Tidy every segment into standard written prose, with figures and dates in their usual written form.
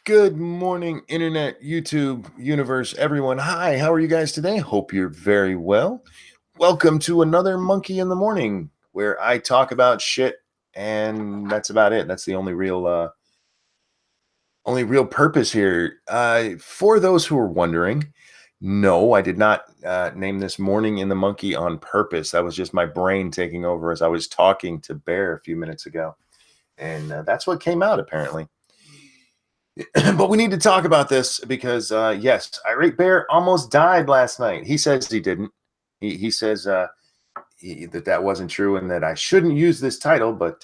Good morning, Internet, YouTube, universe, everyone. Hi, how are you guys today? Hope you're very well. Welcome to another Monkey in the Morning, where I talk about shit, and that's about it. That's the only real purpose here. For those who are wondering, no, I did not name this Morning in the Monkey on purpose. That was just my brain taking over as I was talking to Bear a few minutes ago, and that's what came out apparently. But we need to talk about this because, yes, Irate Bear almost died last night. He says he didn't. He says that wasn't true and that I shouldn't use this title, but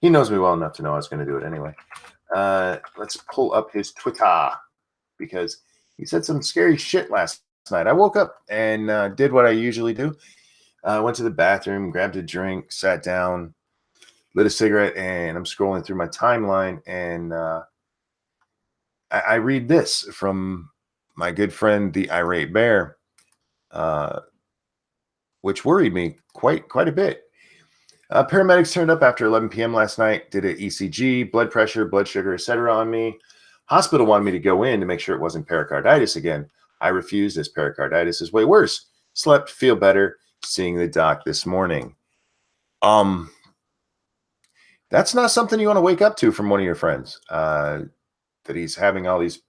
he knows me well enough to know I was going to do it anyway. Let's pull up his Twitter because he said some scary shit last night. I woke up and did what I usually do. I went to the bathroom, grabbed a drink, sat down, lit a cigarette, and I'm scrolling through my timeline and I read this from my good friend, the Irate Bear, uh, which worried me quite a bit. Paramedics turned up after 11 p.m. last night, did an ECG, blood pressure, blood sugar, etc. on me. Hospital wanted me to go in to make sure it wasn't pericarditis again. I refused as pericarditis is way worse. Slept, feel better, seeing the doc this morning. That's not something you want to wake up to from one of your friends. That he's having all these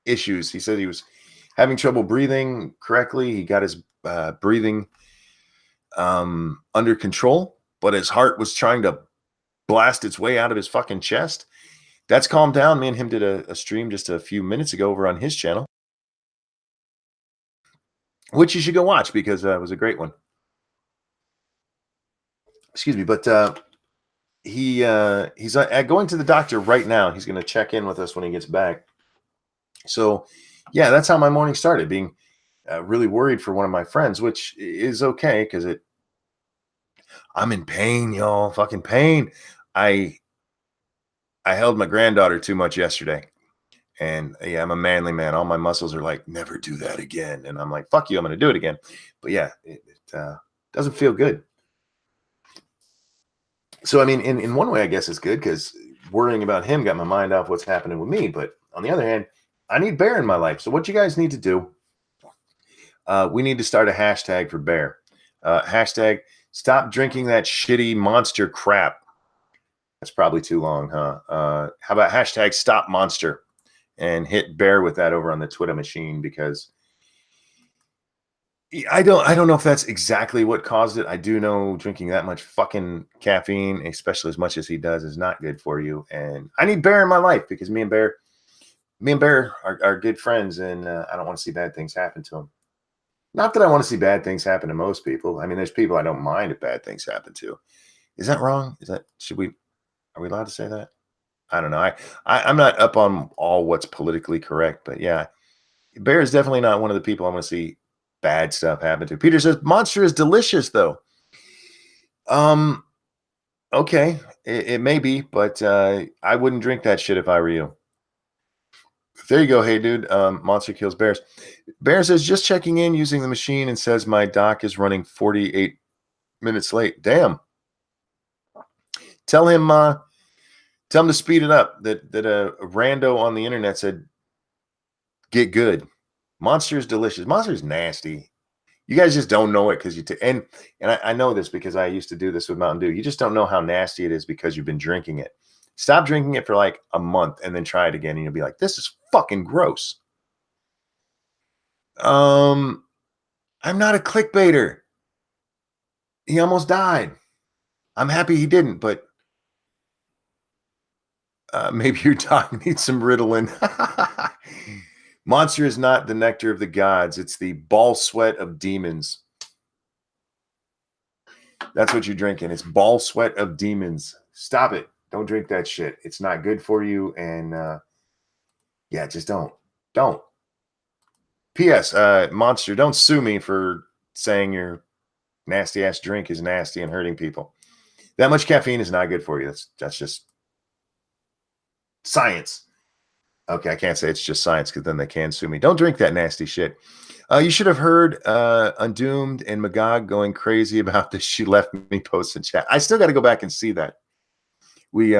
issues. He said he was having trouble breathing correctly. He got his breathing under control, but his heart was trying to blast its way out of his fucking chest. That's calmed down. Me and him did a stream just a few minutes ago over on his channel, which you should go watch because it was a great one. Excuse me, but he's going to the doctor right now. He's going to check in with us when he gets back. So, yeah, that's how my morning started, being really worried for one of my friends, which is okay because I'm in pain, y'all, fucking pain. I held my granddaughter too much yesterday, and yeah, I'm a manly man. All my muscles are like, never do that again, and I'm like, fuck you, I'm going to do it again. But yeah, it doesn't feel good. So, I mean, in one way, I guess it's good because worrying about him got my mind off what's happening with me. But on the other hand, I need Bear in my life. So what you guys need to do, we need to start a hashtag for Bear. Hashtag stop drinking that shitty monster crap. That's probably too long, huh? How about hashtag stop monster and hit Bear with that over on the Twitter machine because I don't know if that's exactly what caused it. I do know drinking that much fucking caffeine, especially as much as he does, is not good for you. And I need Bear in my life because me and Bear are good friends, and I don't want to see bad things happen to him. Not that I want to see bad things happen to most people. I mean, there's people I don't mind if bad things happen to. Is that wrong? Are we allowed to say that? I don't know. I'm not up on all what's politically correct, but yeah, Bear is definitely not one of the people I want to see bad stuff happen to. Peter says Monster is delicious though. Okay, it may be, but I wouldn't drink that shit if I were you. There you go. Hey, dude. Monster kills bears. Bear says just checking in using the machine and says my doc is running 48 minutes late. Damn. Tell him to speed it up. That a rando on the internet said get good. Monster is delicious. Monster is nasty. You guys just don't know it because and I know this because I used to do this with Mountain Dew. You just don't know how nasty it is because you've been drinking it. Stop drinking it for like a month and then try it again, and you'll be like, "This is fucking gross." I'm not a clickbaiter. He almost died. I'm happy he didn't, but maybe your dog needs some Ritalin. Monster is not the nectar of the gods. It's the ball sweat of demons. That's what you're drinking. It's ball sweat of demons. Stop it. Don't drink that shit. It's not good for you. And yeah, just don't. Don't. P.S. Monster, don't sue me for saying your nasty ass drink is nasty and hurting people. That much caffeine is not good for you. That's just science. Okay, I can't say it's just science because then they can sue me. Don't drink that nasty shit. You should have heard Undoomed and Magog going crazy about this. She left me post in chat. I still got to go back and see that. We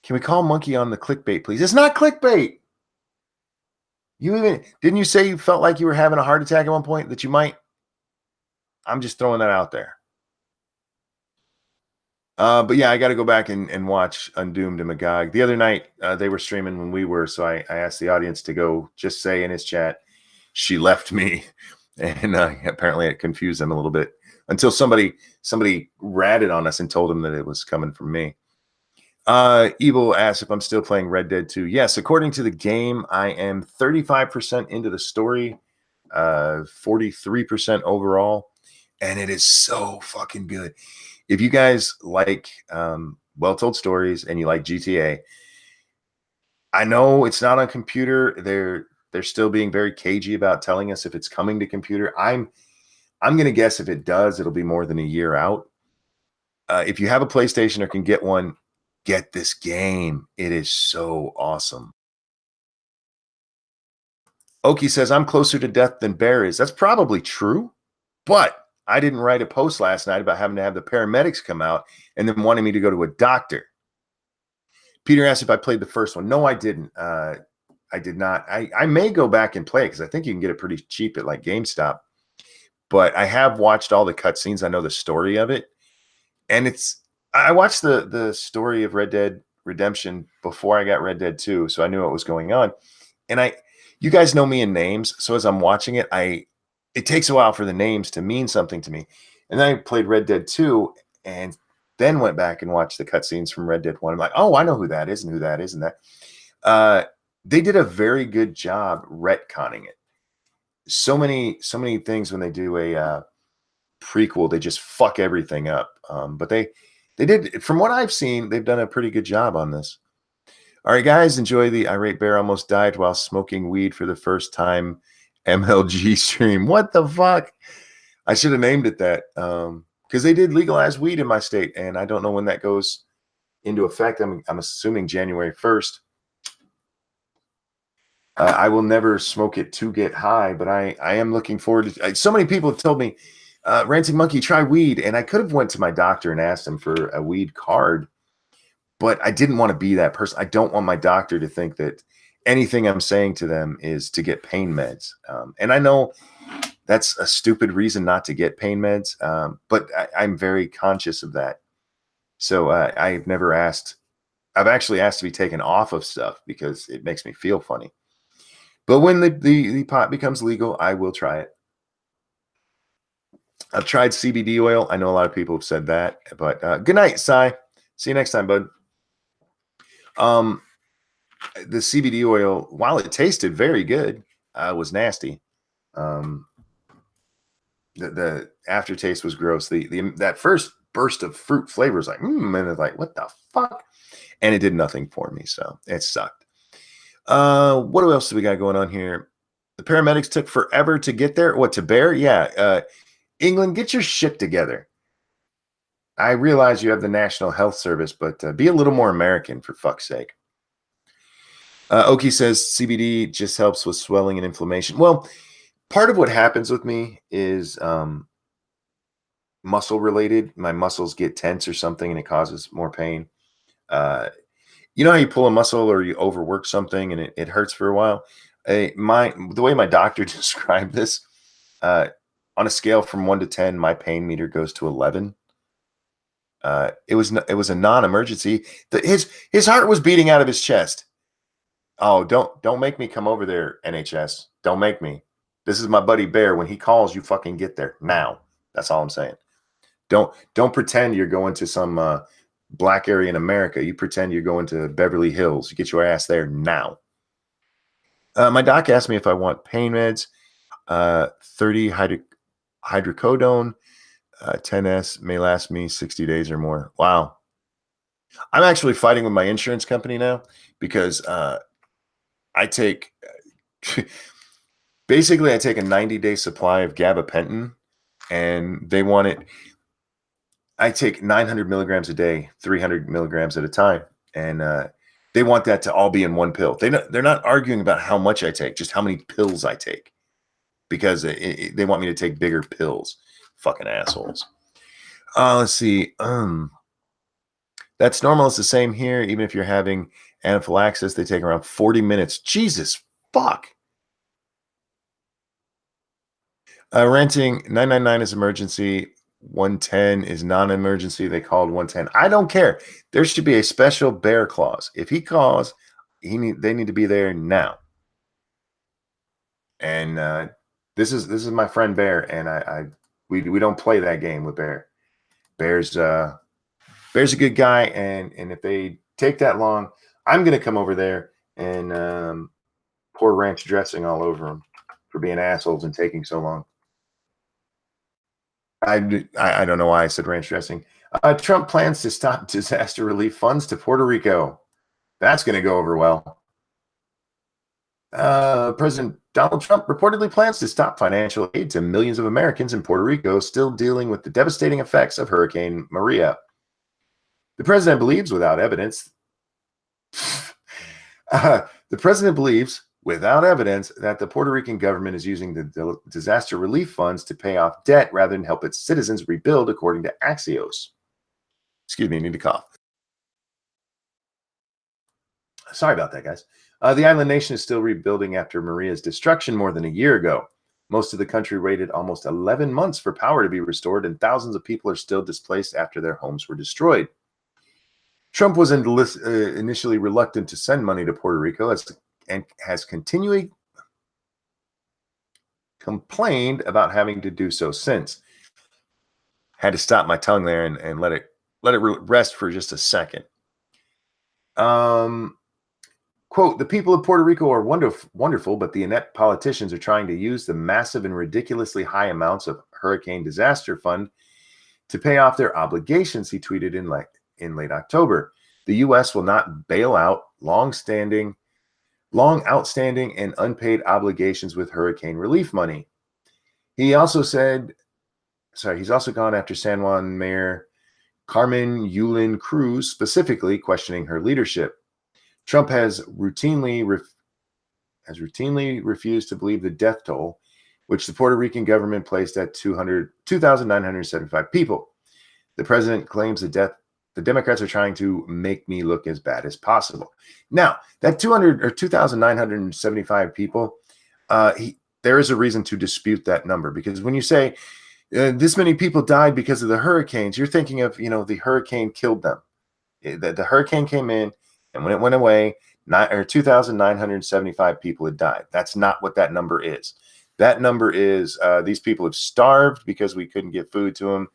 Can we call Monkey on the clickbait, please? It's not clickbait. Didn't you say you felt like you were having a heart attack at one point that you might? I'm just throwing that out there. But yeah, I got to go back and watch Undoomed and Magog. The other night, they were streaming when we were, so I asked the audience to go just say in his chat, she left me. And apparently it confused them a little bit until somebody ratted on us and told them that it was coming from me. Evil asks if I'm still playing Red Dead 2. Yes, according to the game, I am 35% into the story, 43% overall, and it is so fucking good. If you guys like well-told stories and you like GTA, I know it's not on computer. They're still being very cagey about telling us if it's coming to computer. I'm going to guess if it does, it'll be more than a year out. If you have a PlayStation or can get one, get this game. It is so awesome. Oki says, I'm closer to death than Bear is. That's probably true, but I didn't write a post last night about having to have the paramedics come out and then wanting me to go to a doctor. Peter asked if I played the first one. No, I didn't. I did not. I may go back and play it because I think you can get it pretty cheap at like GameStop. But I have watched all the cutscenes. I know the story of it. And I watched the story of Red Dead Redemption before I got Red Dead 2, so I knew what was going on. And you guys know me in names, so as I'm watching it, it takes a while for the names to mean something to me. And then I played Red Dead 2 and then went back and watched the cutscenes from Red Dead 1. I'm like, oh, I know who that is and who that is and that. They did a very good job retconning it. So many things when they do a prequel, they just fuck everything up. But they did, from what I've seen, they've done a pretty good job on this. All right, guys, enjoy the Irate Bear almost died while smoking weed for the first time MLG stream. What the fuck? I should have named it that because they did legalize weed in my state, and I don't know when that goes into effect. I'm assuming January 1st. I will never smoke it to get high, but I am looking forward to. So many people have told me, Ranting Monkey, try weed, and I could have went to my doctor and asked him for a weed card, but I didn't want to be that person. I don't want my doctor to think that anything I'm saying to them is to get pain meds, and I know that's a stupid reason not to get pain meds, but I'm very conscious of that. So I've never asked. I've actually asked to be taken off of stuff because it makes me feel funny. But when the pot becomes legal, I will try it. I've tried CBD oil. I know a lot of people have said that, but good night, Cy. See you next time, bud. The CBD oil, while it tasted very good, was nasty. The aftertaste was gross. That first burst of fruit flavor was like, and it's like, what the fuck? And it did nothing for me, so it sucked. What else do we got going on here? The paramedics took forever to get there. What, to Bear? Yeah. England, get your shit together. I realize you have the National Health Service, but be a little more American, for fuck's sake. Oki says CBD just helps with swelling and inflammation. Well, part of what happens with me is muscle related. My muscles get tense or something, and it causes more pain. You know how you pull a muscle or you overwork something and it hurts for a while? The way my doctor described this, on a scale from 1 to 10, my pain meter goes to 11. It was a non-emergency. His heart was beating out of his chest. Oh, don't make me come over there, NHS. Don't make me. This is my buddy Bear. When he calls, you fucking get there now. That's all I'm saying. Don't pretend you're going to some black area in America. You pretend you're going to Beverly Hills. You get your ass there now. My doc asked me if I want pain meds. 30 hydrocodone, 10S may last me 60 days or more. Wow. I'm actually fighting with my insurance company now because I take basically I take a 90-day supply of gabapentin, and they want it. I take 900 milligrams a day, 300 milligrams at a time, and they want that to all be in one pill. They're not arguing about how much I take, just how many pills I take, because they want me to take bigger pills. Fucking assholes. Let's see. That's normal. It's the same here. Even if you're having anaphylaxis, they take around 40 minutes. Jesus fuck. Renting 999 is emergency. 110 is non-emergency. They called 110. I don't care. There should be a special bear clause. If he calls, they need to be there now. And this is my friend Bear, and we don't play that game with Bear. Bear's a good guy, and if they take that long, I'm gonna come over there and pour ranch dressing all over them for being assholes and taking so long. I don't know why I said ranch dressing. Trump plans to stop disaster relief funds to Puerto Rico. That's going to go over well. President Donald Trump reportedly plans to stop financial aid to millions of Americans in Puerto Rico still dealing with the devastating effects of Hurricane Maria. The president believes, without evidence, that the Puerto Rican government is using the disaster relief funds to pay off debt rather than help its citizens rebuild, according to Axios. Excuse me, I need to cough. Sorry about that, guys. The island nation is still rebuilding after Maria's destruction more than a year ago. Most of the country waited almost 11 months for power to be restored, and thousands of people are still displaced after their homes were destroyed. Trump was initially reluctant to send money to Puerto Rico and has continually complained about having to do so since. Had to stop my tongue there and let it rest for just a second. Quote, the people of Puerto Rico are wonderful, but the inept politicians are trying to use the massive and ridiculously high amounts of Hurricane Disaster Fund to pay off their obligations, he tweeted in late October. The U.S. will not bail out long outstanding and unpaid obligations with hurricane relief money. He's also gone after San Juan Mayor Carmen Yulín Cruz, specifically questioning her leadership. Trump has routinely refused to believe the death toll, which the Puerto Rican government placed at 2,975 people. The president claims the Democrats are trying to make me look as bad as possible. Now, that 2,975 people, there is a reason to dispute that number, because when you say this many people died because of the hurricanes, you're thinking of, the hurricane killed them. The hurricane came in, and when it went away, 2,975 people had died. That's not what that number is. That number is these people have starved because we couldn't get food to them.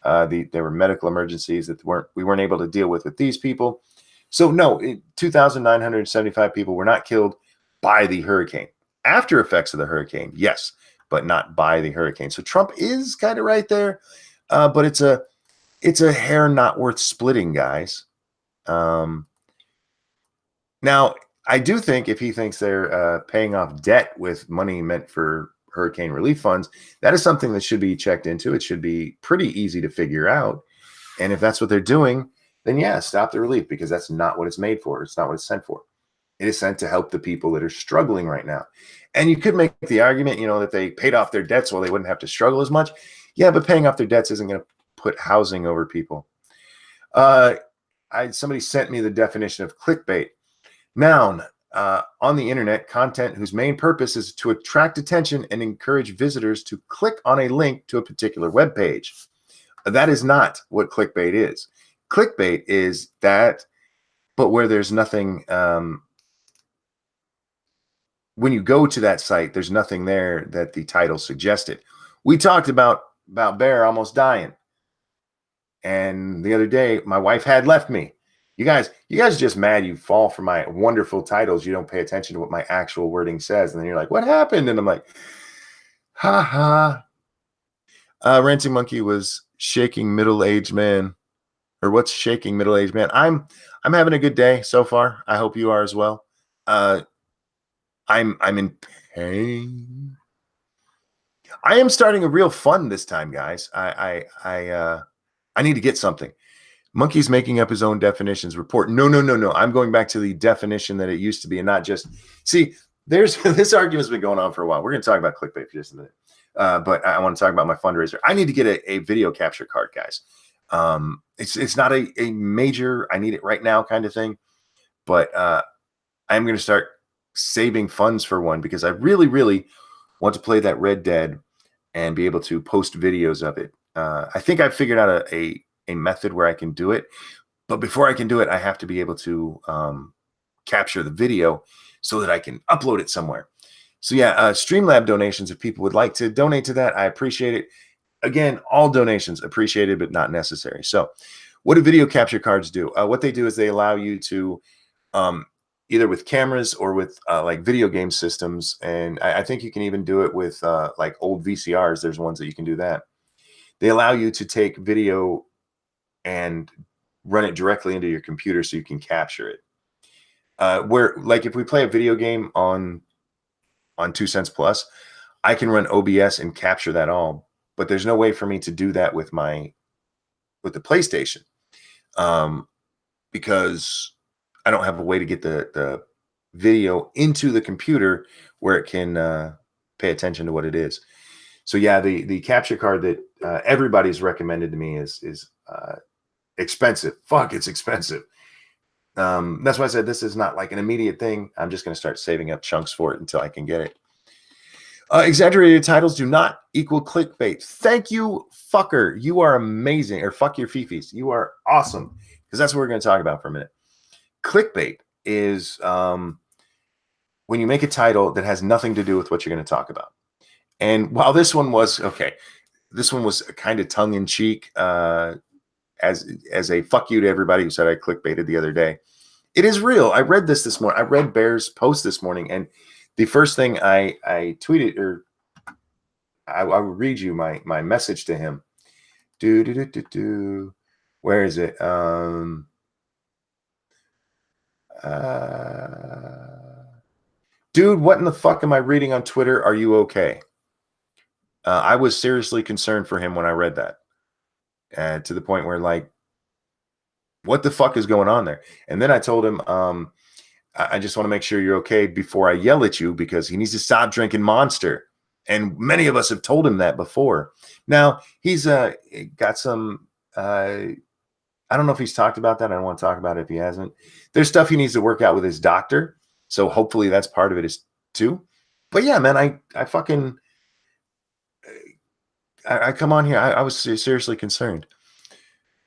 There were medical emergencies that we weren't able to deal with these people. So no, 2,975 people were not killed by the hurricane. After effects of the hurricane, yes, but not by the hurricane. So Trump is kind of right there, but it's a hair not worth splitting, guys. Now, I do think if he thinks they're paying off debt with money meant for hurricane relief funds, that is something that should be checked into. It should be pretty easy to figure out. And if that's what they're doing, then yeah, stop the relief, because that's not what it's made for. It's not what it's sent for. It is sent to help the people that are struggling right now. And you could make the argument, that they paid off their debts so they wouldn't have to struggle as much. Yeah, but paying off their debts isn't going to put housing over people. Somebody sent me the definition of clickbait. Noun, on the internet, content whose main purpose is to attract attention and encourage visitors to click on a link to a particular web page. That is not what clickbait is. Clickbait is that, but where there's nothing, when you go to that site, there's nothing there that the title suggested. We talked about Bear almost dying. And the other day, my wife had left me. You guys are just mad you fall for my wonderful titles. You don't pay attention to what my actual wording says. And then you're like, what happened? And I'm like, ha ha. Ranting Monkey was shaking middle-aged man. Or what's shaking middle-aged man? I'm having a good day so far. I hope you are as well. I'm in pain. I am starting a real fun this time, guys. I need to get something. Monkey's making up his own definitions. Report. No. I'm going back to the definition that it used to be, and not just. See, there's this argument's been going on for a while. We're going to talk about clickbait for just a minute, but I want to talk about my fundraiser. I need to get a video capture card, guys. It's not a major, I need it right now kind of thing, but I'm going to start saving funds for one because I really, really want to play that Red Dead and be able to post videos of it. I think I've figured out a method where I can do it, but before I can do it, I have to be able to capture the video so that I can upload it somewhere. So yeah, Streamlab donations, if people would like to donate to that, I appreciate it. Again, all donations appreciated, but not necessary. So what do video capture cards do? What they do is they allow you to either with cameras or with like video game systems. And I think you can even do it with like old VCRs. There's ones that you can do that. They allow you to take video and run it directly into your computer so you can capture it. Where like if we play a video game on 2 cents plus, I can run OBS and capture that all, but there's no way for me to do that with the PlayStation because I don't have a way to get the video into the computer where it can pay attention to what it is. So yeah, the capture card that everybody's recommended to me is expensive. Fuck, it's expensive. That's why I said this is not like an immediate thing. I'm just going to start saving up chunks for it until I can get it. Exaggerated titles do not equal clickbait. Thank you, fucker. You are amazing. Or fuck your fifis. You are awesome. Because that's what we're going to talk about for a minute. Clickbait is when you make a title that has nothing to do with what you're going to talk about. And while this one was okay, this one was kind of tongue in cheek as a fuck you to everybody who said I clickbaited the other day. It is real. I read this morning. I read Bear's post this morning, and the first thing I tweeted, or I will read you my message to him. Where is it? Dude, what in the fuck am I reading on Twitter? Are you okay? I was seriously concerned for him when I read that, to the point where like, what the fuck is going on there? And then I told him, I just want to make sure you're okay before I yell at you, because he needs to stop drinking Monster. And many of us have told him that before. Now he's got some, I don't know if he's talked about that. I don't want to talk about it if he hasn't. There's stuff he needs to work out with his doctor. So hopefully that's part of it is too. But yeah, man, I fucking, I come on here. I was seriously concerned.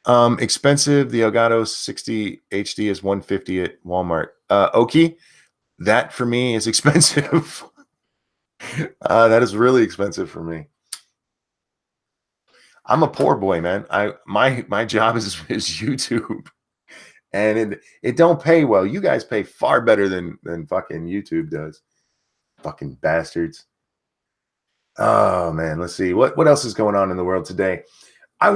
Expensive. The Elgato 60 HD is $150 at Walmart. Oki, that for me is expensive. That is really expensive for me. I'm a poor boy, man. My job is YouTube, and it don't pay well. You guys pay far better than fucking YouTube does. Fucking bastards. Oh man, let's see what else is going on in the world today. I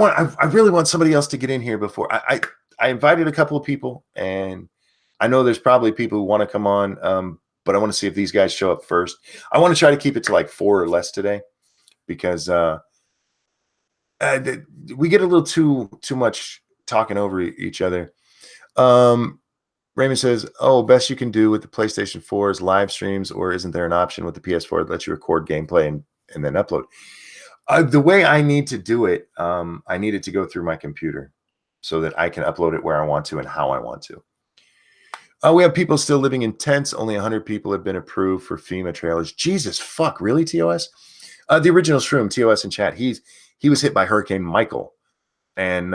really want somebody else to get in here before I invited a couple of people, and I know there's probably people who want to come on, but I want to see if these guys show up first. I want to try to keep it to like 4 or less today, because we get a little too much talking over each other. Raymond says, "Oh, best you can do with the PlayStation 4 is live streams, or isn't there an option with the PS4 that lets you record gameplay and then upload?" The way I need to do it, I need it to go through my computer so that I can upload it where I want to and how I want to. We have people still living in tents. Only 100 people have been approved for FEMA trailers. Jesus fuck, really, TOS? The original Shroom, TOS in chat, he was hit by Hurricane Michael. And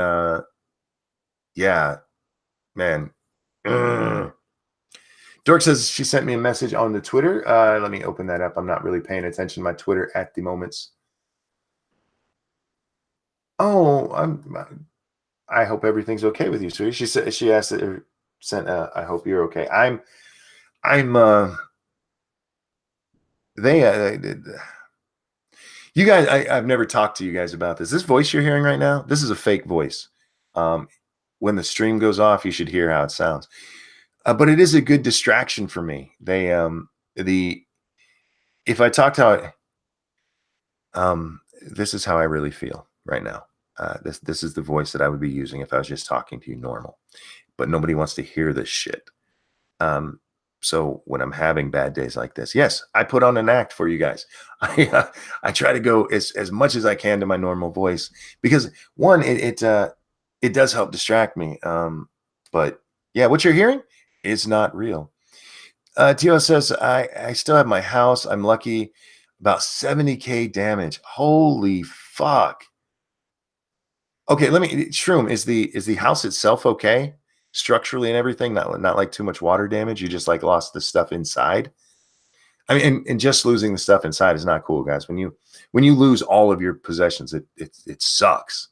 yeah, man. Dork says she sent me a message on the Twitter. Let me open that up. I'm not really paying attention to my Twitter at the moment. Oh, I hope everything's okay with you, sweetie. She said, she asked it, sent I hope you're okay. You guys, I've never talked to you guys about this. This voice you're hearing right now, this is a fake voice. When the stream goes off, you should hear how it sounds. But it is a good distraction for me. If I talked how this is how I really feel right now. This is the voice that I would be using if I was just talking to you normal, but nobody wants to hear this shit. So when I'm having bad days like this, yes, I put on an act for you guys. I try to go as much as I can to my normal voice, because one, it it does help distract me. But yeah, what you're hearing is not real. Tio says, I still have my house. I'm lucky. About 70K damage. Holy fuck. Okay, Shroom, is the house itself okay? Structurally and everything, not like too much water damage. You just like lost the stuff inside. I mean, and just losing the stuff inside is not cool, guys. When you lose all of your possessions, it sucks.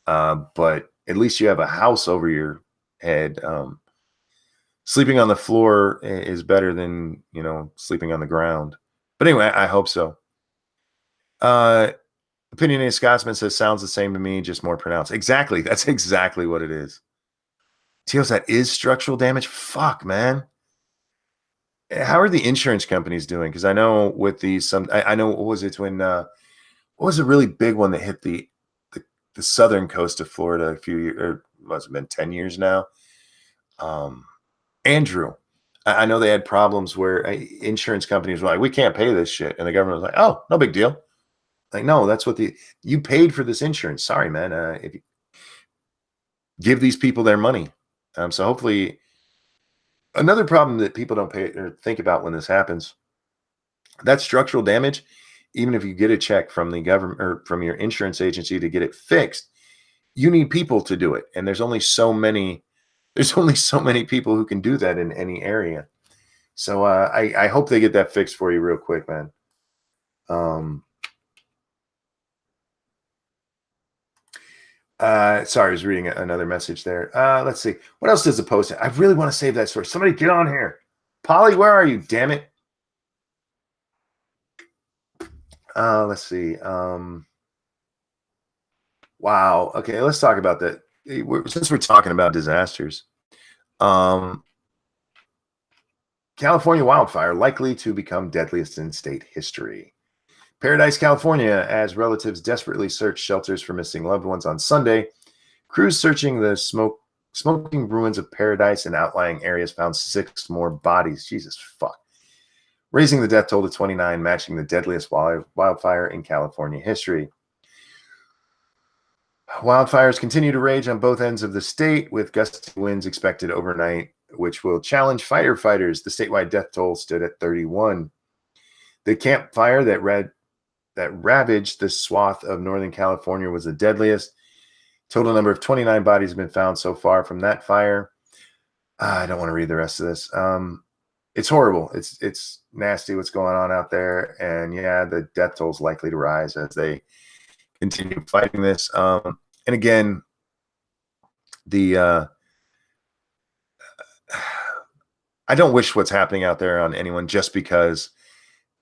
But at least you have a house over your head. Sleeping on the floor is better than sleeping on the ground. But anyway, I hope so. Opinionated Scotsman says sounds the same to me, just more pronounced. Exactly, that's exactly what it is. Teals, that is structural damage. Fuck, man. How are the insurance companies doing? Because I know with these, I know what was it when what was a really big one that hit the southern coast of Florida a few years, or must have been 10 years now. Andrew, I know they had problems where insurance companies were like, we can't pay this shit. And the government was like, oh, no big deal. Like, no, that's what you paid for this insurance. Sorry, man. If you give these people their money. So hopefully, another problem that people don't pay or think about when this happens, that structural damage, even if you get a check from the government or from your insurance agency to get it fixed, you need people to do it. And there's only so many people who can do that in any area. So I hope they get that fixed for you real quick, man. Sorry, I was reading another message there. Let's see. What else does the post? I really want to save that story. Somebody get on here. Polly, where are you? Damn it. Let's see. Wow. Okay, let's talk about that. Since we're talking about disasters. California wildfire likely to become deadliest in state history. Paradise, California, as relatives desperately search shelters for missing loved ones on Sunday. Crews searching the smoking ruins of Paradise and outlying areas found 6 more bodies. Jesus fuck. Raising the death toll to 29, matching the deadliest wildfire in California history. Wildfires continue to rage on both ends of the state, with gusty winds expected overnight, which will challenge firefighters. The statewide death toll stood at 31. The Camp Fire that ravaged the swath of Northern California was the deadliest. Total number of 29 bodies have been found so far from that fire. I don't want to read the rest of this. It's horrible. It's nasty what's going on out there. And yeah, the death toll is likely to rise as they continue fighting this. And again, I don't wish what's happening out there on anyone just because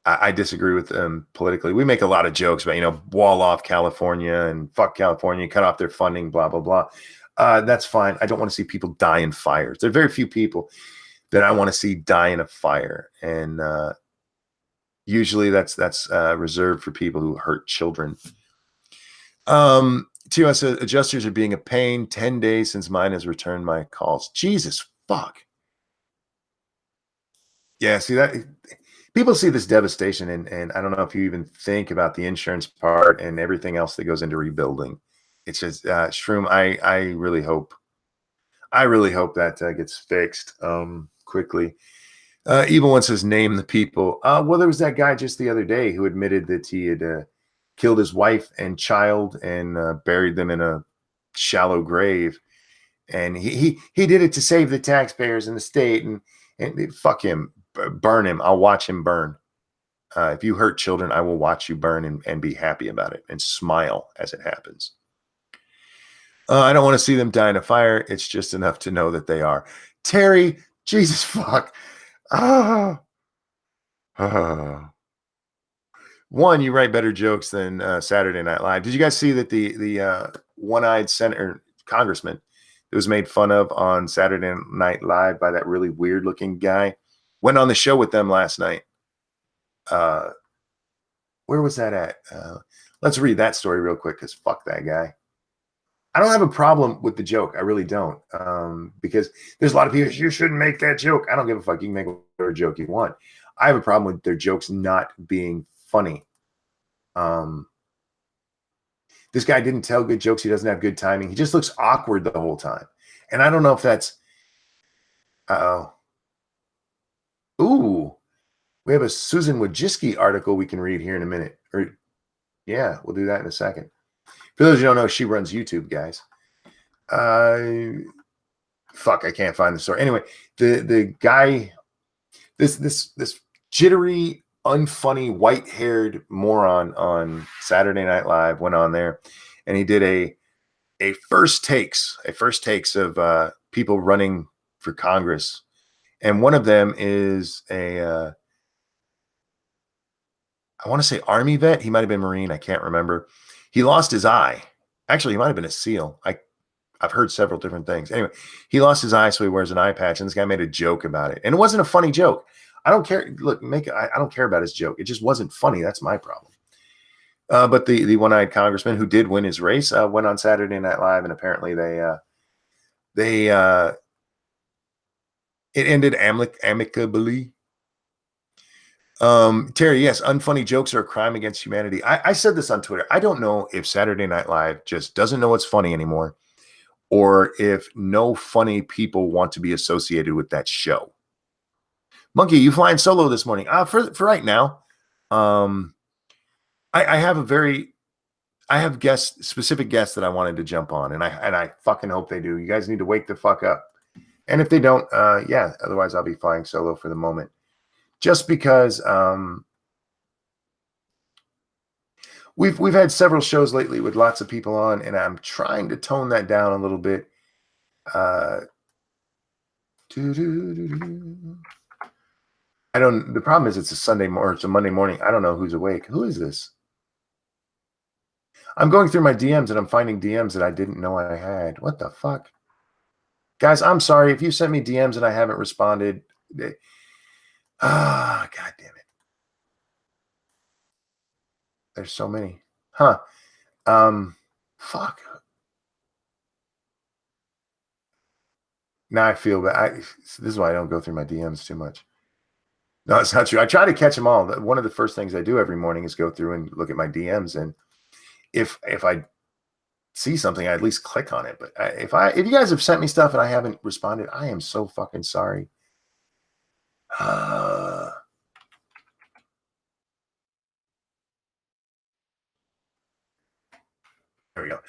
I disagree with them politically. We make a lot of jokes about, wall off California and fuck California, cut off their funding, blah, blah, blah. That's fine. I don't want to see people die in fires. There are very few people that I want to see die in a fire. And usually that's reserved for people who hurt children. TOS adjusters are being a pain. 10 days since mine has returned my calls. Jesus fuck. Yeah, see that people see this devastation and I don't know if you even think about the insurance part and everything else that goes into rebuilding. It's just Shroom, I really hope that gets fixed quickly. Evil One says name the people. Well, there was that guy just the other day who admitted that he had killed his wife and child and buried them in a shallow grave. And he did it to save the taxpayers in the state and fuck him. Burn him. I'll watch him burn. If you hurt children, I will watch you burn and be happy about it and smile as it happens. I don't want to see them die in a fire. It's just enough to know that they are. Terry, Jesus fuck. One, you write better jokes than Saturday Night Live. Did you guys see that the one-eyed senator congressman that was made fun of on Saturday Night Live by that really weird-looking guy went on the show with them last night? Where was that at? Let's read that story real quick because fuck that guy. I don't have a problem with the joke. I really don't. Because there's a lot of people, you shouldn't make that joke. I don't give a fuck. You can make whatever joke you want. I have a problem with their jokes not being funny. this guy didn't tell good jokes. He doesn't have good timing. He just looks awkward the whole time. And I don't know if that's, uh-oh. Ooh, we have a Susan Wojcicki article we can read here in a minute. Or yeah, we'll do that in a second. For those who don't know, she runs YouTube, guys. Fuck, I can't find the story. Anyway, the guy, this jittery, unfunny, white-haired moron on Saturday Night Live went on there, and he did a first takes of people running for Congress, and one of them is I want to say Army vet. He might have been Marine. I can't remember. He lost his eye. Actually, he might have been a SEAL. I've heard several different things. Anyway, he lost his eye, so he wears an eye patch, and this guy made a joke about it. And it wasn't a funny joke. I don't care. Look, I don't care about his joke. It just wasn't funny. That's my problem. But the one-eyed congressman who did win his race went on Saturday Night Live, and apparently it ended amicably. Terry, yes, unfunny jokes are a crime against humanity. I said this on Twitter. I don't know if Saturday Night Live just doesn't know what's funny anymore, or if no funny people want to be associated with that show. Monkey, you flying solo this morning? For right now, I have specific guests that I wanted to jump on, and I fucking hope they do. You guys need to wake the fuck up. And if they don't, yeah, otherwise I'll be flying solo for the moment. Just because we've had several shows lately with lots of people on, and I'm trying to tone that down a little bit. The problem is it's a Sunday or it's a Monday morning. I don't know who's awake. Who is this? I'm going through my DMs and I'm finding DMs that I didn't know I had. What the fuck? Guys, I'm sorry if you sent me DMs and I haven't responded. God damn it. There's so many. Huh. Fuck. Now I feel bad. This is why I don't go through my DMs too much. No, it's not true. I try to catch them all. One of the first things I do every morning is go through and look at my DMs, and if I see something, I at least click on it. But if you guys have sent me stuff and I haven't responded, I am so fucking sorry. There we go.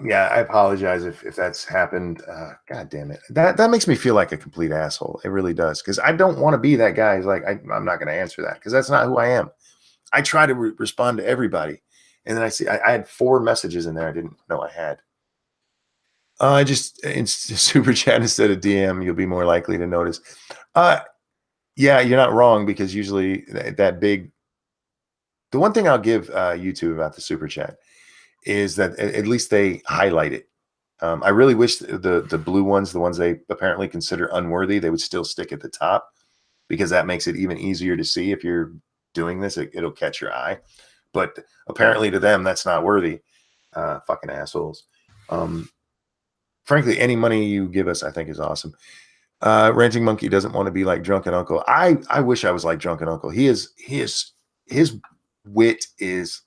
Yeah, I apologize if that's happened. God damn it. That makes me feel like a complete asshole. It really does. Because I don't want to be that guy who's like, I'm not going to answer that, because that's not who I am. I try to respond to everybody. And then I see I had 4 messages in there I didn't know I had. I just super chat instead of DM, you'll be more likely to notice. Yeah, you're not wrong, because usually that big. The one thing I'll give YouTube about the super chat is that at least they highlight it. I really wish the blue ones, the ones they apparently consider unworthy, they would still stick at the top, because that makes it even easier to see. If you're doing this, it'll catch your eye. But apparently to them, that's not worthy. Fucking assholes. Frankly, any money you give us, I think, is awesome. Ranting Monkey doesn't want to be like Drunken Uncle. I wish I was like Drunken Uncle. His wit is,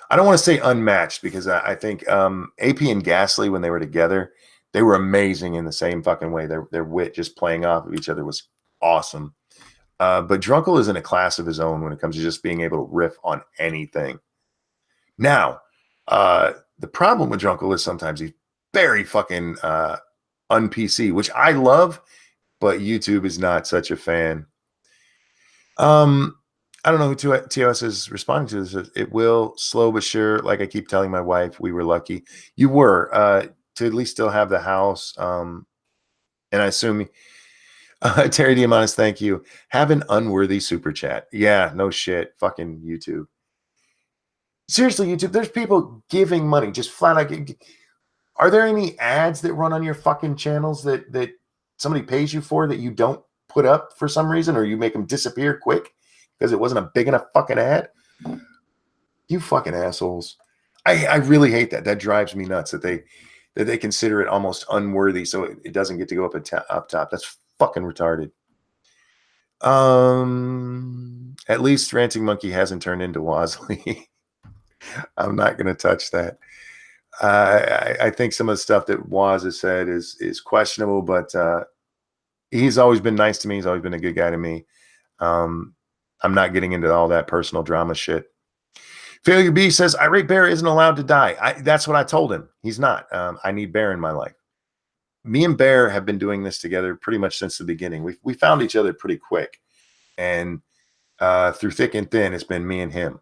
I don't want to say unmatched, because I think AP and Ghastly, when they were together, they were amazing in the same fucking way. Their wit just playing off of each other was awesome. But Drunkle is in a class of his own when it comes to just being able to riff on anything. Now, the problem with Drunkle is sometimes he's very fucking un-PC, which I love, but YouTube is not such a fan. I don't know who TOS is responding to this. It will, slow but sure. Like I keep telling my wife, we were lucky. You were, to at least still have the house. And I assume Terry Diamandis, thank you. Have an unworthy super chat. Yeah, no shit. Fucking YouTube. Seriously, YouTube, there's people giving money, just flat out. Are there any ads that run on your fucking channels that somebody pays you for that you don't put up for some reason, or you make them disappear quick because it wasn't a big enough fucking ad? You fucking assholes. I really hate that. That drives me nuts that they consider it almost unworthy, so it doesn't get to go up top. That's fucking retarded. At least Ranting Monkey hasn't turned into Wasley. I'm not going to touch that. I think some of the stuff that Waz has said is questionable, but he's always been nice to me. He's always been a good guy to me. Um, I'm not getting into all that personal drama shit. Failure B says, Irate Bear isn't allowed to die. That's what I told him. He's not. I need Bear in my life. Me and Bear have been doing this together pretty much since the beginning. We found each other pretty quick. And through thick and thin, it's been me and him.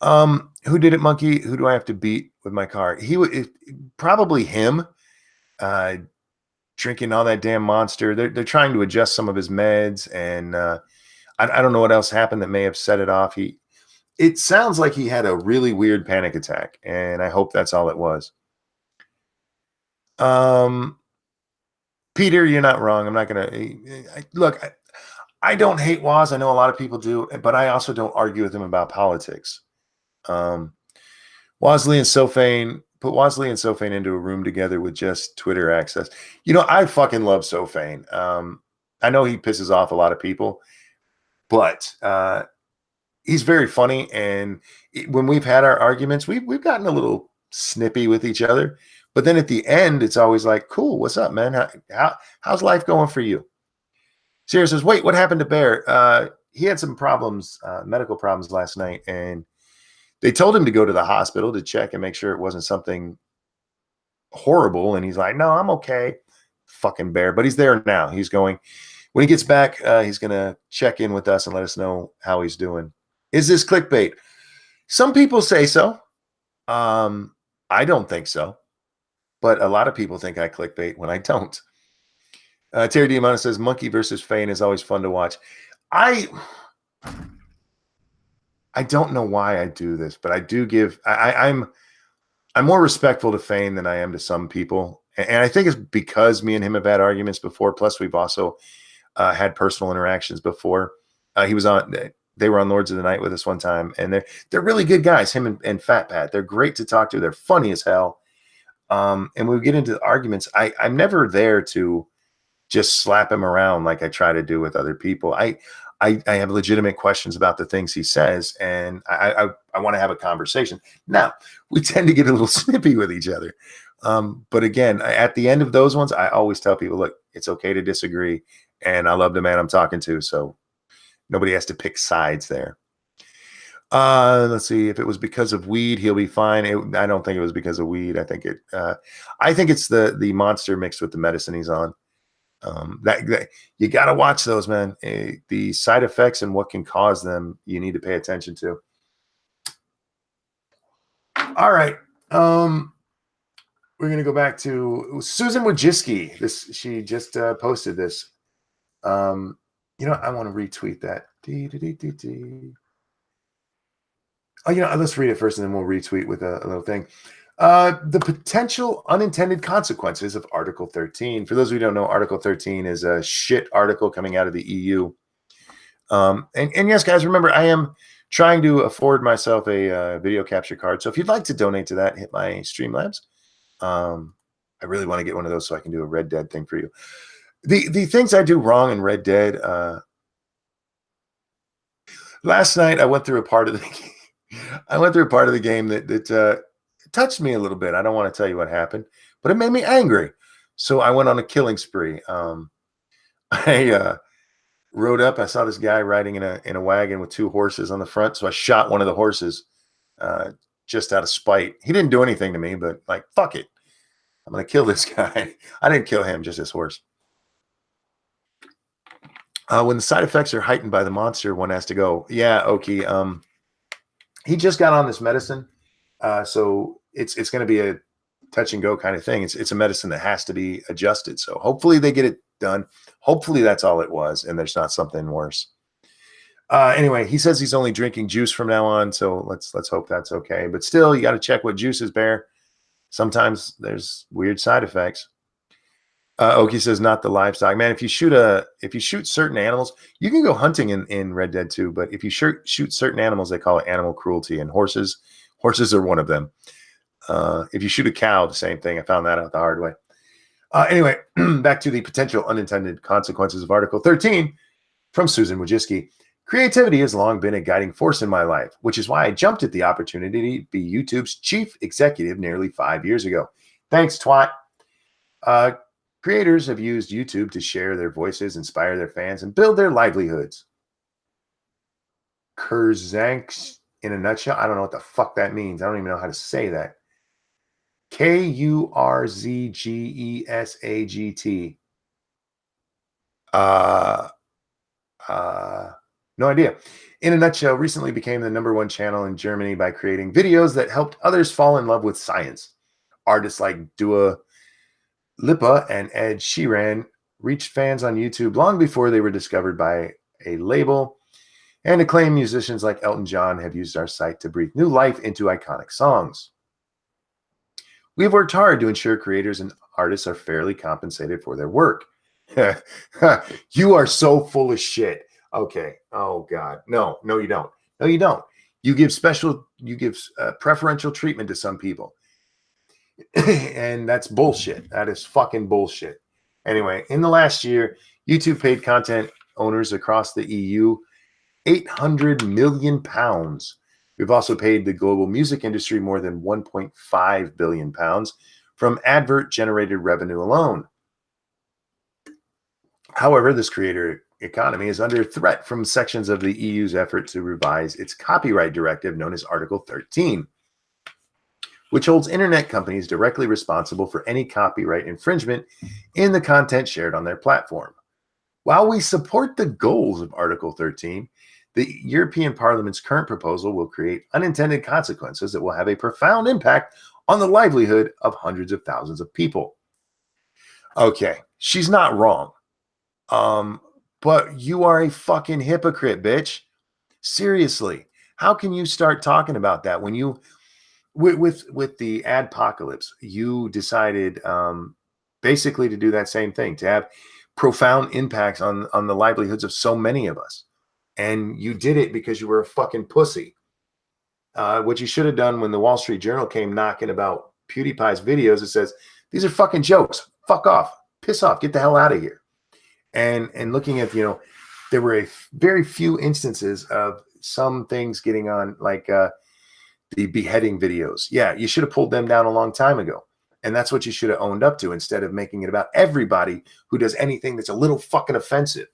Who did it, Monkey? Who do I have to beat with my car? He would probably him. Drinking all that damn monster. They're trying to adjust some of his meds, and I don't know what else happened that may have set it off. It sounds like he had a really weird panic attack, and I hope that's all it was. Peter, you're not wrong. I'm not gonna look. I don't hate Waz. I know a lot of people do, but I also don't argue with him about politics. Wazley and Sophane, put Wazley and Sophane into a room together with just Twitter access. You know, I fucking love Sophane. I know he pisses off a lot of people, but he's very funny. And when we've had our arguments, we've gotten a little snippy with each other. But then at the end, it's always like, cool, what's up, man? How's life going for you? Sarah says, wait, what happened to Bear? He had some problems, medical problems last night, and they told him to go to the hospital to check and make sure it wasn't something horrible. And he's like, no, I'm okay. Fucking Bear. But he's there now. He's going. When he gets back, he's going to check in with us and let us know how he's doing. Is this clickbait? Some people say so. I don't think so. But a lot of people think I clickbait when I don't. Terry Diamante says, Monkey versus Fane is always fun to watch. I don't know why I do this, but I do give. I'm more respectful to Fane than I am to some people, and I think it's because me and him have had arguments before. Plus, we've also had personal interactions before. He was on. They were on Lords of the Night with us one time, and they're really good guys. Him and Fat Pat. They're great to talk to. They're funny as hell. And when we get into the arguments, I'm never there to just slap him around like I try to do with other people. I have legitimate questions about the things he says, and I want to have a conversation. Now, we tend to get a little snippy with each other. But again, at the end of those ones, I always tell people, look, it's okay to disagree, and I love the man I'm talking to, so nobody has to pick sides there. Let's see. If it was because of weed, he'll be fine. I don't think it was because of weed. I think it's the monster mixed with the medicine he's on. That you got to watch those, man. The side effects and what can cause them, you need to pay attention to. All right. We're gonna go back to Susan Wojcicki. She just posted this. You know, I want to retweet that. Oh, you know, let's read it first, and then we'll retweet with a little thing. The potential unintended consequences of Article 13. For those of you who don't know, Article 13 is a shit article coming out of the EU. And yes, guys, remember, I am trying to afford myself a video capture card. So if you'd like to donate to that, hit my Streamlabs. I really want to get one of those so I can do a Red Dead thing for you. The things I do wrong in Red Dead. Last night I went through a part of the game. that touched me a little bit. I don't want to tell you what happened, but it made me angry. So I went on a killing spree. I rode up. I saw this guy riding in a wagon with two horses on the front. So I shot one of the horses just out of spite. He didn't do anything to me, but like, fuck it. I'm going to kill this guy. I didn't kill him, just his horse. When the side effects are heightened by the monster, one has to go. Yeah, Oki. He just got on this medicine. So it's going to be a touch and go kind of thing. It's a medicine that has to be adjusted. So hopefully they get it done. Hopefully that's all it was, and there's not something worse. Anyway, he says he's only drinking juice from now on. So let's hope that's okay. But still, you got to check what juices bear. Sometimes there's weird side effects. Oki says not the livestock. Man, if you shoot certain animals, you can go hunting in Red Dead 2, but if you shoot certain animals, they call it animal cruelty, and horses are one of them. If you shoot a cow, the same thing. I found that out the hard way. Anyway, back to the potential unintended consequences of Article 13 from Susan Wojcicki. Creativity has long been a guiding force in my life, which is why I jumped at the opportunity to be YouTube's chief executive nearly 5 years ago. Thanks, twat. Uh, Creators have used YouTube to share their voices, inspire their fans, and build their livelihoods. Kurzanks in a nutshell. I don't know what the fuck that means. I don't even know how to say that. Kurzgesagt. Uh, no idea. In a nutshell, recently became the #1 channel in Germany by creating videos that helped others fall in love with science. Artists like Dua Lipa and Ed Sheeran reached fans on YouTube long before they were discovered by a label, and acclaimed musicians like Elton John have used our site to breathe new life into iconic songs. We have worked hard to ensure creators and artists are fairly compensated for their work. You are so full of shit. Okay. Oh God. No, you don't. No, you don't. You give preferential treatment to some people. And that's bullshit. That is fucking bullshit. Anyway, in the last year, YouTube paid content owners across the EU 800 million pounds. We've also paid the global music industry more than 1.5 billion pounds from advert generated revenue alone. However, this creator economy is under threat from sections of the EU's effort to revise its copyright directive known as Article 13, which holds internet companies directly responsible for any copyright infringement in the content shared on their platform. While we support the goals of Article 13, the European Parliament's current proposal will create unintended consequences that will have a profound impact on the livelihood of hundreds of thousands of people. Okay, she's not wrong. But you are a fucking hypocrite, bitch. Seriously. How can you start talking about that when you with the adpocalypse, you decided basically to do that same thing, to have profound impacts on the livelihoods of so many of us. And you did it because you were a fucking pussy. What you should have done when the Wall Street Journal came knocking about PewDiePie's videos, it says, these are fucking jokes. Fuck off. Piss off. Get the hell out of here. And looking at, there were very few instances of some things getting on, like the beheading videos. Yeah, you should have pulled them down a long time ago. And that's what you should have owned up to, instead of making it about everybody who does anything that's a little fucking offensive.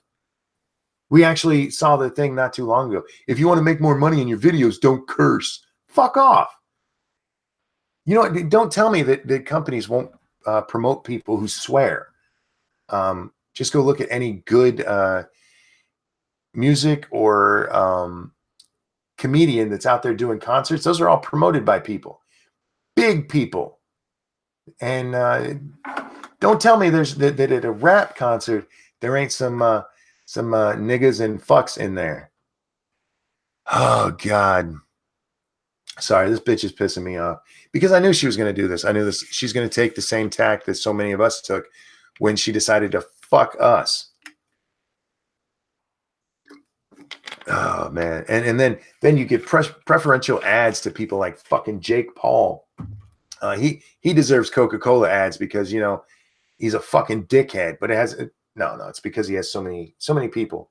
We actually saw the thing not too long ago. If you want to make more money in your videos, don't curse. Fuck off. You know what? Don't tell me that companies won't promote people who swear. Just go look at any good music or comedian that's out there doing concerts. Those are all promoted by people, big people. And don't tell me that at a rap concert there ain't some niggas and fucks in there. Oh God. Sorry, this bitch is pissing me off, because I knew she was going to do this. I knew this. She's going to take the same tack that so many of us took when she decided to fuck us. Oh man. And then you get preferential ads to people like fucking Jake Paul. He deserves Coca-Cola ads because, he's a fucking dickhead, but no, it's because he has so many people.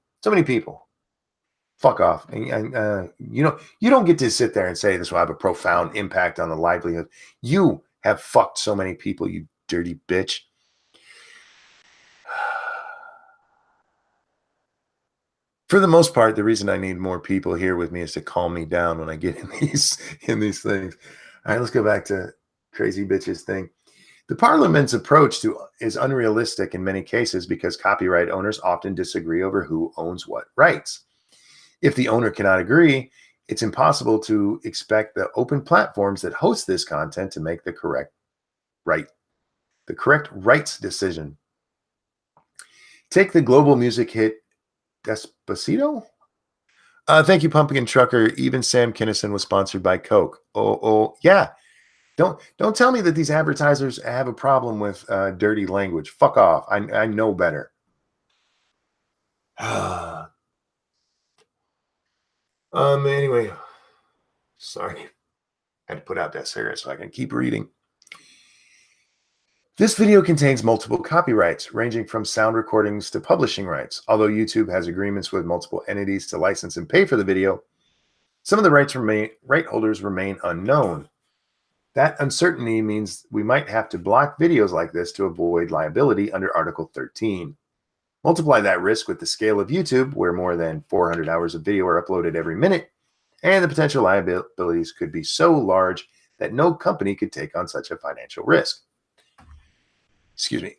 Fuck off. And you don't get to sit there and say this will have a profound impact on the livelihood. You have fucked so many people, you dirty bitch. For the most part, the reason I need more people here with me is to calm me down when I get in these things. All right, let's go back to crazy bitches thing. The Parliament's approach is unrealistic in many cases because copyright owners often disagree over who owns what rights. If the owner cannot agree, it's impossible to expect the open platforms that host this content to make the correct rights decision. Take the global music hit Despacito. Thank you, Pumpkin Trucker. Even Sam Kinison was sponsored by Coke. Oh, yeah. Don't tell me that these advertisers have a problem with dirty language. Fuck off. I know better. Anyway, sorry. I had to put out that cigarette so I can keep reading. This video contains multiple copyrights, ranging from sound recordings to publishing rights. Although YouTube has agreements with multiple entities to license and pay for the video, some of the right holders remain unknown. That uncertainty means we might have to block videos like this to avoid liability under Article 13. Multiply that risk with the scale of YouTube, where more than 400 hours of video are uploaded every minute, and the potential liabilities could be so large that no company could take on such a financial risk. Excuse me.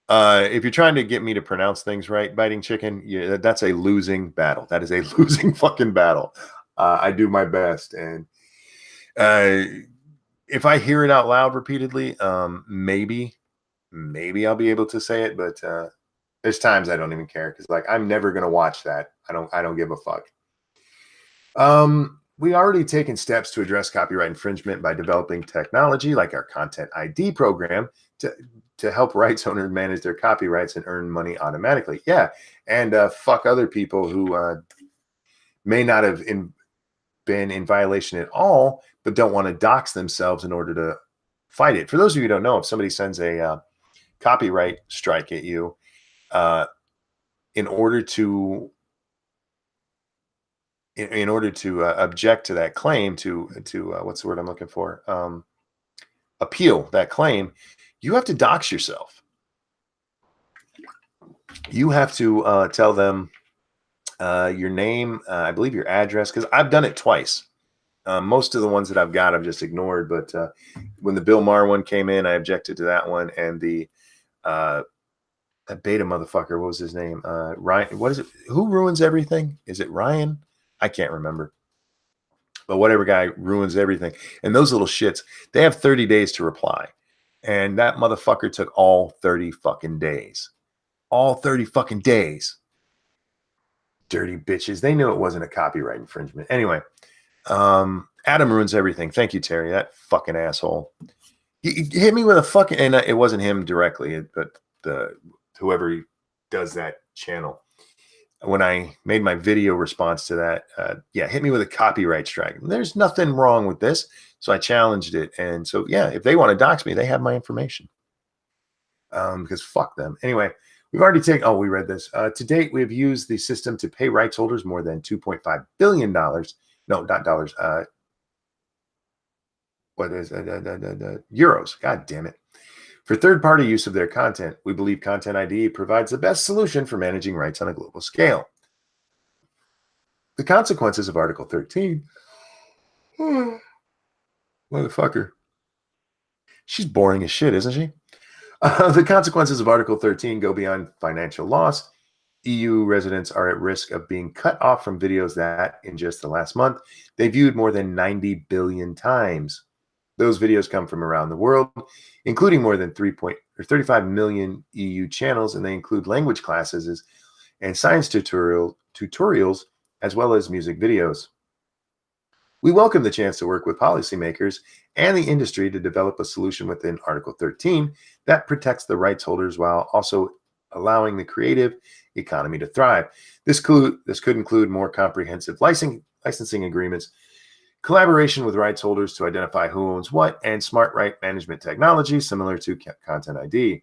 If you're trying to get me to pronounce things right, biting chicken, yeah, that's a losing battle. That is a losing fucking battle. I do my best, and if I hear it out loud repeatedly, maybe I'll be able to say it. But there's times I don't even care because, like, I'm never gonna watch that. I don't give a fuck. We already taken steps to address copyright infringement by developing technology like our Content ID program to help rights owners manage their copyrights and earn money automatically. Yeah, and fuck other people who may not have been in violation at all, but don't want to dox themselves in order to fight it. For those of you who don't know, if somebody sends a copyright strike at you, in order to object to that claim, to what's the word I'm looking for? Appeal that claim, you have to dox yourself. You have to tell them your name, I believe your address, because I've done it twice. Most of the ones that I've got, I've just ignored. But when the Bill Maher one came in, I objected to that one. And the that beta motherfucker, what was his name? Ryan, what is it? Who ruins everything? Is it Ryan? I can't remember. But whatever guy ruins everything. And those little shits, they have 30 days to reply. And that motherfucker took all 30 fucking days. All 30 fucking days. Dirty bitches. They knew it wasn't a copyright infringement. Anyway, Adam ruins everything. Thank you, Terry. That fucking asshole. He hit me with a fucking, and it wasn't him directly, but whoever does that channel. When I made my video response to that, hit me with a copyright strike. There's nothing wrong with this. So I challenged it. And so, yeah, if they want to dox me, they have my information. Because fuck them. Anyway, we've already taken, we read this. To date, we have used the system to pay rights holders more than $2.5 billion. No, not dollars. What is euros? God damn it. For third-party use of their content, we believe Content ID provides the best solution for managing rights on a global scale. The consequences of Article 13. Motherfucker. She's boring as shit, isn't she? The consequences of Article 13 go beyond financial loss. EU residents are at risk of being cut off from videos that, in just the last month, they viewed more than 90 billion times. Those videos come from around the world, including more than 35 million EU channels, and they include language classes and science tutorials, as well as music videos. We welcome the chance to work with policymakers and the industry to develop a solution within Article 13 that protects the rights holders while also allowing the creative economy to thrive. This could include more comprehensive licensing agreements, collaboration with rights holders to identify who owns what, and smart right management technology similar to Content ID.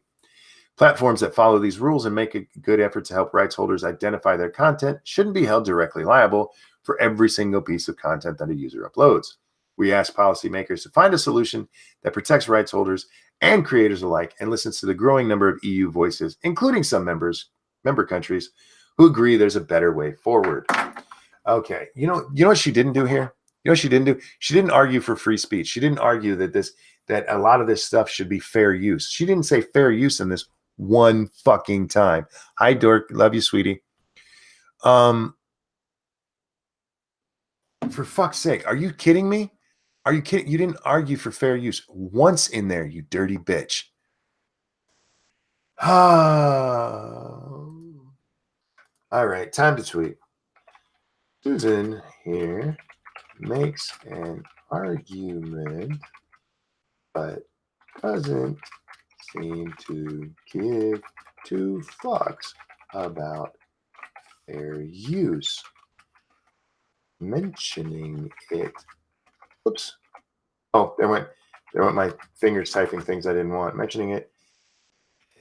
Platforms that follow these rules and make a good effort to help rights holders identify their content shouldn't be held directly liable for every single piece of content that a user uploads. We ask policymakers to find a solution that protects rights holders and creators alike and listens to the growing number of EU voices, including some member countries, who agree there's a better way forward. Okay, you know what she didn't do here? You know what she didn't do? She didn't argue for free speech. She didn't argue that a lot of this stuff should be fair use. She didn't say fair use in this one fucking time. Hi, Dork. Love you, sweetie. For fuck's sake, are you kidding me? Are you kidding? You didn't argue for fair use once in there, you dirty bitch. All right, time to tweet. Susan here makes an argument, but doesn't seem to give two fucks about fair use. Mentioning it. Oops. Oh, there went. They want my fingers typing things I didn't want. Mentioning it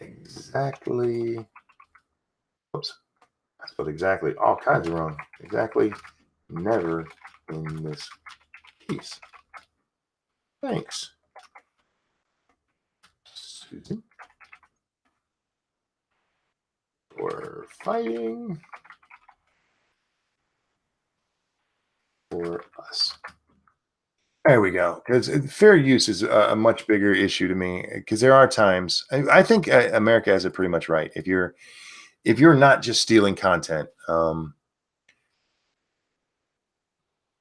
exactly. Oops. I spelled exactly all kinds of wrong. Exactly. Never in this piece. Thanks, Susan, for fighting for us. There we go. Because fair use is a much bigger issue to me. Because there are times I think America has it pretty much right. If you're not just stealing content,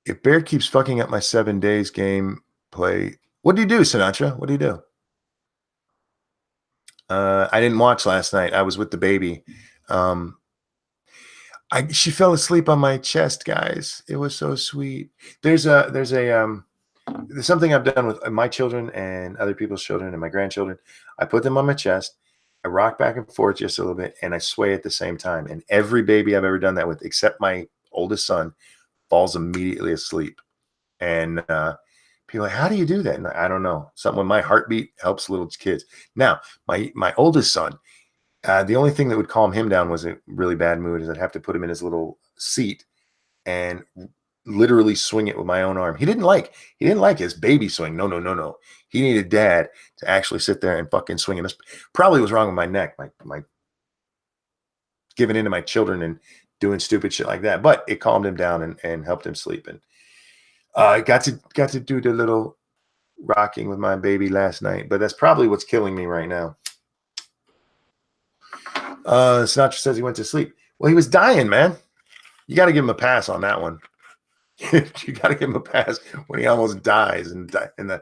if Bear keeps fucking up my 7 days game play, what do you do, Sinatra? What do you do? I didn't watch last night. I was with the baby. Um, she fell asleep on my chest, guys. It was so sweet. There's something I've done with my children and other people's children and my grandchildren. I put them on my chest. I rock back and forth just a little bit, and I sway at the same time. And every baby I've ever done that with, except my oldest son, falls immediately asleep. And people are like, how do you do that? And I don't know. Something with my heartbeat helps little kids. Now, my oldest son, the only thing that would calm him down was a really bad mood. Is I'd have to put him in his little seat and literally swing it with my own arm. He didn't like his baby swing. No, no, no, no. He needed dad to actually sit there and fucking swing. And this probably was wrong with my neck, my giving in to my children and doing stupid shit like that. But it calmed him down and helped him sleep. And I got to do the little rocking with my baby last night. But that's probably what's killing me right now. Sinatra says he went to sleep. Well, he was dying, man. You got to give him a pass on that one. You got to give him a pass when he almost dies, and the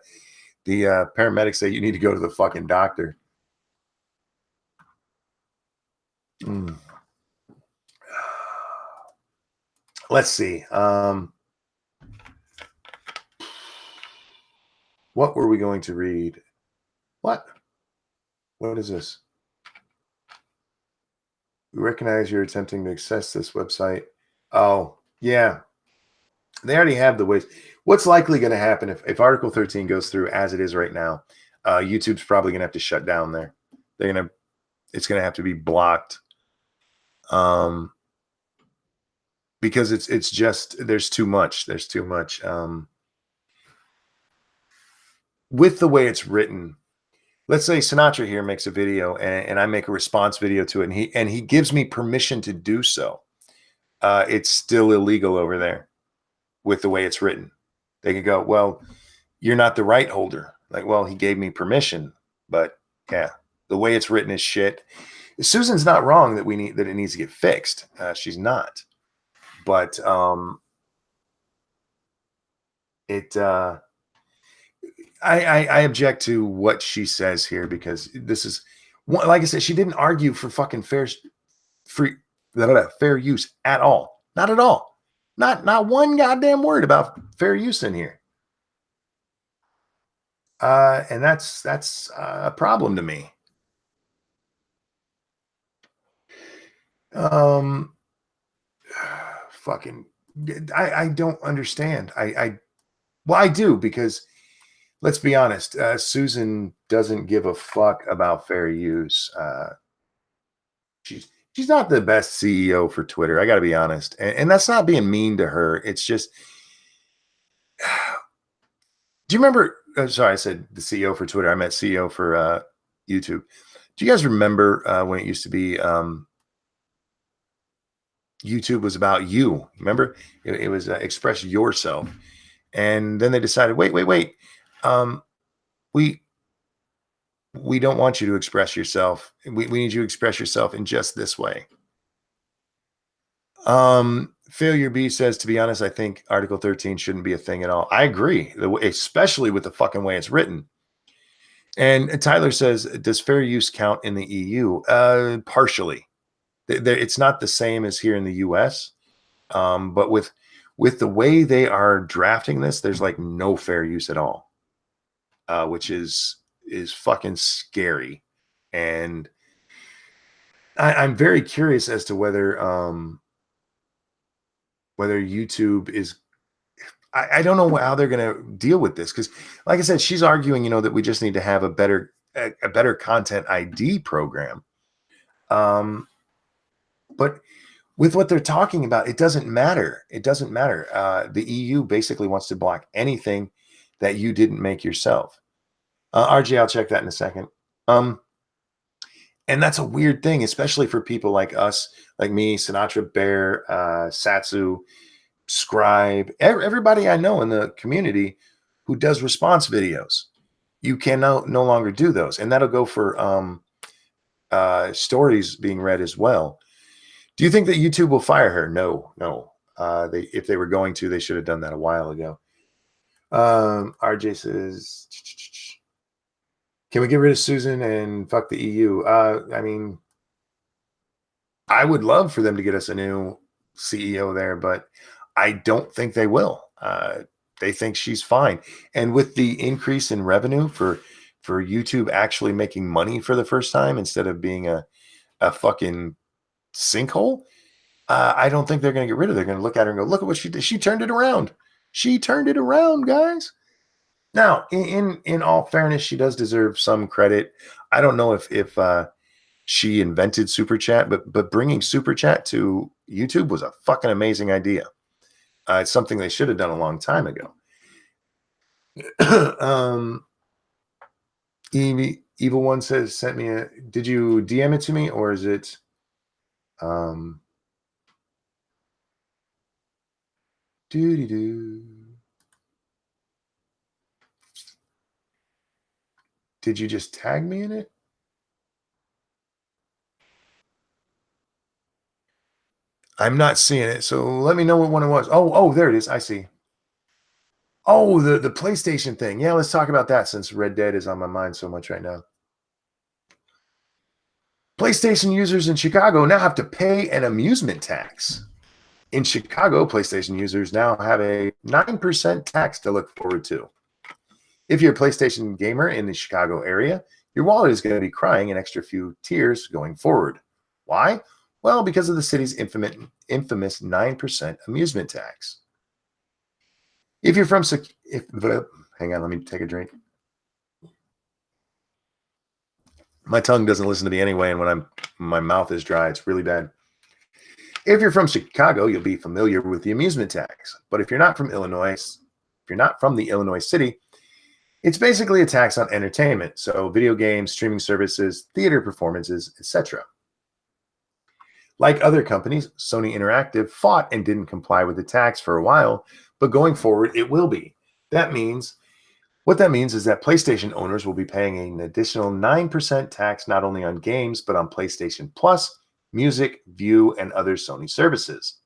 paramedics say you need to go to the fucking doctor. Mm. Let's see. What were we going to read? What is this? We recognize you're attempting to access this website. Oh, yeah. They already have the ways. What's likely going to happen if Article 13 goes through as it is right now? YouTube's probably going to have to shut down there. It's going to have to be blocked. Because it's just there's too much. There's too much. With the way it's written, let's say Sinatra here makes a video and I make a response video to it, and he gives me permission to do so. It's still illegal over there with the way it's written. They could go, well, you're not the right holder. Like, well, he gave me permission, but yeah, the way it's written is shit. Susan's not wrong that it needs to get fixed. She's not, but I object to what she says here because this is, like I said, she didn't argue for fucking fair use at all. Not at all. Not one goddamn word about fair use in here. And that's a problem to me. Fucking, I don't understand. Well, I do, because let's be honest, Susan doesn't give a fuck about fair use. She's not the best CEO for Twitter. I got to be honest, and that's not being mean to her. It's just, do you remember? Sorry, I said the CEO for Twitter. I meant CEO for YouTube. Do you guys remember when it used to be YouTube was about you? Remember, it was express yourself, and then they decided, wait. We don't want you to express yourself. We need you to express yourself in just this way. Failure B says, to be honest, I think Article 13 shouldn't be a thing at all. I agree, especially with the fucking way it's written. And Tyler says, does fair use count in the EU? Partially. It's not the same as here in the US. But with the way they are drafting this, there's like no fair use at all, which is fucking scary. And I'm very curious as to whether YouTube is, I don't know how they're going to deal with this because, like I said, she's arguing, that we just need to have a better content ID program. But with what they're talking about, it doesn't matter. It doesn't matter. The EU basically wants to block anything that you didn't make yourself. RG, I'll check that in a second. And that's a weird thing, especially for people like us, like me, Sinatra Bear, Satsu, Scribe, everybody I know in the community who does response videos. You can no longer do those. And that'll go for stories being read as well. Do you think that YouTube will fire her? No. If they were going to, they should have done that a while ago. RJ says, can we get rid of Susan and fuck the EU? I mean, I would love for them to get us a new CEO there, but I don't think they will. They think she's fine. And with the increase in revenue for YouTube actually making money for the first time instead of being a fucking sinkhole, I don't think they're going to get rid of her. They're going to look at her and go, look at what she did. She turned it around. She turned it around, guys. Now, in all fairness, she does deserve some credit. I don't know if she invented Super Chat, but bringing Super Chat to YouTube was a fucking amazing idea. It's something they should have done a long time ago. Evil One says, sent me did you DM it to me or is it did you just tag me in it? I'm not seeing it, so let me know what one it was. Oh, there it is. I see. Oh, the PlayStation thing. Yeah, let's talk about that since Red Dead is on my mind so much right now. PlayStation users in Chicago now have to pay an amusement tax. In Chicago, PlayStation users now have a 9% tax to look forward to. If you're a PlayStation gamer in the Chicago area, your wallet is going to be crying an extra few tears going forward. Why? Well, because of the city's infamous 9% amusement tax. If you're from, hang on, let me take a drink. My tongue doesn't listen to me anyway, and when my mouth is dry, it's really bad. If you're from Chicago, you'll be familiar with the amusement tax. But if you're not from Illinois, if you're not from the Illinois city, it's basically a tax on entertainment. So video games, streaming services, theater performances, etc. Like other companies, Sony Interactive fought and didn't comply with the tax for a while, but going forward, it will be. What that means is that PlayStation owners will be paying an additional 9% tax not only on games, but on PlayStation Plus, music, View, and other Sony services.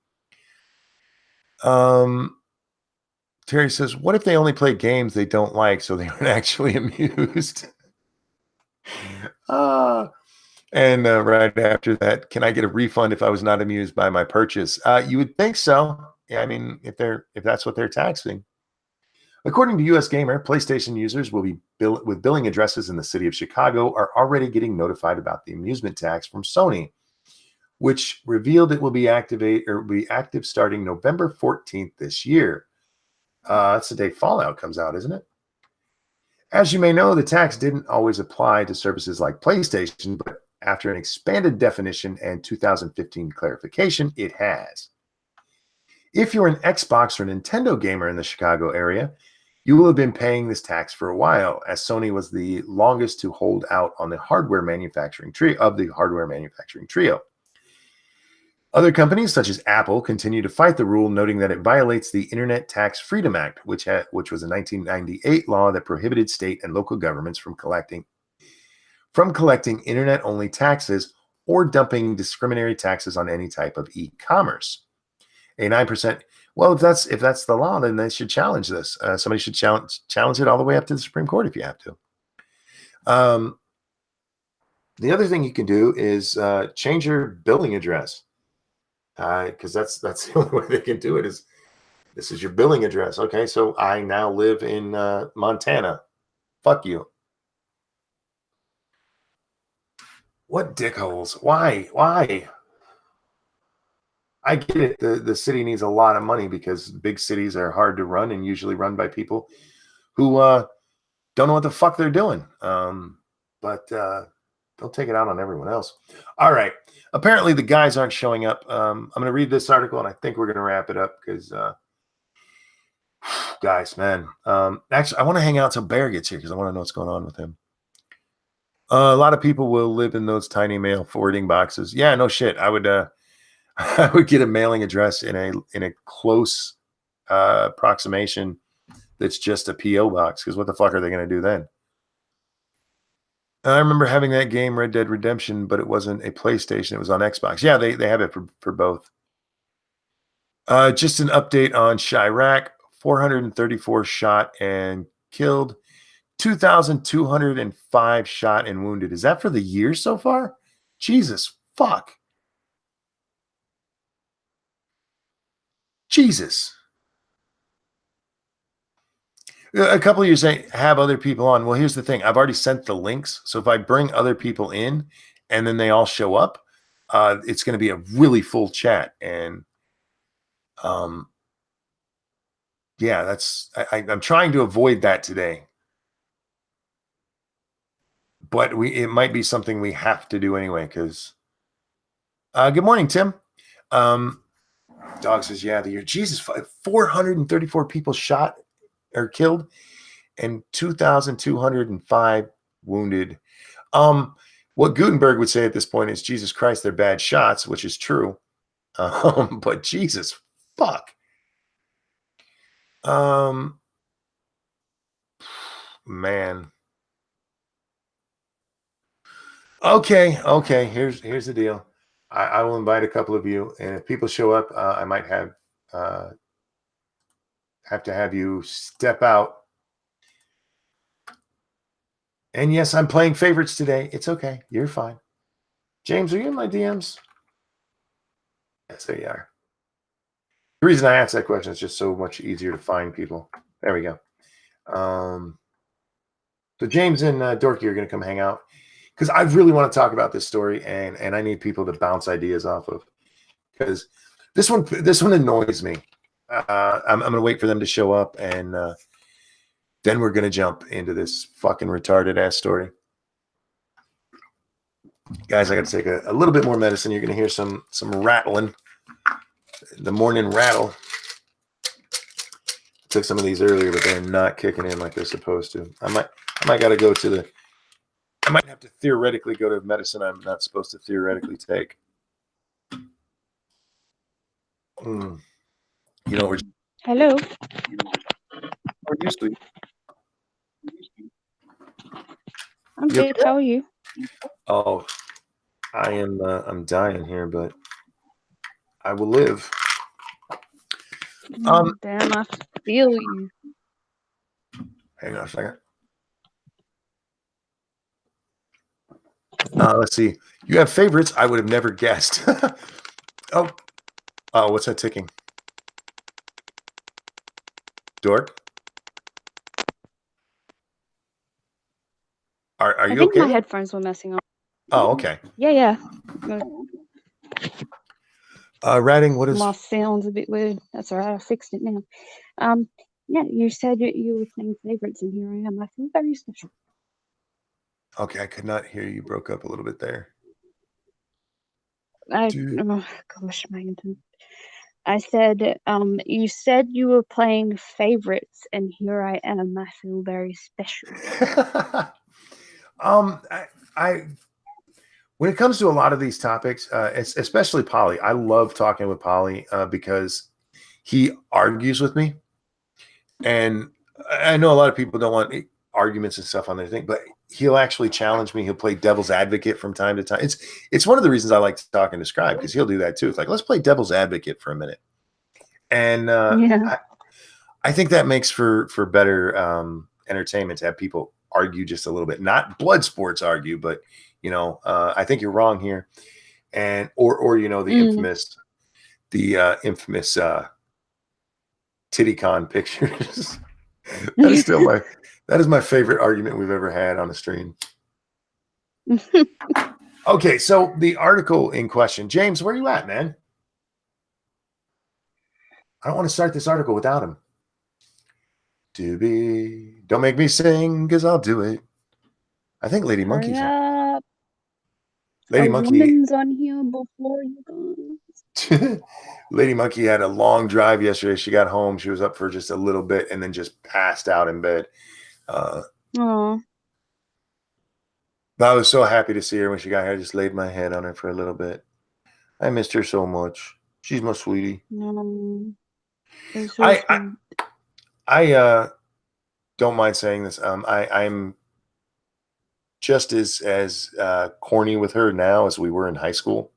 Terry says, what if they only play games they don't like, so they aren't actually amused? And right after that, can I get a refund if I was not amused by my purchase? You would think so. Yeah, I mean, if that's what they're taxing. According to US Gamer, PlayStation users will be with billing addresses in the city of Chicago are already getting notified about the amusement tax from Sony, which revealed it will be active starting November 14th this year. That's the day Fallout comes out, isn't it? As you may know, the tax didn't always apply to services like PlayStation, but after an expanded definition and 2015 clarification, it has. If you're an Xbox or Nintendo gamer in the Chicago area, you will have been paying this tax for a while, as Sony was the longest to hold out on the hardware manufacturing trio. Other companies, such as Apple, continue to fight the rule, noting that it violates the Internet Tax Freedom Act, which was a 1998 law that prohibited state and local governments from collecting internet-only taxes or dumping discriminatory taxes on any type of e-commerce. A 9%. Well, if that's the law, then they should challenge this. Somebody should challenge it all the way up to the Supreme Court if you have to. The other thing you can do is change your billing address, because that's the only way they can do it. Is this is your billing address? Okay, so I now live in Montana. Fuck you. What dickholes? Why? I get it. The city needs a lot of money because big cities are hard to run and usually run by people who don't know what the fuck they're doing. But they'll take it out on everyone else. All right. Apparently the guys aren't showing up. I'm going to read this article and I think we're going to wrap it up because guys, man. Actually, I want to hang out till Bear gets here because I want to know what's going on with him. A lot of people will live in those tiny mail forwarding boxes. Yeah, no shit. I would I would get a mailing address in a close approximation that's just a PO box because what the fuck are they going to do then? I remember having that game Red Dead Redemption, but it wasn't a PlayStation. It was on Xbox. Yeah, they have it for both. Just an update on Chirac. 434 shot and killed. 2,205 shot and wounded. Is that for the year so far? Jesus fuck. Jesus. A couple of you say have other people on. Well, here's the thing. I've already sent the links. So if I bring other people in and then they all show up, it's going to be a really full chat. And yeah, that's I'm trying to avoid that today. But it might be something we have to do anyway, because good morning, Tim. Dog says, yeah, the year. Jesus, 434 people shot or killed and 2,205 wounded. What Gutenberg would say at this point is, Jesus Christ, they're bad shots, which is true. But Jesus, fuck. Man. Okay. Here's the deal. I will invite a couple of you, and if people show up, I might have to have you step out. And yes, I'm playing favorites today. It's okay. You're fine. James, are you in my DMs? Yes, there you are. The reason I asked that question is just so much easier to find people. There we go. So James and Dorky are going to come hang out because I really want to talk about this story, and I need people to bounce ideas off of because this one annoys me. I'm going to wait for them to show up, and then we're going to jump into this fucking retarded ass story. Guys, I got to take a little bit more medicine. You're going to hear some rattling. The morning rattle. I took some of these earlier, but they're not kicking in like they're supposed to. I might got to go to I might have to theoretically go to medicine I'm not supposed to theoretically take. You know, Hello. How are you, sweet? I'm good. How are you? Oh, I am. I'm dying here, but I will live. Damn, I feel you. Hang on a second. Let's see. You have favorites I would have never guessed. Oh, what's that ticking? Dork? Are you okay? I think my headphones were messing up. Oh, okay. Yeah. Ratting, what is... My sound's a bit weird. That's all right. I fixed it now. Yeah, you said you were playing favorites, and here I am. I feel very special. Okay, I could not hear you. Broke up a little bit there. Oh gosh, my internet. I said, you said you were playing favorites, and here I am. I feel very special. I when it comes to a lot of these topics, especially Polly, I love talking with Polly because he argues with me, and I know a lot of people don't want arguments and stuff on their thing, but he'll actually challenge me. He'll play devil's advocate from time to time. It's one of the reasons I like talking to Scribe because he'll do that too. It's like, let's play devil's advocate for a minute, and I think that makes for better entertainment to have people argue just a little bit, not blood sports argue, but I think you're wrong here, and or the infamous TittyCon pictures. That is my favorite argument we've ever had on the stream. Okay, so the article in question, James, where are you at, man? I don't want to start this article without him. Doobie, don't make me sing, because I'll do it. I think Lady Hurry Monkey's on. up. Lady A Monkey. woman's on here before you go. Lady Monkey had a long drive yesterday. She got home. She was up for just a little bit and then just passed out in bed. Oh. But I was so happy to see her when she got here. I just laid my head on her for a little bit. I missed her so much. She's my sweetie. It's so sweet. I don't mind saying this. I'm just as corny with her now as we were in high school,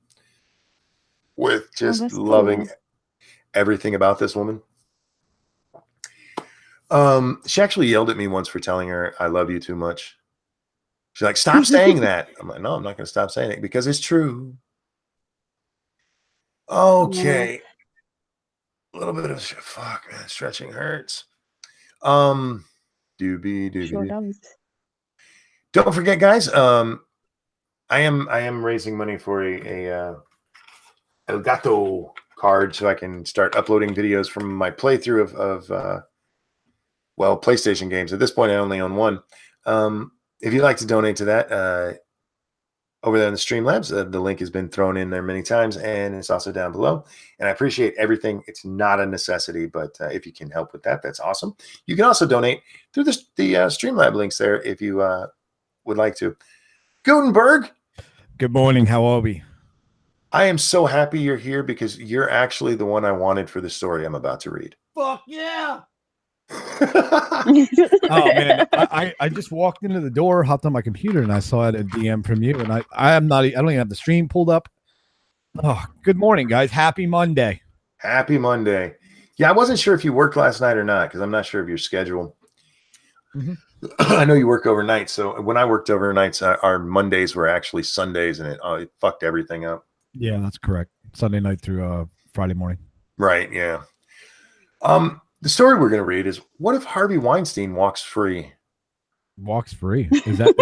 with just loving everything about this woman. She actually yelled at me once for telling her I love you too much. She's like, stop saying that. I'm like, no, I'm not going to stop saying it because it's true. Okay. A little bit of fuck, man. Stretching hurts. Doobie. Sure does. Don't forget, guys. I am raising money for a El Gato card so I can start uploading videos from my playthrough of PlayStation games. At this point, I only own one. If you'd like to donate to that, over there in the Streamlabs, the link has been thrown in there many times, and it's also down below. And I appreciate everything. It's not a necessity, but if you can help with that, that's awesome. You can also donate through the Streamlab links there if you would like to. Gutenberg. Good morning. How are we? I am so happy you're here because you're actually the one I wanted for the story I'm about to read. Fuck yeah. Oh man, I just walked into the door, hopped on my computer, and I saw it a DM from you. And I don't even have the stream pulled up. Oh, good morning, guys. Happy Monday. Happy Monday. Yeah, I wasn't sure if you worked last night or not because I'm not sure of your schedule. Mm-hmm. I know you work overnight, so when I worked overnights, our Mondays were actually Sundays, and it fucked everything up. Yeah, that's correct. Sunday night through Friday morning. Right. Yeah. The story we're going to read is, what if Harvey Weinstein walks free? Walks free? Is that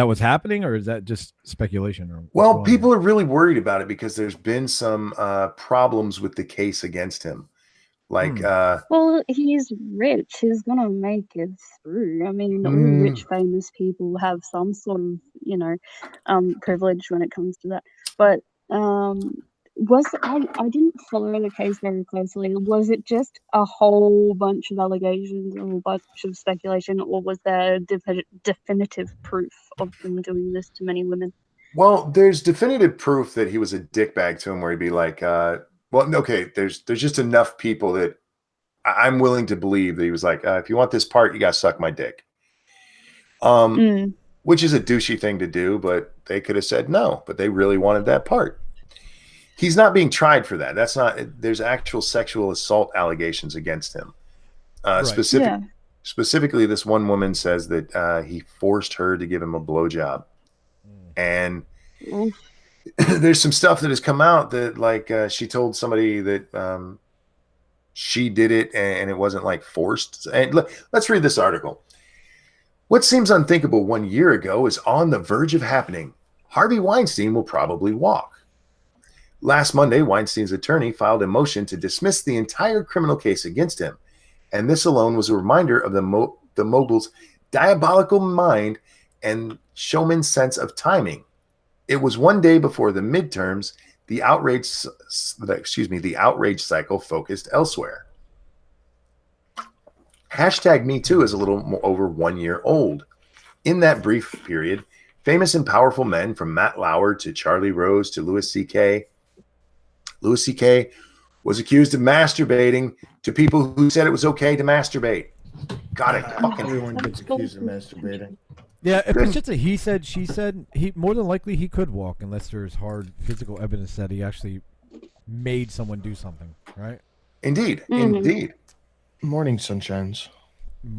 what's happening, or is that just speculation? Or well, people are really worried about it because there's been some problems with the case against him. Like, well, he's rich. He's gonna make it through. I mean, all rich, famous people have some sort of, privilege when it comes to that. But I didn't follow the case very closely. Was it just a whole bunch of allegations or a bunch of speculation, or was there definitive proof of him doing this to many women? Well, there's definitive proof that he was a dickbag to him, where he'd be like, well, okay, there's just enough people that I'm willing to believe that he was like, if you want this part, you got to suck my dick. Which is a douchey thing to do, but they could have said no, but they really wanted that part. He's not being tried for that. That's not, there's actual sexual assault allegations against him. Right. Specifically, this one woman says that he forced her to give him a blowjob. And there's some stuff that has come out that, like, she told somebody that she did it and it wasn't like forced. And let's read this article. What seems unthinkable 1 year ago is on the verge of happening. Harvey Weinstein will probably walk. Last Monday, Weinstein's attorney filed a motion to dismiss the entire criminal case against him. And this alone was a reminder of the mogul's diabolical mind and showman's sense of timing. It was one day before the midterms. The outrage cycle focused elsewhere. #MeToo is a little over 1 year old. In that brief period, famous and powerful men from Matt Lauer to Charlie Rose to Louis C.K. Louis C.K. was accused of masturbating to people who said it was okay to masturbate. God, everyone gets accused of masturbating. Yeah, if it's just a he said, she said, he more than likely he could walk unless there's hard physical evidence that he actually made someone do something, right? Indeed, indeed. Morning, sunshines.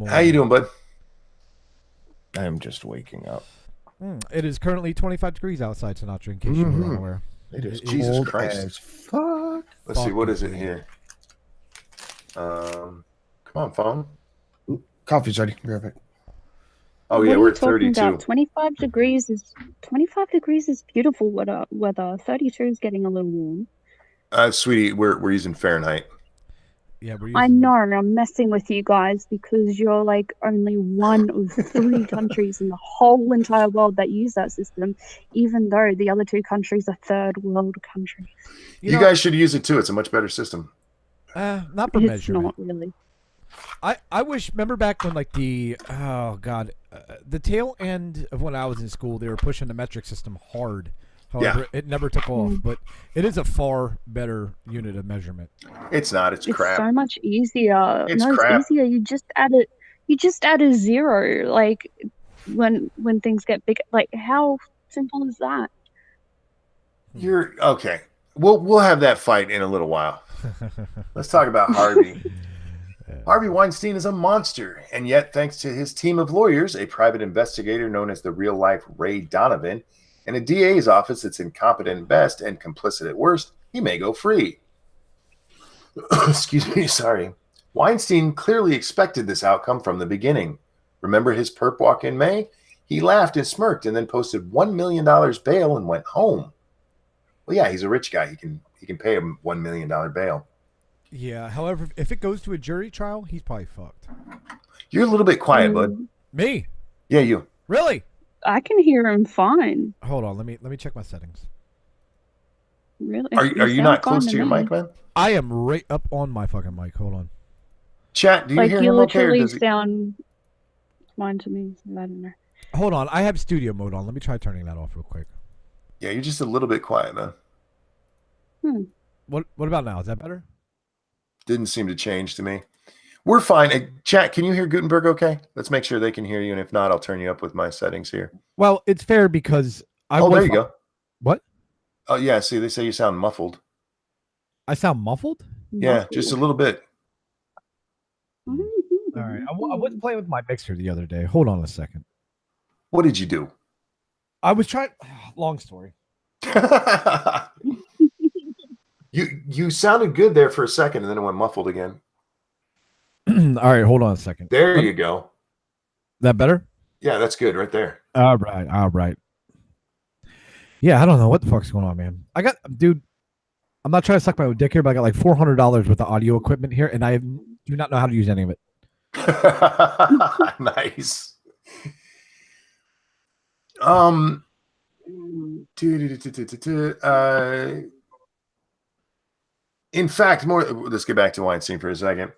How you doing, bud? I am just waking up. It is currently 25 degrees outside Sinatra, in case you were unaware. It is Jesus cold Christ. as fuck. Let's see, what is it here? Come on, phone. Coffee's ready. Be right back. Oh yeah, we're at 32. About 25 degrees is beautiful weather. 32 is getting a little warm. Sweetie, we're using Fahrenheit. Yeah, we're I using. know I'm messing with you guys because you're like only one of 3 countries in the whole entire world that use that system, even though the other 2 countries are third world countries. You You know, guys should use it too. It's a much better system. not for It's measurement. not really. I wish. Remember back when like the the tail end of when I was in school, they were pushing the metric system hard. However, it never took off. But it is a far better unit of measurement. It's not. It's It's crap. so much easier. It's No, crap. it's easier. You just add it. You just add a zero. Like when things get big. Like how simple is that? You're okay. We'll have that fight in a little while. Let's talk about Harvey. Harvey Weinstein is a monster, and yet, thanks to his team of lawyers, a private investigator known as the real-life Ray Donovan, and a DA's office that's incompetent at best and complicit at worst, he may go free. Excuse me, sorry. Weinstein clearly expected this outcome from the beginning. Remember his perp walk in May? He laughed and smirked and then posted $1 million bail and went home. Well, yeah, he's a rich guy. He can pay him $1 million bail. Yeah. However, if it goes to a jury trial, he's probably fucked. You're a little bit quiet, bud. Me? Yeah, you. Really? I can hear him fine. Hold on. Let me check my settings. Really? Are you sound not fine close to your me. mic, man? I am right up on my fucking mic. Hold on. Chat, do you Like hear you him okay, or literally does he? sound fine to me. So I don't know. Hold on. I have studio mode on. Let me try turning that off real quick. Yeah, you're just a little bit quiet, man. What about now? Is that better? Didn't seem to change to me. We're fine. Chat, can you hear Gutenberg okay? Let's make sure they can hear you, and if not, I'll turn you up with my settings here. Well, it's fair because there you go. What? Oh, yeah, see, they say you sound muffled. I sound muffled? Yeah, just a little bit. All right. I was playing with my mixer the other day. Hold on a second. What did you do? I was trying. Long story. You sounded good there for a second, and then it went muffled again. All right. Hold on a second. There you go. That better? Yeah, that's good right there. All right. Yeah, I don't know what the fuck's going on, man. Dude, I'm not trying to suck my own dick here, but I got like $400 worth of audio equipment here, and I do not know how to use any of it. Nice. In fact, let's get back to Weinstein for a second.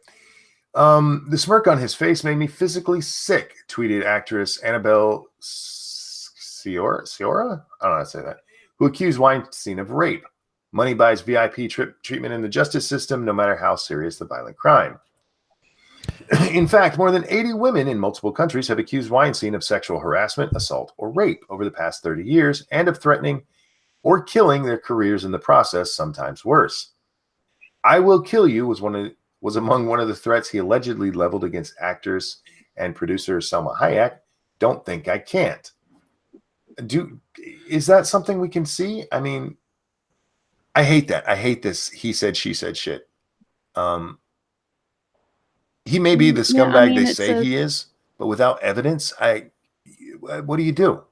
The smirk on his face made me physically sick, tweeted actress Annabelle Sciorra? I don't know how to say that. Who accused Weinstein of rape. Money buys VIP treatment in the justice system, no matter how serious the violent crime. In fact, more than 80 women in multiple countries have accused Weinstein of sexual harassment, assault, or rape over the past 30 years, and of threatening or killing their careers in the process, sometimes worse. "I will kill you" was among one of the threats he allegedly leveled against actress and producer Selma Hayek. Don't think I can't. Is that something we can see? I mean, I hate that. I hate this he said, she said shit. He may be the scumbag they say he is, but without evidence, what do you do?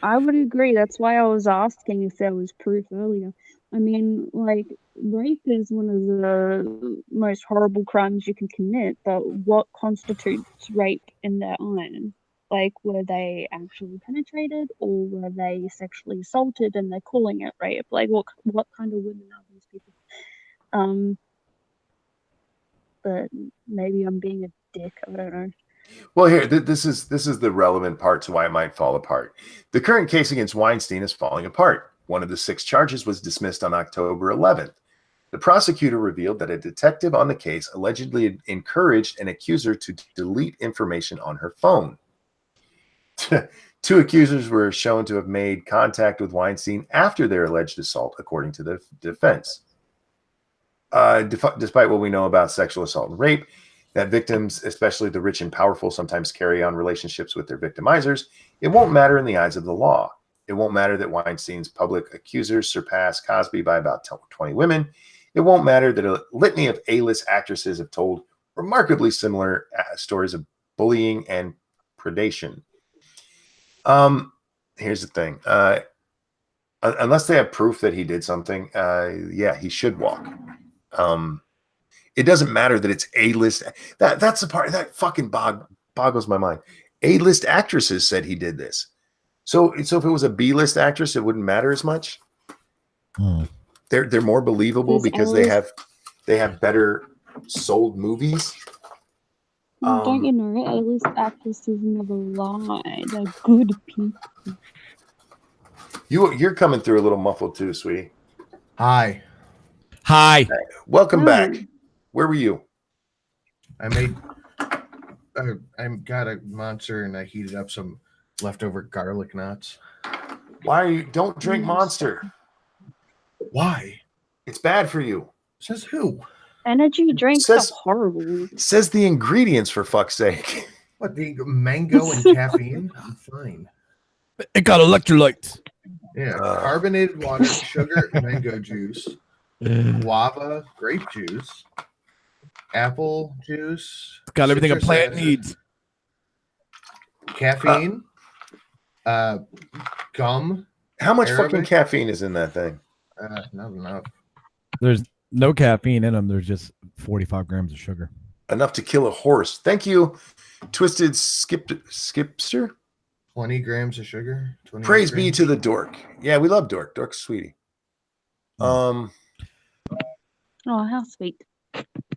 I would agree. That's why I was asking if there was proof earlier. I mean, like, rape is one of the most horrible crimes you can commit, but what constitutes rape in their eyes? Like, were they actually penetrated, or were they sexually assaulted and they're calling it rape? Like, what kind of women are these people? But maybe I'm being a dick. I don't know. Well, here, this is the relevant part to why it might fall apart. The current case against Weinstein is falling apart. One of the 6 charges was dismissed on October 11th. The prosecutor revealed that a detective on the case allegedly encouraged an accuser to delete information on her phone. 2 accusers were shown to have made contact with Weinstein after their alleged assault, according to the defense. Despite what we know about sexual assault and rape, that victims, especially the rich and powerful, sometimes carry on relationships with their victimizers, it won't matter in the eyes of the law. It won't matter that Weinstein's public accusers surpass Cosby by about 20 women. It won't matter that a litany of A-list actresses have told remarkably similar stories of bullying and predation. Here's the thing. A unless they have proof that he did something, yeah, he should walk. It doesn't matter that it's A-list. That's the part that fucking boggles my mind. A-list actresses said he did this. So if it was a B-list actress, it wouldn't matter as much. They're more believable because they have better sold movies. Don't you know A-list actresses never lie? They're good people. You're coming through a little muffled too, sweetie. Hi. Welcome back. Where were you? I got a Monster and I heated up some leftover garlic nuts. Why are you? Don't drink Monster. Why? It's bad for you. Says who? Energy drinks are horrible. Says the ingredients, for fuck's sake. What, the mango and caffeine? I'm fine. It got electrolytes. Yeah, carbonated water, sugar, mango juice, guava, grape juice, apple juice. It's got everything a plant needs. Caffeine, gum. How much fucking caffeine is in that thing? Not enough. There's no caffeine in them. There's just 45 grams of sugar. Enough to kill a horse. Thank you, Twisted Skipster. 20 grams of sugar. Praise be to the dork. Yeah, we love dork. Dork's sweetie. Oh, how sweet.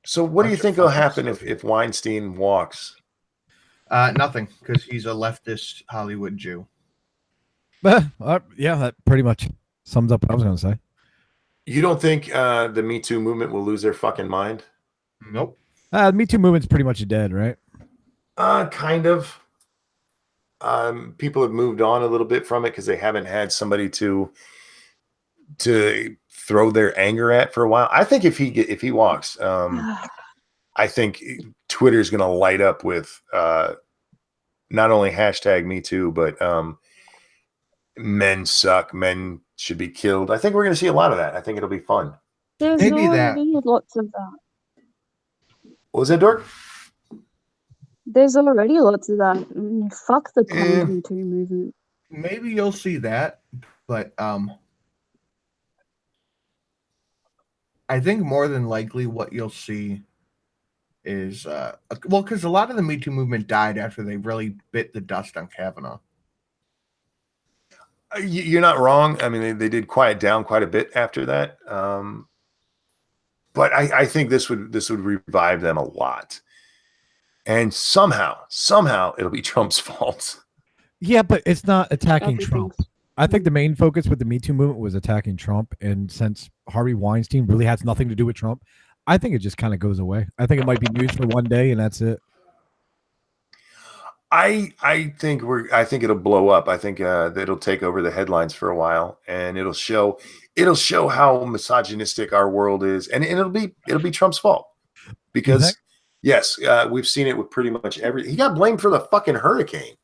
So what do you think will happen if Weinstein walks? Nothing, because he's a leftist Hollywood Jew. Yeah, that pretty much sums up what I was going to say. You don't think the Me Too movement will lose their fucking mind? Nope. The Me Too movement's pretty much dead, right? Kind of. People have moved on a little bit from it because they haven't had somebody to throw their anger at for a while. I think if he walks, I think Twitter's going to light up with not only hashtag Me Too, but men suck, men should be killed. I think we're going to see a lot of that. I think it'll be fun. There's Maybe already lots of that. What was that, Dork? There's already lots of that. Fuck the Me Too movement. Maybe you'll see that, but I think more than likely what you'll see is because a lot of the Me Too movement died after they really bit the dust on Kavanaugh. You're not wrong. I mean, they did quiet down quite a bit after that, but I think this would revive them a lot. And somehow it'll be Trump's fault. Yeah, but it's not attacking Trump. I think the main focus with the Me Too movement was attacking Trump. And since Harvey Weinstein really has nothing to do with Trump, I think it just kind of goes away. I think it might be news for one day and that's it. I think it'll blow up. I think that it'll take over the headlines for a while, and it'll show how misogynistic our world is, and it'll be Trump's fault because. Yes, we've seen it with pretty much he got blamed for the fucking hurricane.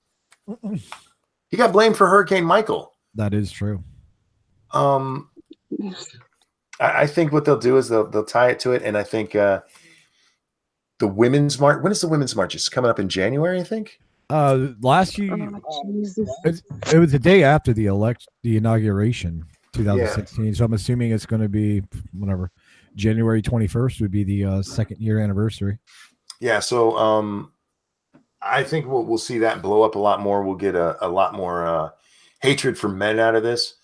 He got blamed for Hurricane Michael. That is true. I think what they'll do is they'll tie it to it, and I think the Women's March. When is the Women's March? It's coming up in January, I think. Last year, it was the day after the inauguration, 2016. Yeah. So I'm assuming it's going to be whatever. January 21st would be the second year anniversary. Yeah, so I think we'll see that blow up a lot more. We'll get a lot more hatred for men out of this,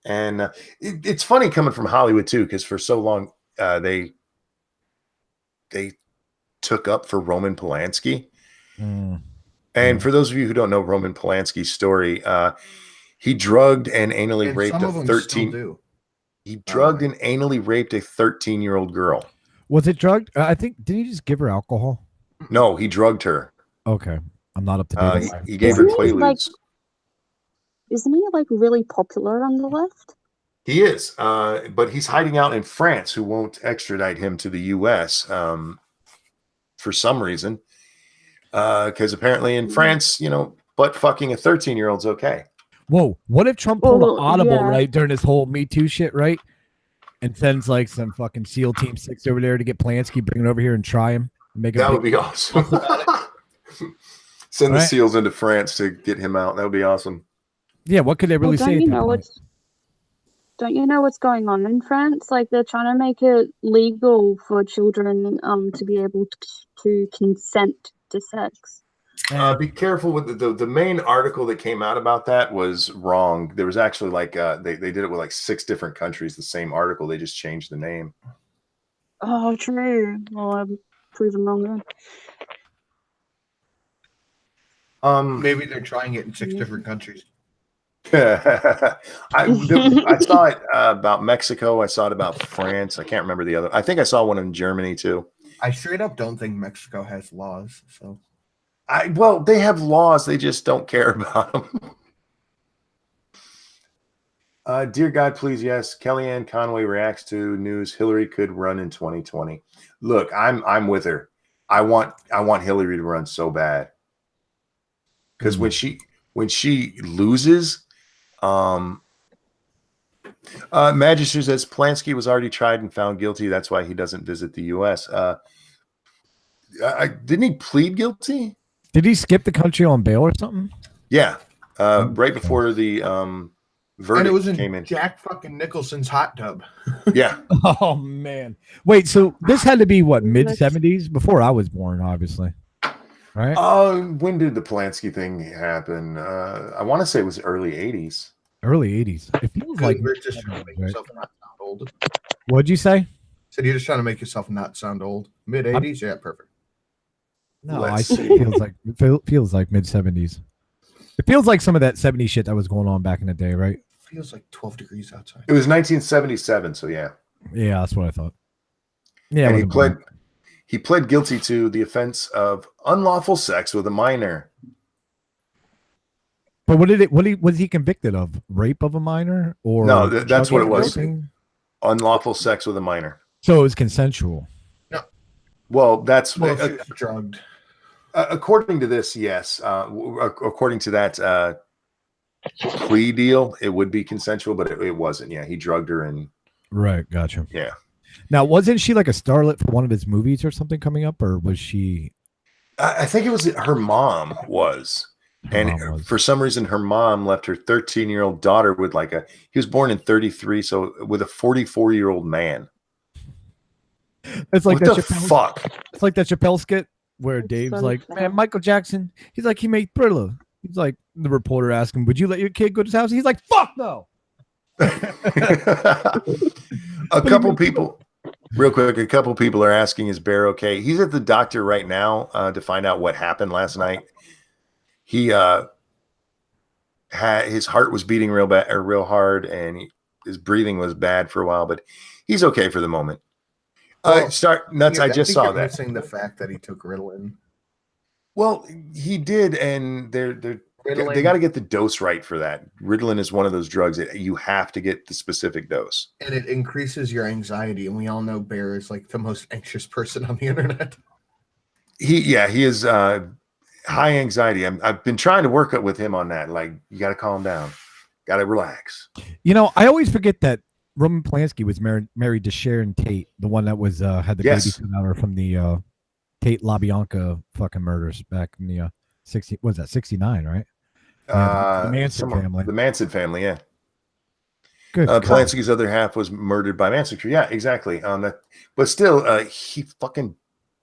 and it's funny coming from Hollywood too, because for so long they took up for Roman Polanski. And for those of you who don't know Roman Polanski's story, he drugged and anally raped a 13. He drugged and anally raped a 13-year-old girl. Was it drugged? I think, did he just give her alcohol? No, he drugged her. Okay. I'm not up to date. He gave her Quaaludes. Isn't he really popular on the left? He is, but he's hiding out in France, who won't extradite him to the U.S. For some reason. Because apparently in France, butt fucking a 13-year-old's okay. Whoa, what if Trump pulled an audible right during this whole Me Too shit, right? And sends some fucking SEAL Team 6 over there to get Polanski, bring it over here and try him. That would be awesome. Send the SEALs into France to get him out. That would be awesome. Yeah, what could they really say? Don't you know what's going on in France? Like, they're trying to make it legal for children to be able to consent to sex. Be careful with the main article that came out about that was wrong. There was actually like they did it with like 6 different countries. The same article, they just changed the name. Oh, true. Well, I'm proven wrong then. Maybe they're trying it in 6 different countries. I saw it about Mexico. I saw it about France. I can't remember the other. I think I saw one in Germany too. I straight up don't think Mexico has laws. So, well, they have laws. They just don't care about them. Dear God, please, yes. Kellyanne Conway reacts to news Hillary could run in 2020. Look, I'm with her. I want Hillary to run so bad because when she loses, Magister says Polanski was already tried and found guilty. That's why he doesn't visit the U.S. Didn't he plead guilty? Did he skip the country on bail or something? Yeah, right before the verdict and it was came in. Jack fucking Nicholson's hot tub. Yeah. Oh man. Wait, so this had to be what, mid-70s? Before I was born, obviously. Right? When did the Polanski thing happen? I want to say it was early 80s. Early 80s. It feels like you're just trying to make yourself not sound old. What'd you say? Said you're just trying to make yourself not sound old. Mid 80s, yeah, perfect. No, I see. It feels like mid-70s. It feels like some of that 70s shit that was going on back in the day, right? Feels like 12 degrees outside. It was 1977, so yeah. Yeah, that's what I thought. Yeah, and he pled guilty to the offense of unlawful sex with a minor. But what was he convicted of? Rape of a minor, or no? That's what it was. Raping? Unlawful sex with a minor. So it was consensual. No. Well, that's drugged. According to this, yes. According to that plea deal, it would be consensual, but it wasn't. Yeah, he drugged her and. Right, gotcha. Yeah. Now, wasn't she like a starlet for one of his movies or something coming up, or was she? I think it was her mom was. For some reason, her mom left her 13-year-old daughter with he was born in 33, so with a 44-year-old man. It's like what the fuck? It's like that Chappelle skit where Dave's like, man, Michael Jackson, he's like, he made Thriller. He's like, the reporter asked him, would you let your kid go to his house? He's like, fuck no. A couple people, real quick, are asking, is Bear okay? He's at the doctor right now to find out what happened last night. He his heart was beating real hard, and his breathing was bad for a while, but he's okay for the moment. I just saw that. Missing the fact that he took Ritalin. Well, he did, and they got to get the dose right for that. Ritalin is one of those drugs that you have to get the specific dose, and it increases your anxiety. And we all know Bear is like the most anxious person on the internet. He is. High anxiety. I've been trying to work with him on that. Like, you got to calm down, got to relax. You know, I always forget that Roman Polanski was married to Sharon Tate, the one that was had the baby come out from the Tate LaBianca fucking murders back in the 69, right? The Manson family. The Manson family, yeah. Good. Polanski's other half was murdered by Manson. Yeah, exactly. But still, he fucking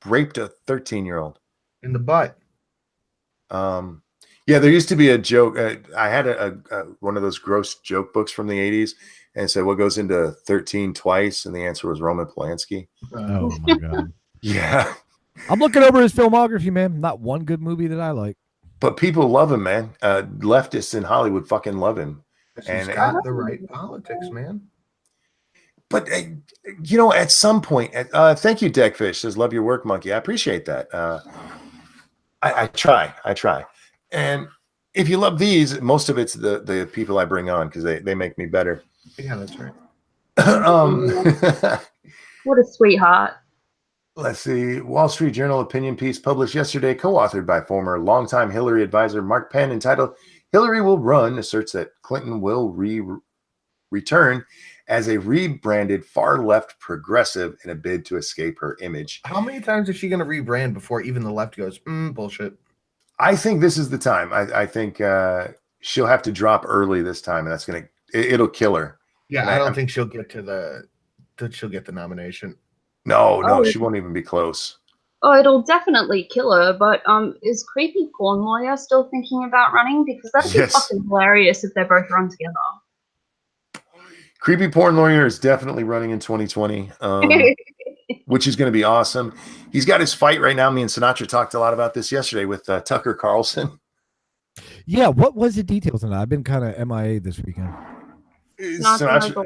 raped a 13-year-old in the butt. Yeah, there used to be a joke. I had a one of those gross joke books from the 80s, and it said, what goes into 13 twice? And the answer was Roman Polanski. Oh my god. Yeah. I'm looking over his filmography, man. Not one good movie that I like. But people love him, man. Leftists in Hollywood fucking love him. He's got the right politics, man. But at some point, thank you, Deckfish. Says, love your work, monkey. I appreciate that. I try. And if you love these, most of it's the people I bring on because they make me better. Yeah, that's right. What a sweetheart. Let's see. Wall Street Journal opinion piece published yesterday, co-authored by former longtime Hillary advisor Mark Penn, entitled "Hillary Will Run," asserts that Clinton will return as a rebranded far-left progressive in a bid to escape her image. How many times is she going to rebrand before even the left goes, bullshit? I think this is the time. I think she'll have to drop early this time, and it'll kill her. Yeah, And I don't think she'll get she'll get the nomination. No, Oh, she won't even be close. Oh, it'll definitely kill her, but is creepy porn lawyer still thinking about running? Because that'd be Yes. fucking hilarious if they both run together. Creepy porn lawyer is definitely running in 2020, which is going to be awesome. He's got his fight right now. Me and Sinatra talked a lot about this yesterday with Tucker Carlson. Yeah, what was the details on that? I've been kind of MIA this weekend. Sinatra,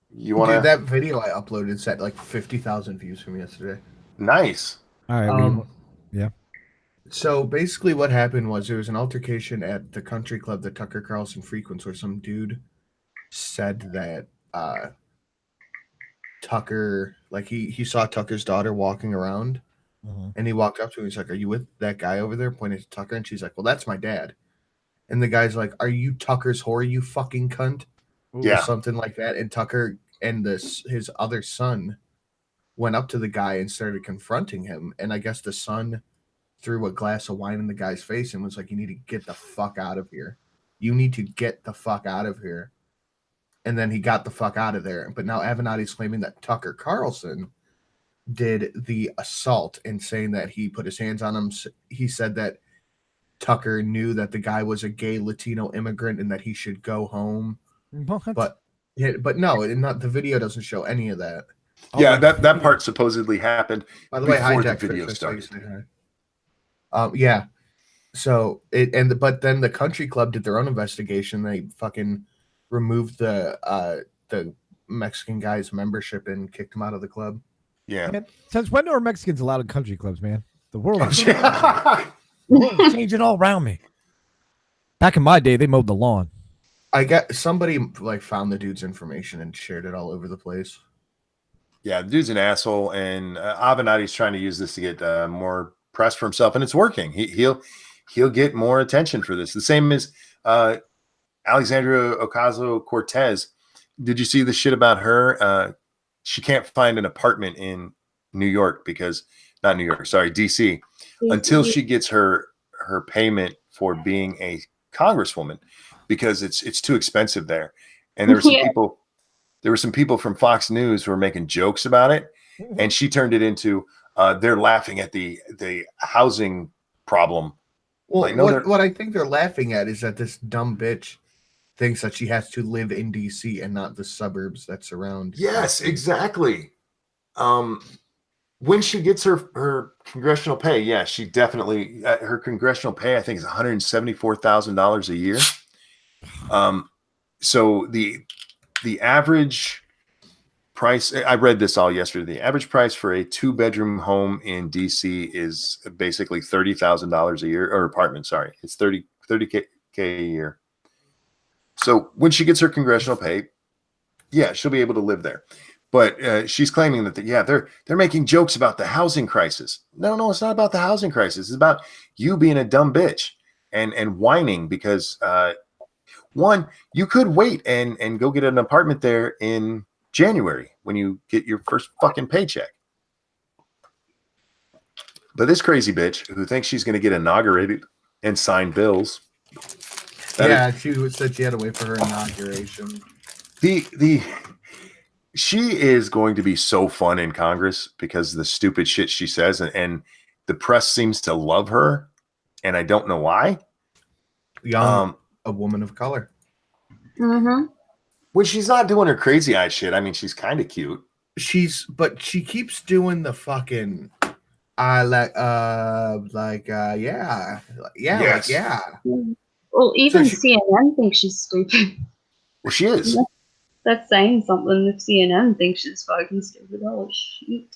you want to? That video I uploaded set like 50,000 views from yesterday. Nice. All right. Yeah. So basically, what happened was there was an altercation at the country club that Tucker Carlson frequents, where some dude said that Tucker, like he saw Tucker's daughter walking around, and he walked up to him. He's like, "Are you with that guy over there?" Pointing to Tucker, and she's like, "Well, that's my dad." And the guy's like, "Are you Tucker's whore, you fucking cunt?" Yeah, or something like that. And Tucker and his other son went up to the guy and started confronting him. And I guess the son threw a glass of wine in the guy's face and was like, "You need to get the fuck out of here. You need to get the fuck out of here." And then he got the fuck out of there. But now Avenatti's claiming that Tucker Carlson did the assault and saying that he put his hands on him. He said that Tucker knew that the guy was a gay Latino immigrant and that he should go home. What? But no, the video doesn't show any of that. Yeah, that part supposedly happened. By the way, before hijack the video Fish, started. Yeah. So but then the country club did their own investigation. They fucking removed the Mexican guy's membership and kicked him out of the club. Yeah. Man, since when are Mexicans allowed in country clubs, man? The world is changing all around me. Back in my day, they mowed the lawn. I got somebody like found the dude's information and shared it all over the place. Yeah, the dude's an asshole, and Avenatti's trying to use this to get more press for himself, and it's working. He'll get more attention for this. The same as Alexandria Ocasio-Cortez. Did you see the shit about her? She can't find an apartment in DC, until she gets her payment for being a congresswoman, because it's too expensive there. And there were some people from Fox News who were making jokes about it, and she turned it into they're laughing at the housing problem. Well, like, no, what I think they're laughing at is that this dumb bitch thinks that she has to live in DC and not the suburbs that surround. Yes, exactly. When she gets her congressional pay, yeah, she definitely her congressional pay, I think, is $174,000 a year. So the average price, I read this all yesterday. The average price for a 2-bedroom home in DC is basically $30,000 a year, or apartment. Sorry, it's 30K a year. So when she gets her congressional pay, yeah, she'll be able to live there. But she's claiming that they're making jokes about the housing crisis. No, it's not about the housing crisis. It's about you being a dumb bitch and whining because one, you could wait and go get an apartment there in January when you get your first fucking paycheck. But this crazy bitch who thinks she's going to get inaugurated and sign bills. She said she had to wait for her inauguration. She is going to be so fun in Congress because of the stupid shit she says, and the press seems to love her, and I don't know why. A woman of color. Mm-hmm. When she's not doing her crazy eye shit, I mean, she's kind of cute. But she keeps doing the fucking yeah. Well, even CNN thinks she's stupid. Well, she is. That's saying something. If CNN thinks she's fucking stupid, oh shit.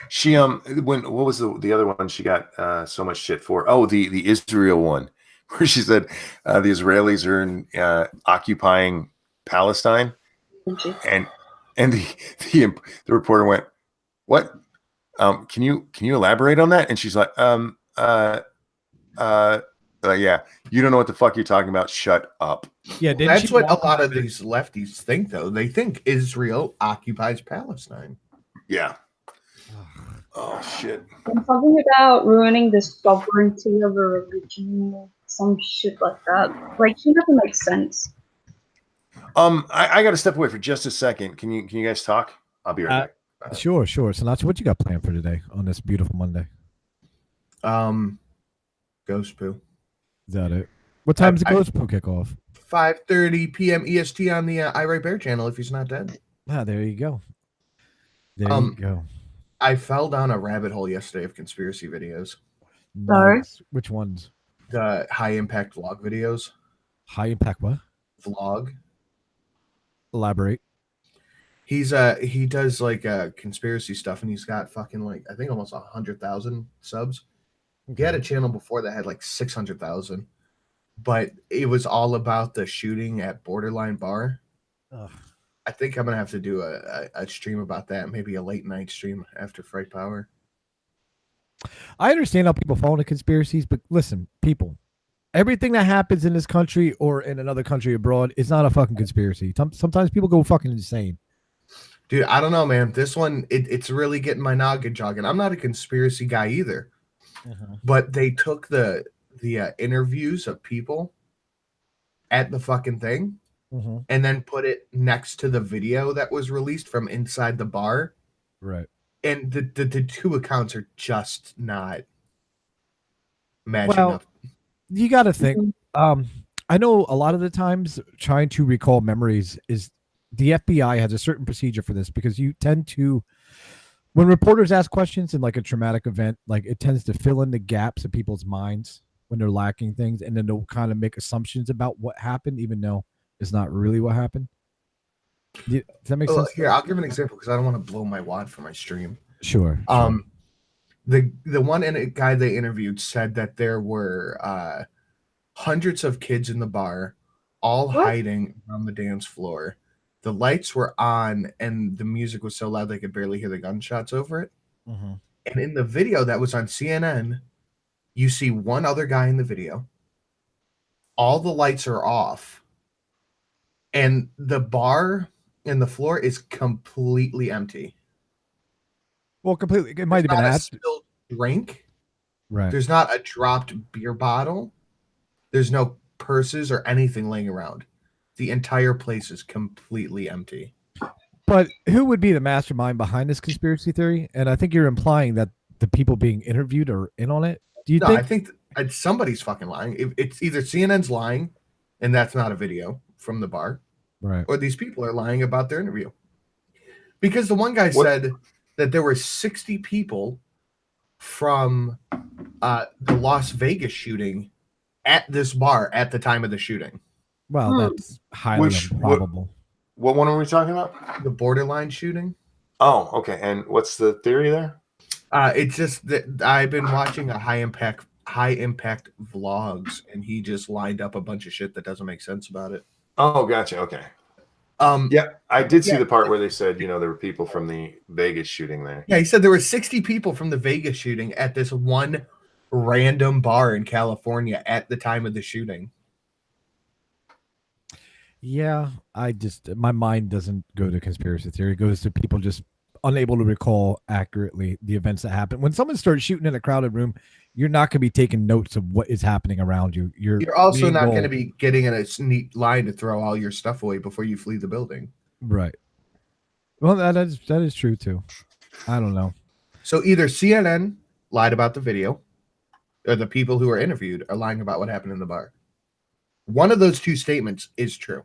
She what was the other one she got so much shit for? Oh, the Israel one, where she said the Israelis are occupying Palestine, and the reporter went, "What? Can you elaborate on that?" And she's like, yeah, you don't know what the fuck you're talking about. Shut up. Yeah, that's what a lot of these lefties think, though. They think Israel occupies Palestine. Yeah. Oh shit. And something about ruining the sovereignty of a religion, some shit like that. Like, she doesn't make sense. I got to step away for just a second. Can you guys talk? I'll be right back. Sure. So that's what you got planned for today on this beautiful Monday. Ghost poo. Is that it? What time does the Ghost poo kick off? 5:30 p.m. EST on the IRATE Bear channel. If he's not dead. Ah, there you go. There you go. I fell down a rabbit hole yesterday of conspiracy videos. Nice. Which ones? The high impact vlog videos. High impact what? Vlog. Elaborate. He does like conspiracy stuff, and he's got fucking like I think almost 100,000 subs. Okay. He had a channel before that had like 600,000, but it was all about the shooting at Borderline Bar. Ugh. I think I'm gonna have to do a stream about that, maybe a late night stream after Fright Power. I understand how people fall into conspiracies, but listen, people, everything that happens in this country or in another country abroad is not a fucking conspiracy. Sometimes people go fucking insane. Dude, I don't know, man. This one, it's really getting my noggin jogging. I'm not a conspiracy guy either, but they took the interviews of people at the fucking thing. And then put it next to the video that was released from inside the bar. Right. And the two accounts are just not matching up. You got to think. I know a lot of the times trying to recall memories is the FBI has a certain procedure for this because you tend to, when reporters ask questions in like a traumatic event, like it tends to fill in the gaps of people's minds when they're lacking things. And then they'll kind of make assumptions about what happened, even though it's not really what happened. Does that make sense? Here, I'll give an example because I don't want to blow my wad for my stream. Sure. The one guy they interviewed said that there were hundreds of kids in the bar, all hiding on the dance floor. The lights were on, and the music was so loud they could barely hear the gunshots over it. And in the video that was on CNN, you see one other guy in the video. All the lights are off. And the bar and the floor is completely empty. Well, completely. It might have been a spilled drink. Right. There's not a dropped beer bottle. There's no purses or anything laying around. The entire place is completely empty. But who would be the mastermind behind this conspiracy theory? And I think you're implying that the people being interviewed are in on it. Do you think? I think somebody's fucking lying. It's either CNN's lying, and that's not a video from the bar, right? Or these people are lying about their interview. Because the one guy said that there were 60 people from the Las Vegas shooting at this bar at the time of the shooting. Well, that's highly improbable. What one are we talking about? The Borderline shooting. Oh, okay. And what's the theory there? It's just that I've been watching a high impact vlogs, and he just lined up a bunch of shit that doesn't make sense about it. Oh, gotcha. Okay. Yeah, I did see the part where they said, there were people from the Vegas shooting there. Yeah, he said there were 60 people from the Vegas shooting at this one random bar in California at the time of the shooting. Yeah, my mind doesn't go to conspiracy theory. It goes to people just unable to recall accurately the events that happen. When someone starts shooting in a crowded room, you're not going to be taking notes of what is happening around you. You're also not going to be getting in a neat line to throw all your stuff away before you flee the building. Right. Well, that is true too. I don't know. So either CNN lied about the video, or the people who are interviewed are lying about what happened in the bar. One of those two statements is true.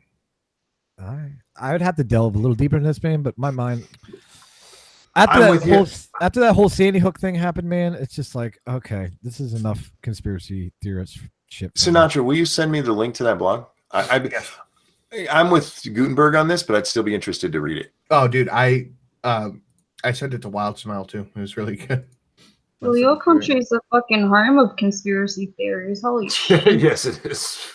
I would have to delve a little deeper in this, man, but my mind after that whole Sandy Hook thing happened, man, it's just like, okay, this is enough conspiracy theorist shit. Sinatra, will you send me the link to that blog? I'm with Gutenberg on this, but I'd still be interested to read it. Oh, dude, I sent it to Wild Smile too. It was really good. Well, your country is the fucking home of conspiracy theories. Holy shit. Yes, it is.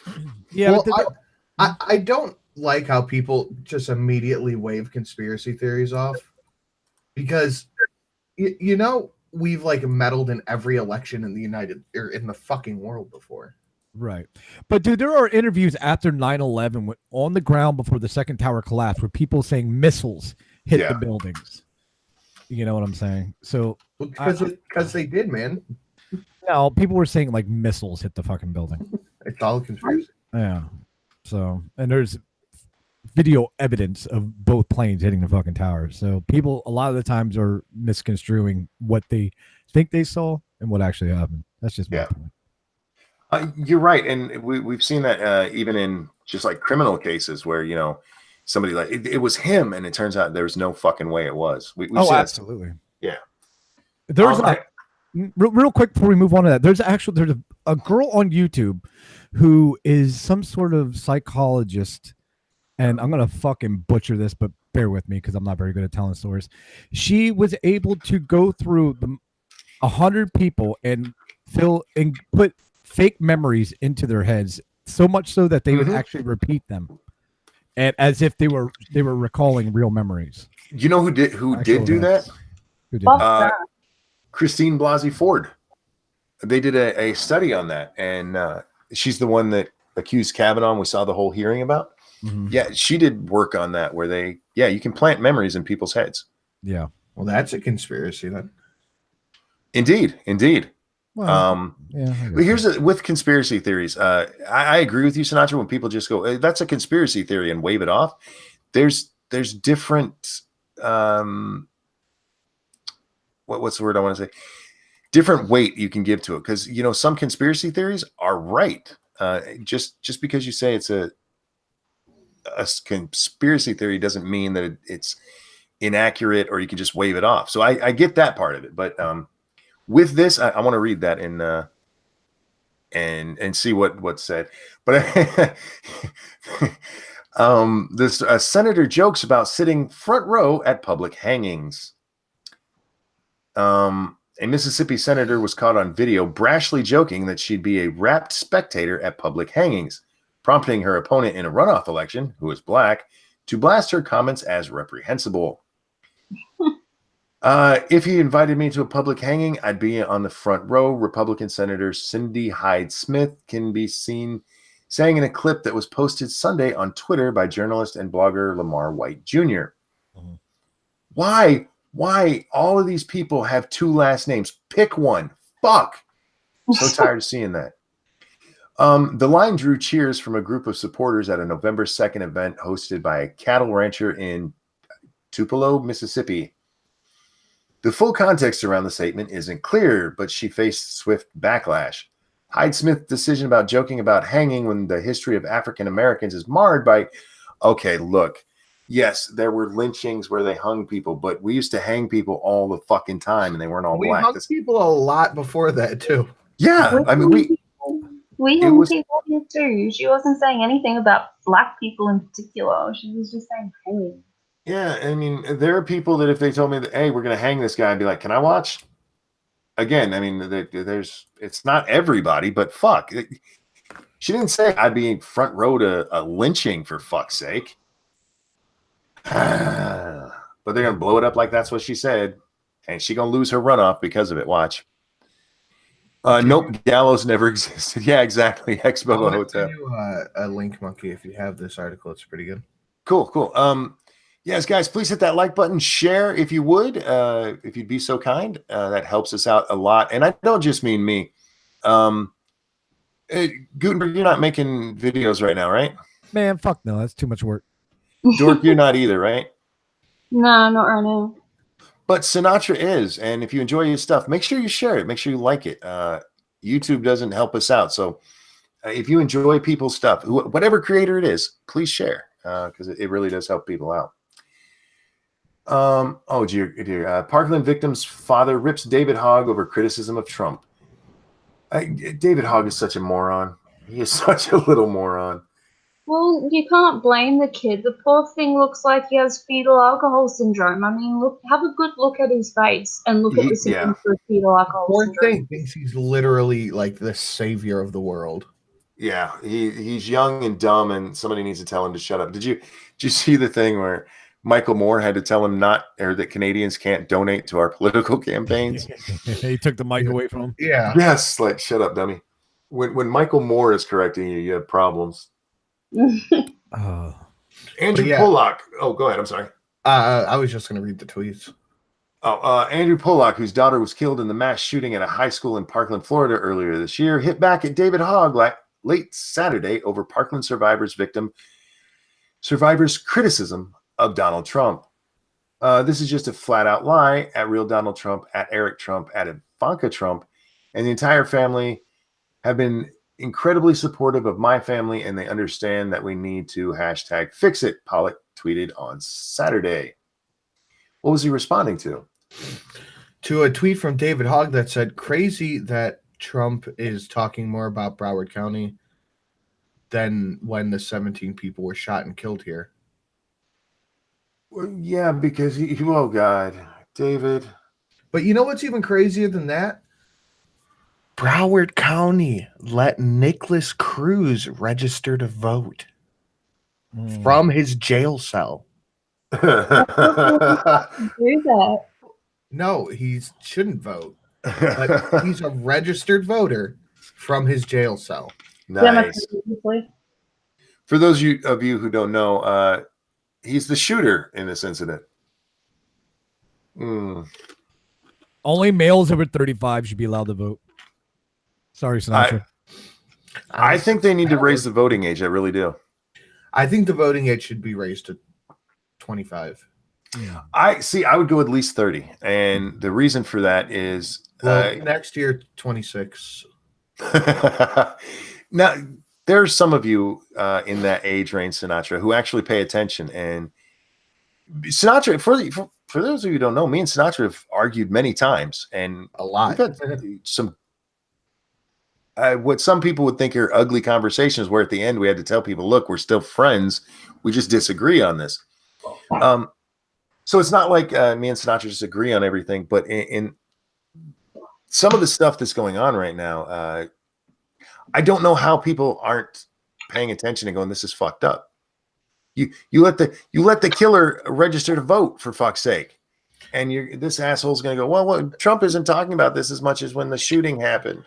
Yeah, well, I don't like how people just immediately wave conspiracy theories off, because we've like meddled in every election in the fucking world before. Right. But dude, there are interviews after 9/11 on the ground before the second tower collapsed where people saying missiles hit the buildings. You know what I'm saying? So because they did, man. No, people were saying like missiles hit the fucking building. It's all conspiracy. Yeah. So, and there's video evidence of both planes hitting the fucking tower. So people a lot of the times are misconstruing what they think they saw and what actually happened. That's just my point. You're right, and we've seen that even in just like criminal cases where somebody like it was him, and it turns out there's no fucking way it was. We've seen absolutely. Yeah. There's real quick before we move on to that. There's a girl on YouTube who is some sort of psychologist, and I'm gonna fucking butcher this, but bear with me because I'm not very good at telling stories. She was able to go through 100 people and put fake memories into their heads, so much so that they would actually repeat them, and as if they were recalling real memories. You know who did do that? Who did that? Christine Blasey Ford. They did a study on that, and she's the one that accused Kavanaugh. We saw the whole hearing about. Mm-hmm. Yeah, she did work on that where you can plant memories in people's heads. Yeah. Well, that's a conspiracy then. Indeed. Well, here's with conspiracy theories. I agree with you, Sinatra. When people just go, "That's a conspiracy theory," and wave it off, there's different. What's the word I want to say? Different weight you can give to it, because some conspiracy theories are right. Just because you say it's a conspiracy theory doesn't mean that it's inaccurate or you can just wave it off. So I get that part of it, but with this, I want to read that and see what's said. But this senator jokes about sitting front row at public hangings. A Mississippi senator was caught on video brashly joking that she'd be a rapt spectator at public hangings, prompting her opponent in a runoff election, who is black, to blast her comments as reprehensible. If he invited me to a public hanging, I'd be on the front row. Republican Senator Cindy Hyde-Smith can be seen saying in a clip that was posted Sunday on Twitter by journalist and blogger Lamar White Jr. Mm-hmm. Why all of these people have two last names? Pick one. Fuck. I'm so tired of seeing that. The line drew cheers from a group of supporters at a November 2nd event hosted by a cattle rancher in Tupelo, Mississippi. The full context around the statement isn't clear, but she faced swift backlash. Hyde-Smith's decision about joking about hanging when the history of African Americans is marred by, okay, look, yes, there were lynchings where they hung people, but we used to hang people all the fucking time, and they weren't all black. We hung people a lot before that too. Yeah, I mean we hung people here too. She wasn't saying anything about black people in particular. She was just saying hanging. Yeah, I mean, there are people that if they told me that, hey, we're going to hang this guy, I'd be like, can I watch? Again, I mean, it's not everybody, but fuck. She didn't say I'd be front row to a lynching, for fuck's sake. But they're going to blow it up like that's what she said. And she's going to lose her runoff because of it. Watch. Nope, gallows never existed. Yeah, exactly. Expo Hotel. Send you a link, Monkey, if you have this article. It's pretty good. Cool. Yes, guys, please hit that like button. Share if you would, if you'd be so kind. That helps us out a lot. And I don't just mean me. Gutenberg, you're not making videos right now, right? Man, fuck no. That's too much work. Dork, you're not either, right? No, not right now. But Sinatra is. And if you enjoy his stuff, make sure you share it. Make sure you like it. YouTube doesn't help us out. So if you enjoy people's stuff, whatever creator it is, please share because it really does help people out. Oh dear. Parkland victim's father rips David Hogg over criticism of Trump. David Hogg is such a moron. He is such a little moron. Well, you can't blame the kid. The poor thing looks like he has fetal alcohol syndrome. I mean, have a good look at his face and look at the symptoms of fetal alcohol syndrome. Poor thing thinks he's literally like the savior of the world. Yeah, he's young and dumb, and somebody needs to tell him to shut up. Did you see the thing where Michael Moore had to tell him that Canadians can't donate to our political campaigns? He took the mic away from him. Yeah. Yes, like shut up, dummy. When Michael Moore is correcting you, you have problems. Andrew Pollock. Oh, go ahead. I'm sorry. I was just going to read the tweets. Andrew Pollock, whose daughter was killed in the mass shooting at a high school in Parkland, Florida earlier this year, hit back at David Hogg late Saturday over Parkland survivors victim survivors' criticism of Donald Trump. This is just a flat out lie at real Donald Trump, at Eric Trump, at Ivanka Trump, and the entire family have been incredibly supportive of my family, and they understand that we need to hashtag fix it, Pollock tweeted on Saturday. What was he responding to? To a tweet from David Hogg that said, crazy that Trump is talking more about Broward County than when the 17 people were shot and killed here. Well, yeah, because oh God, David. But you know what's even crazier than that? Broward County let Nicholas Cruz register to vote from his jail cell. Do that. No, he shouldn't vote. But he's a registered voter from his jail cell. Nice. For those of you who don't know, he's the shooter in this incident. Only males over 35 should be allowed to vote. Sorry, Sinatra. I think they need to raise the voting age. I really do. I think the voting age should be raised to 25. Yeah. I would go at least 30. And the reason for that is next year, 26. Now, there are some of you in that age range, Sinatra, who actually pay attention. And Sinatra, for those of you who don't know, me and Sinatra have argued many times, and a lot. We've had some what some people would think are ugly conversations, where at the end we had to tell people, look, we're still friends, we just disagree on this. So it's not like me and Sinatra just agree on everything, but in some of the stuff that's going on right now, I don't know how people aren't paying attention and going, this is fucked up. You let the killer register to vote, for fuck's sake. And this asshole's going to go, well, Trump isn't talking about this as much as when the shooting happened.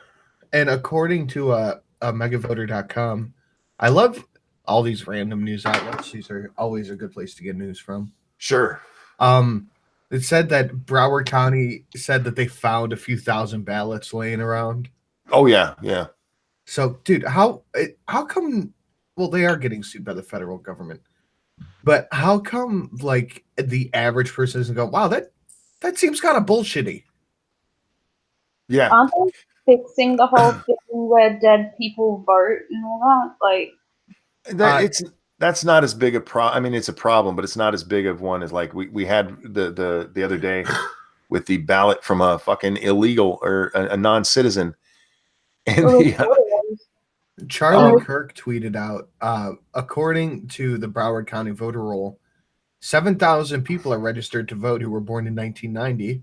And according to megavoter.com, I love all these random news outlets. These are always a good place to get news from. Sure. It said that Broward County said that they found a few thousand ballots laying around. Oh, yeah. Yeah. So, dude, how come? Well, they are getting sued by the federal government, but how come like the average person doesn't go, wow, that seems kind of bullshitty? Yeah. Aren't they fixing the whole thing where dead people vote and all that? Like, that's not as big a problem. I mean, it's a problem, but it's not as big of one as like we had the other day with the ballot from a fucking illegal or a non-citizen. And Charlie Kirk tweeted out, according to the Broward County voter roll, 7,000 people are registered to vote who were born in 1990.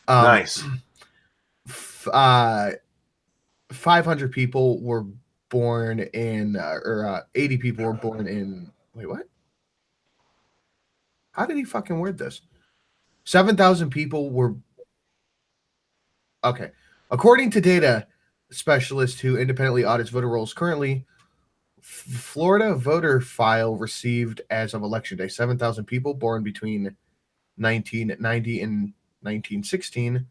Nice. 500 people were born in, 80 people were born in, wait, what? How did he fucking word this? 7,000 people were, okay. According to data specialist who independently audits voter rolls, currently, Florida voter file received as of election day 7,000 people born between 1990 and 1916,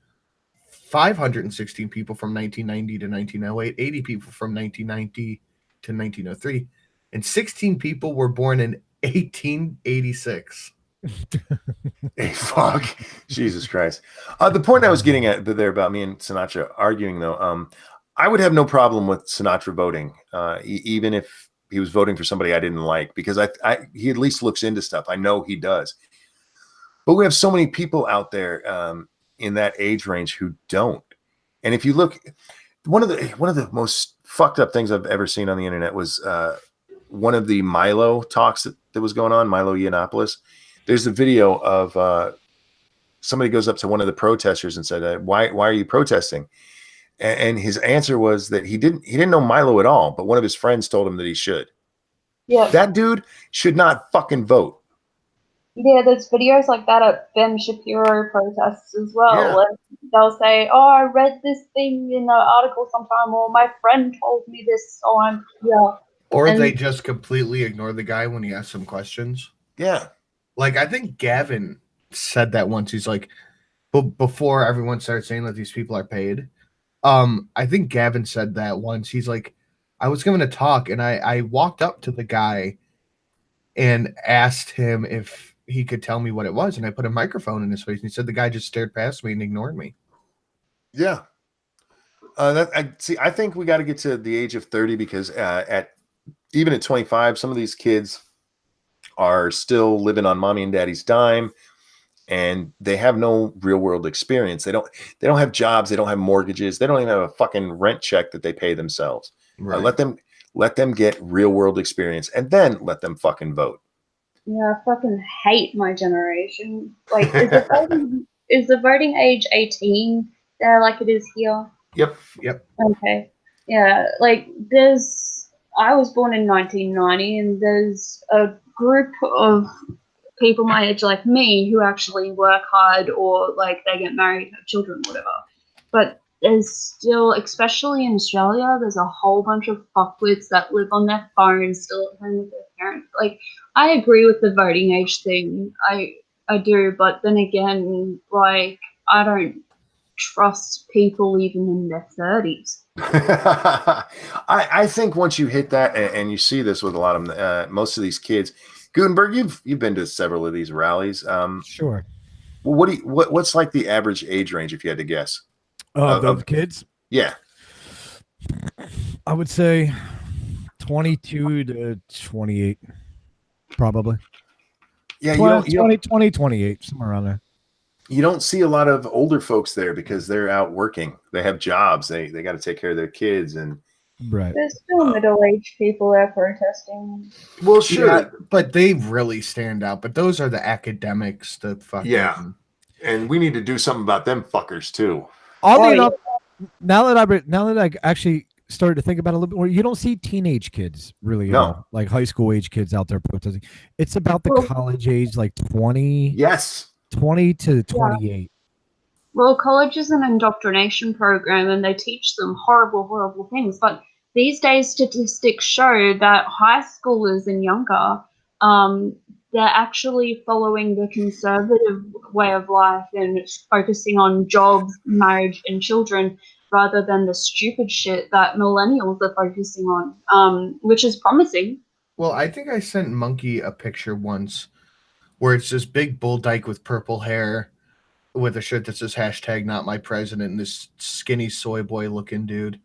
516 people from 1990 to 1908, 80 people from 1990 to 1903, and 16 people were born in 1886. Hey, fuck. Jesus Christ. The point I was getting at there about me and Sinatra arguing, though, I would have no problem with Sinatra voting, even if he was voting for somebody I didn't like, because he at least looks into stuff. I know he does. But we have so many people out there in that age range who don't. And if you look, one of the most fucked up things I've ever seen on the internet was one of the Milo talks that was going on, Milo Yiannopoulos. There's a video of somebody goes up to one of the protesters and said, why are you protesting? And his answer was that he didn't know Milo at all, but one of his friends told him that he should. yeah, That dude should not fucking vote. yeah. There's videos like that at Ben Shapiro protests as well. Yeah. And they'll say, "Oh, I read this thing in an article sometime," or "My friend told me this," so I'm here. Or they just completely ignore the guy when he asks them questions. Yeah. Like, I think Gavin said that once. He's like, before everyone started saying that these people are paid, I think Gavin said that once. He's like, I was giving a talk, and I walked up to the guy, and asked him if he could tell me what it was. And I put a microphone in his face, and he said the guy just stared past me and ignored me. Yeah. I think we got to get to the age of 30 because even at 25, some of these kids are still living on mommy and daddy's dime, and they have no real world experience. They don't have jobs. They don't have mortgages. They don't even have a fucking rent check that they pay themselves. Right. Let them get real world experience, and then let them fucking vote. Yeah, I fucking hate my generation. Like, is the voting age 18 there like it is here? Yep. Okay. Yeah, like I was born in 1990, and there's a group of people my age like me who actually work hard, or like they get married, have children, whatever. But there's still, especially in Australia, there's a whole bunch of fuckwits that live on their phones, still at home with their parents. Like, I agree with the voting age thing. I do, but then again, like, I don't trust people even in their 30s. I think once you hit that, and you see this with a lot of most of these kids, Gutenberg, you've been to several of these rallies. Sure. Well, what's like the average age range if you had to guess? Of kids? Yeah. I would say 22 to 28, probably. Yeah, 20, 28, somewhere around there. You don't see a lot of older folks there because they're out working. They have jobs. They got to take care of their kids, and right. There's still middle-aged people there protesting. Well, sure, yeah, but they really stand out. But those are the academics, the fucking and we need to do something about them fuckers too. Oddly enough, now that I actually started to think about it a little bit more, you don't see teenage kids really at all, like high school age kids out there protesting. It's about the college age, like 20 to 28. Well, college is an indoctrination program, and they teach them horrible things. But these days, statistics show that high schoolers and younger, they're actually following the conservative way of life and focusing on jobs, marriage, and children, rather than the stupid shit that millennials are focusing on, which is promising. Well, I think I sent Monkey a picture once where it's this big bull dyke with purple hair with a shirt that says hashtag not my president, and this skinny soy boy looking dude.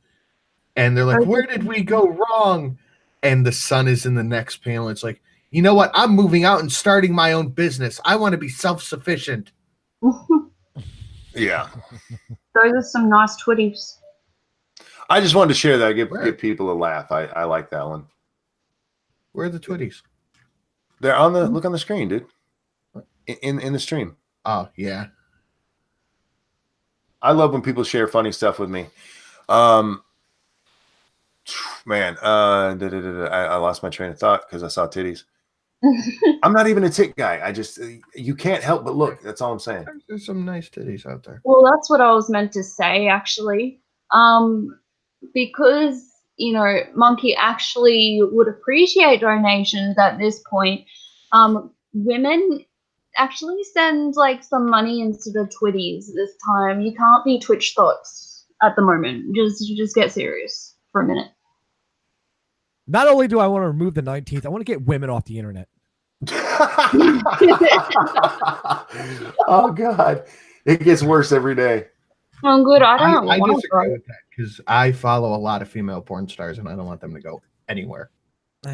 And they're like, where did we go wrong? And the son is in the next panel. It's like, you know what? I'm moving out and starting my own business. I want to be self-sufficient. Yeah. Those are some nice twitties. I just wanted to share that. Give people a laugh. I like that one. Where are the twitties? They're on the look on the screen, dude. In the stream. Oh, yeah. I love when people share funny stuff with me. Man, I lost my train of thought because I saw titties. I'm not even a tit guy. I just you can't help but look. That's all I'm saying. There's some nice titties out there. Well, that's what I was meant to say, actually. Because, you know, Monkey actually would appreciate donations at this point. Women actually send like some money instead of twitties this time. You can't be Twitch thoughts at the moment. Just get serious for a minute. Not only do I want to remove the 19th, I want to get women off the internet. Oh God, it gets worse every day. Oh, good. I disagree with that because I follow a lot of female porn stars and I don't want them to go anywhere. All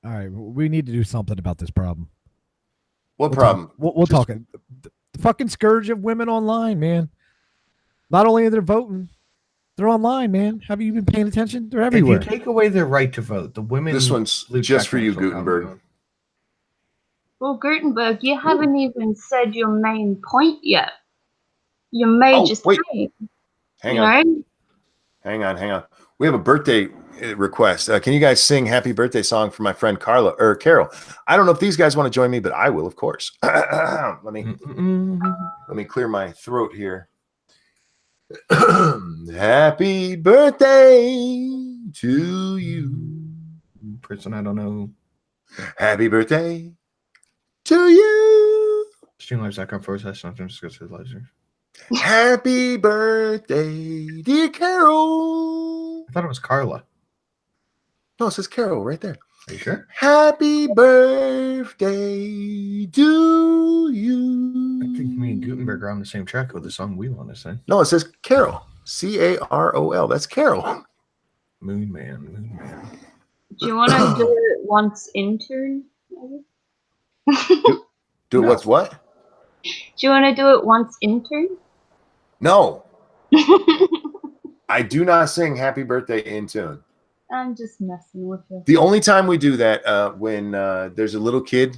right, we need to do something about this problem. What problem? We'll talk. The fucking scourge of women online, man. Not only are they voting, they're online, man. Have you been paying attention? They're everywhere. If you take away their right to vote, the women. This one's just for you, Gutenberg. Well, Gutenberg, you haven't even said your main point yet. Your major thing. Hang on. We have a birthday request. Can you guys sing "Happy Birthday" song for my friend Carol? I don't know if these guys want to join me, but I will, of course. Let me clear my throat here. Happy birthday to you, person I don't know. Happy birthday to you. Streamlabs.com/something. Happy birthday, dear Carol. I thought it was Carla. No, it says Carol right there. Are you sure? Happy birthday to you. I think me and Gutenberg are on the same track with the song we want to sing. No, it says Carol. Carol. That's Carol. Moon Man. Do you want to do it once in tune? Do No. what's what? Do you want to do it once in tune? No. I do not sing Happy Birthday in tune. I'm just messing with you. The only time we do that when there's a little kid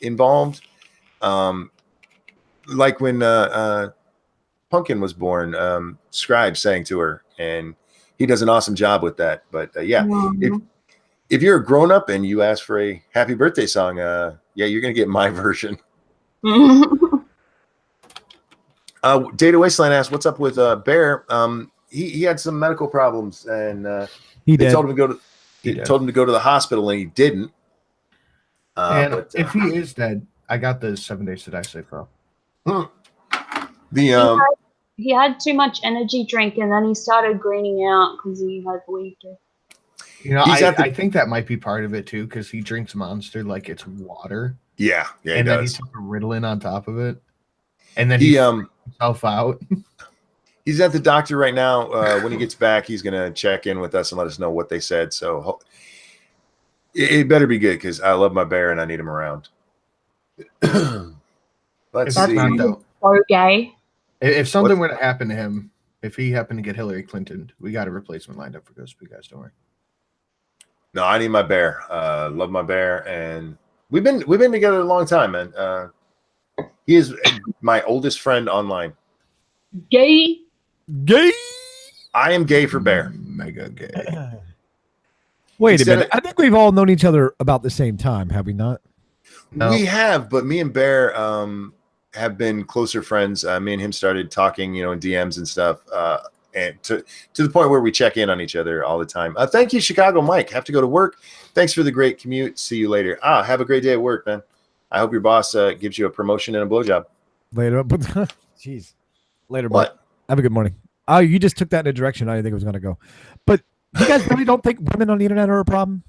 involved, like when Pumpkin was born, Scribe sang to her, and he does an awesome job with that. But yeah, if you're a grown up and you ask for a happy birthday song, yeah, you're gonna get my version. Data Wasteland asked, "What's up with Bear?" He had some medical problems, and they told him to go to. Told him to go to the hospital, and he didn't. And if he is dead, I got the 7 days to die safe though. He had too much energy drink, and then he started greening out because he had weaker. You know, I think that might be part of it too, because he drinks Monster like it's water. Yeah, and then he took a Ritalin on top of it, and then he himself out. He's at the doctor right now. When he gets back, he's going to check in with us and let us know what they said. So it better be good because I love my bear and I need him around. Let's see. So gay. If something were to happen to him, if he happened to get Hillary Clinton, we got a replacement lined up for Ghost. You guys don't worry. No, I need my bear. Love my bear, and we've been together a long time, man. He is my oldest friend online. Gay. I am gay for Bear. Mega gay. Wait a minute. I think we've all known each other about the same time, have we not? No. We have, but me and Bear have been closer friends. Me and him started talking, in DMs and stuff, and to the point where we check in on each other all the time. Thank you, Chicago Mike. Have to go to work. Thanks for the great commute. See you later. Have a great day at work, man. I hope your boss gives you a promotion and a blowjob. Later. Jeez. Later, what? Mike. Have a good morning. Oh, you just took that in a direction I didn't think it was going to go. But you guys really don't think women on the internet are a problem?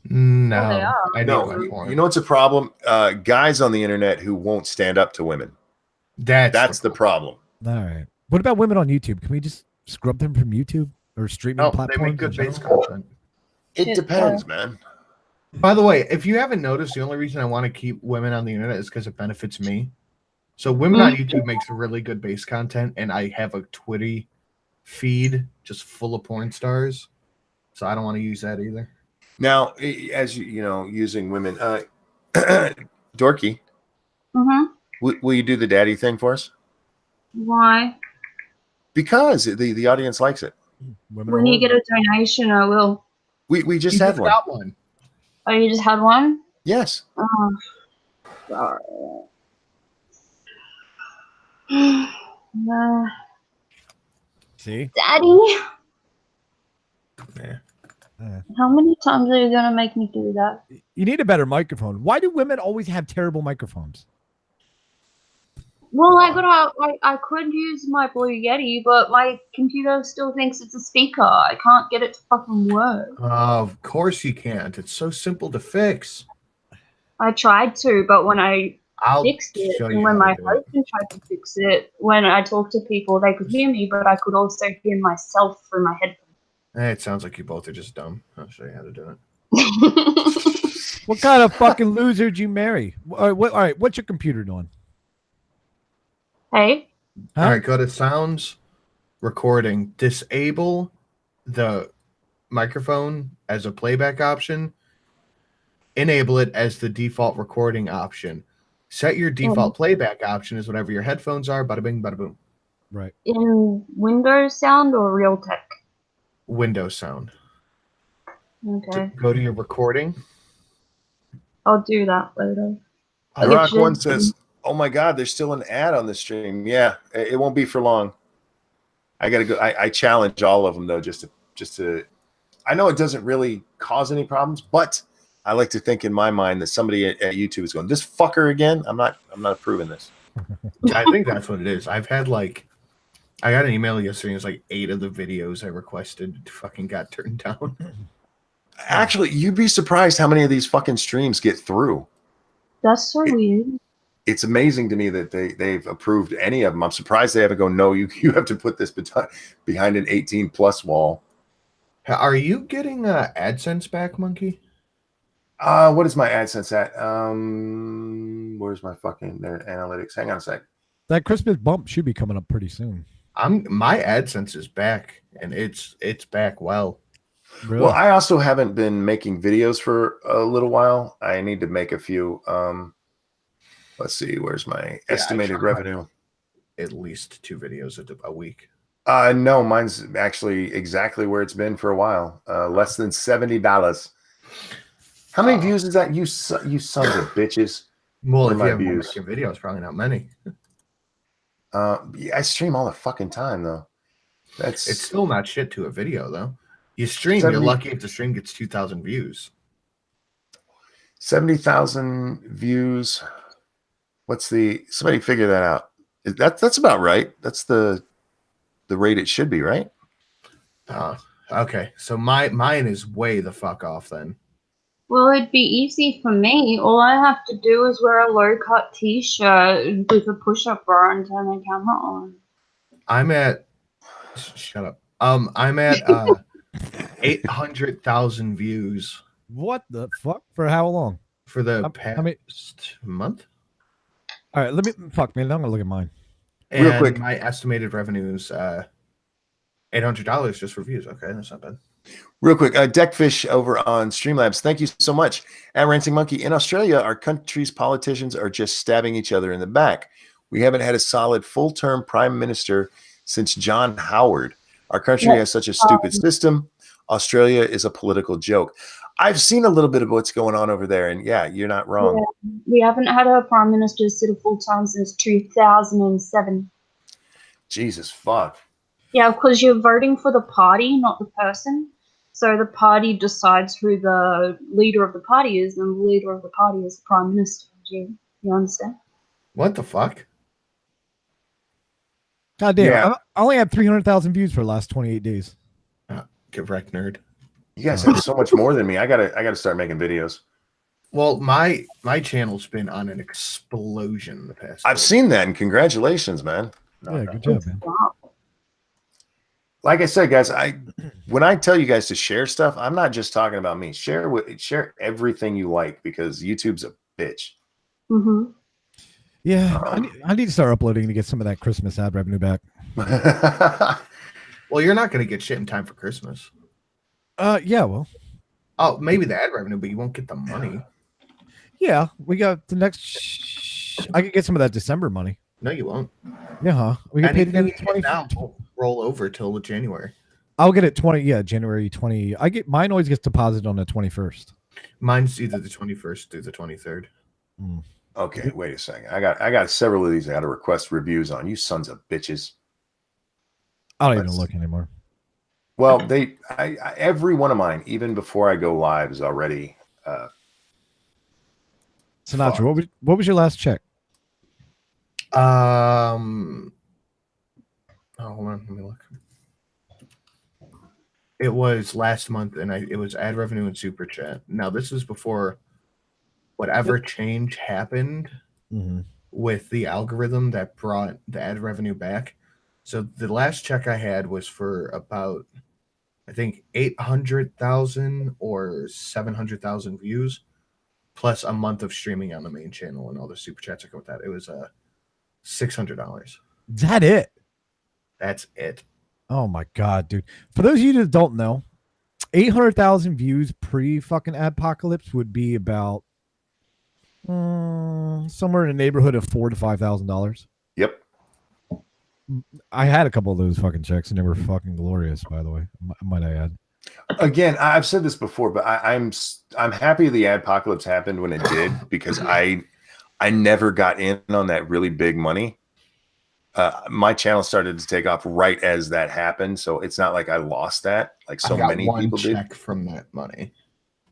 No. I know. You know what's a problem? Guys on the internet who won't stand up to women. That's the problem. All right. What about women on YouTube? Can we just scrub them from YouTube or streaming platforms? They make good base content. It depends, man. By the way, if you haven't noticed, the only reason I want to keep women on the internet is because it benefits me. So women on YouTube makes really good base content, and I have a Twitty feed just full of porn stars. So I don't want to use that either. Now, as using women, Dorky, will you do the daddy thing for us? Why? Because the audience likes it. When you get a donation, I will. We just had one. Got one. Oh, you just had one? Yes. Oh, sorry. See? Daddy? Yeah. How many times are you going to make me do that? You need a better microphone. Why do women always have terrible microphones? Well, I could use my Blue Yeti, but my computer still thinks it's a speaker. I can't get it to fucking work. Of course you can't. It's so simple to fix. I tried to, but when I fixed it, and when my husband tried to fix it, when I talked to people, they could hear me, but I could also hear myself through my headphones. It sounds like you both are just dumb. I'll show you how to do it. What kind of fucking loser did you marry? All right, what's your computer doing? Hey? All right, go to sounds, recording, disable the microphone as a playback option, enable it as the default recording option. Set your default playback option as whatever your headphones are, bada bing, bada boom. Right. In Windows Sound or Realtek? Windows Sound. Okay. Go to your recording. I'll do that later. Rock One says, "Oh my God, there's still an ad on the stream." Yeah, it won't be for long. I gotta go. I challenge all of them though, just to. I know it doesn't really cause any problems, but I like to think in my mind that somebody at YouTube is going, "This fucker again." I'm not approving this. I think that's what it is. I've had I got an email yesterday. It was 8 of the videos I requested fucking got turned down. Actually, you'd be surprised how many of these fucking streams get through. That's so weird. It's amazing to me that they've approved any of them. I'm surprised they haven't go, no, you have to put this behind an 18+ wall. Are you getting AdSense back, Monkey? What is my AdSense at? Where's my fucking analytics? Hang on a sec. That Christmas bump should be coming up pretty soon. My AdSense is back, and it's back well. Really? Well, I also haven't been making videos for a little while. I need to make a few. Let's see, where's my estimated revenue? At least 2 videos a week. No, mine's actually exactly where it's been for a while. Less than $70. How many views is that? You sons of bitches. Well, if you haven't been making videos, probably not many. I stream all the fucking time though. It's still not shit to a video though. You stream, you're lucky if the stream gets 2,000 views. 70,000 views. Somebody figure that out. That's about right. That's the rate it should be, right? Okay. So mine is way the fuck off then. Well, it'd be easy for me. All I have to do is wear a low-cut T-shirt with a push-up bar and turn the camera on. I'm at. Shut up. I'm at 800,000 views. What the fuck? For how long? For the past month. All right, man. I'm gonna look at mine. And real quick. My estimated revenue is $800 just for views. Okay, that's not bad. Real quick, Deckfish over on Streamlabs. Thank you so much. At Ranting Monkey, in Australia, our country's politicians are just stabbing each other in the back. We haven't had a solid full-term prime minister since John Howard. Our country has such a stupid system. Australia is a political joke. I've seen a little bit of what's going on over there, and yeah, you're not wrong. Yeah, we haven't had a prime minister sit a full time since 2007. Jesus fuck. Yeah, because you're voting for the party, not the person. So the party decides who the leader of the party is, and the leader of the party is the prime minister. Do you understand? What the fuck? God damn! Yeah. I only had 300,000 views for the last 28 days. Get wrecked, nerd. You guys have so much more than me. I gotta start making videos. Well, my channel's been on an explosion the past. I've seen that, and congratulations, man. Yeah, good job, man. Like I said, guys, when I tell you guys to share stuff, I'm not just talking about me. Share everything you like because YouTube's a bitch. Mm-hmm. Yeah, I need to start uploading to get some of that Christmas ad revenue back. Well, you're not going to get shit in time for Christmas. Yeah, well. Oh, maybe the ad revenue, but you won't get the money. Yeah, we got the next. I could get some of that December money. No, you won't. Yeah, huh? We get paid again. 20 now. Roll over till January. I'll get it 20. Yeah, January 20. Mine always gets deposited on the 21st. Mine's either the 21st through the 23rd. Okay, wait a second. I got several of these I got to request reviews on. You sons of bitches. I don't even look anymore. Well, every one of mine, even before I go live, is already. Sinatra, what was your last check? Oh, hold on, let me look. It was last month, and it was ad revenue and super chat. Now this is before whatever change happened with the algorithm that brought the ad revenue back. So the last check I had was for about, I think, 800,000 or 700,000 views, plus a month of streaming on the main channel and all the super chats that go with that. It was $600. Is that it? That's it. Oh my god, dude! For those of you that don't know, 800,000 views pre-fucking adpocalypse would be about somewhere in the neighborhood of $4,000 to $5,000. Yep. I had a couple of those fucking checks, and they were fucking glorious. By the way, might I add? Again, I've said this before, but I'm happy the adpocalypse happened when it did because I never got in on that really big money. My channel started to take off right as that happened, so it's not like I lost that like so many people did. Check from that money.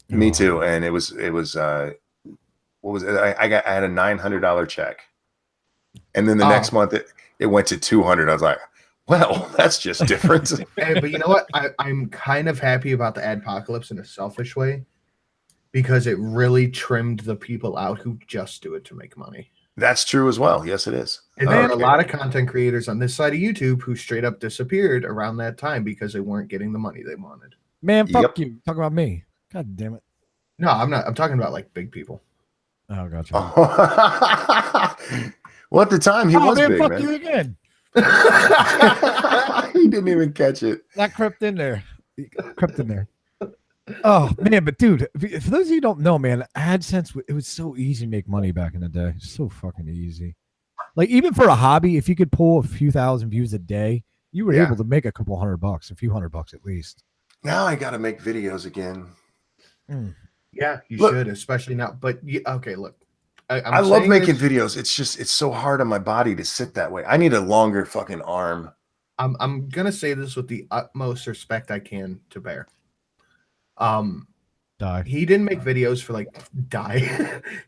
Me too, and it was what was it? I had a $900 check, and then the next month it went to $200. I was like, Well, that's just different. Hey, but you know what? I'm kind of happy about the adpocalypse in a selfish way because it really trimmed the people out who just do it to make money. That's true as well. Yes, it is. And there are a lot of content creators on this side of YouTube who straight up disappeared around that time because they weren't getting the money they wanted. Man, fuck you. Talk about me. God damn it. No, I'm not. I'm talking about like big people. Oh, gotcha. Well, at the time he was big, fuck man. you again. He didn't even catch it. That crept in there. Oh man, but dude, for those of you who don't know, man, AdSense, it was so easy to make money back in the day. So fucking easy. Like even for a hobby, if you could pull a few thousand views a day, you were able to make a couple $100, a few $100 at least. Now I got to make videos again. Yeah, you should, especially now. But okay, look, I love making videos. It's so hard on my body to sit that way. I need a longer fucking arm. I'm gonna say this with the utmost respect I can to Bear. He didn't make videos for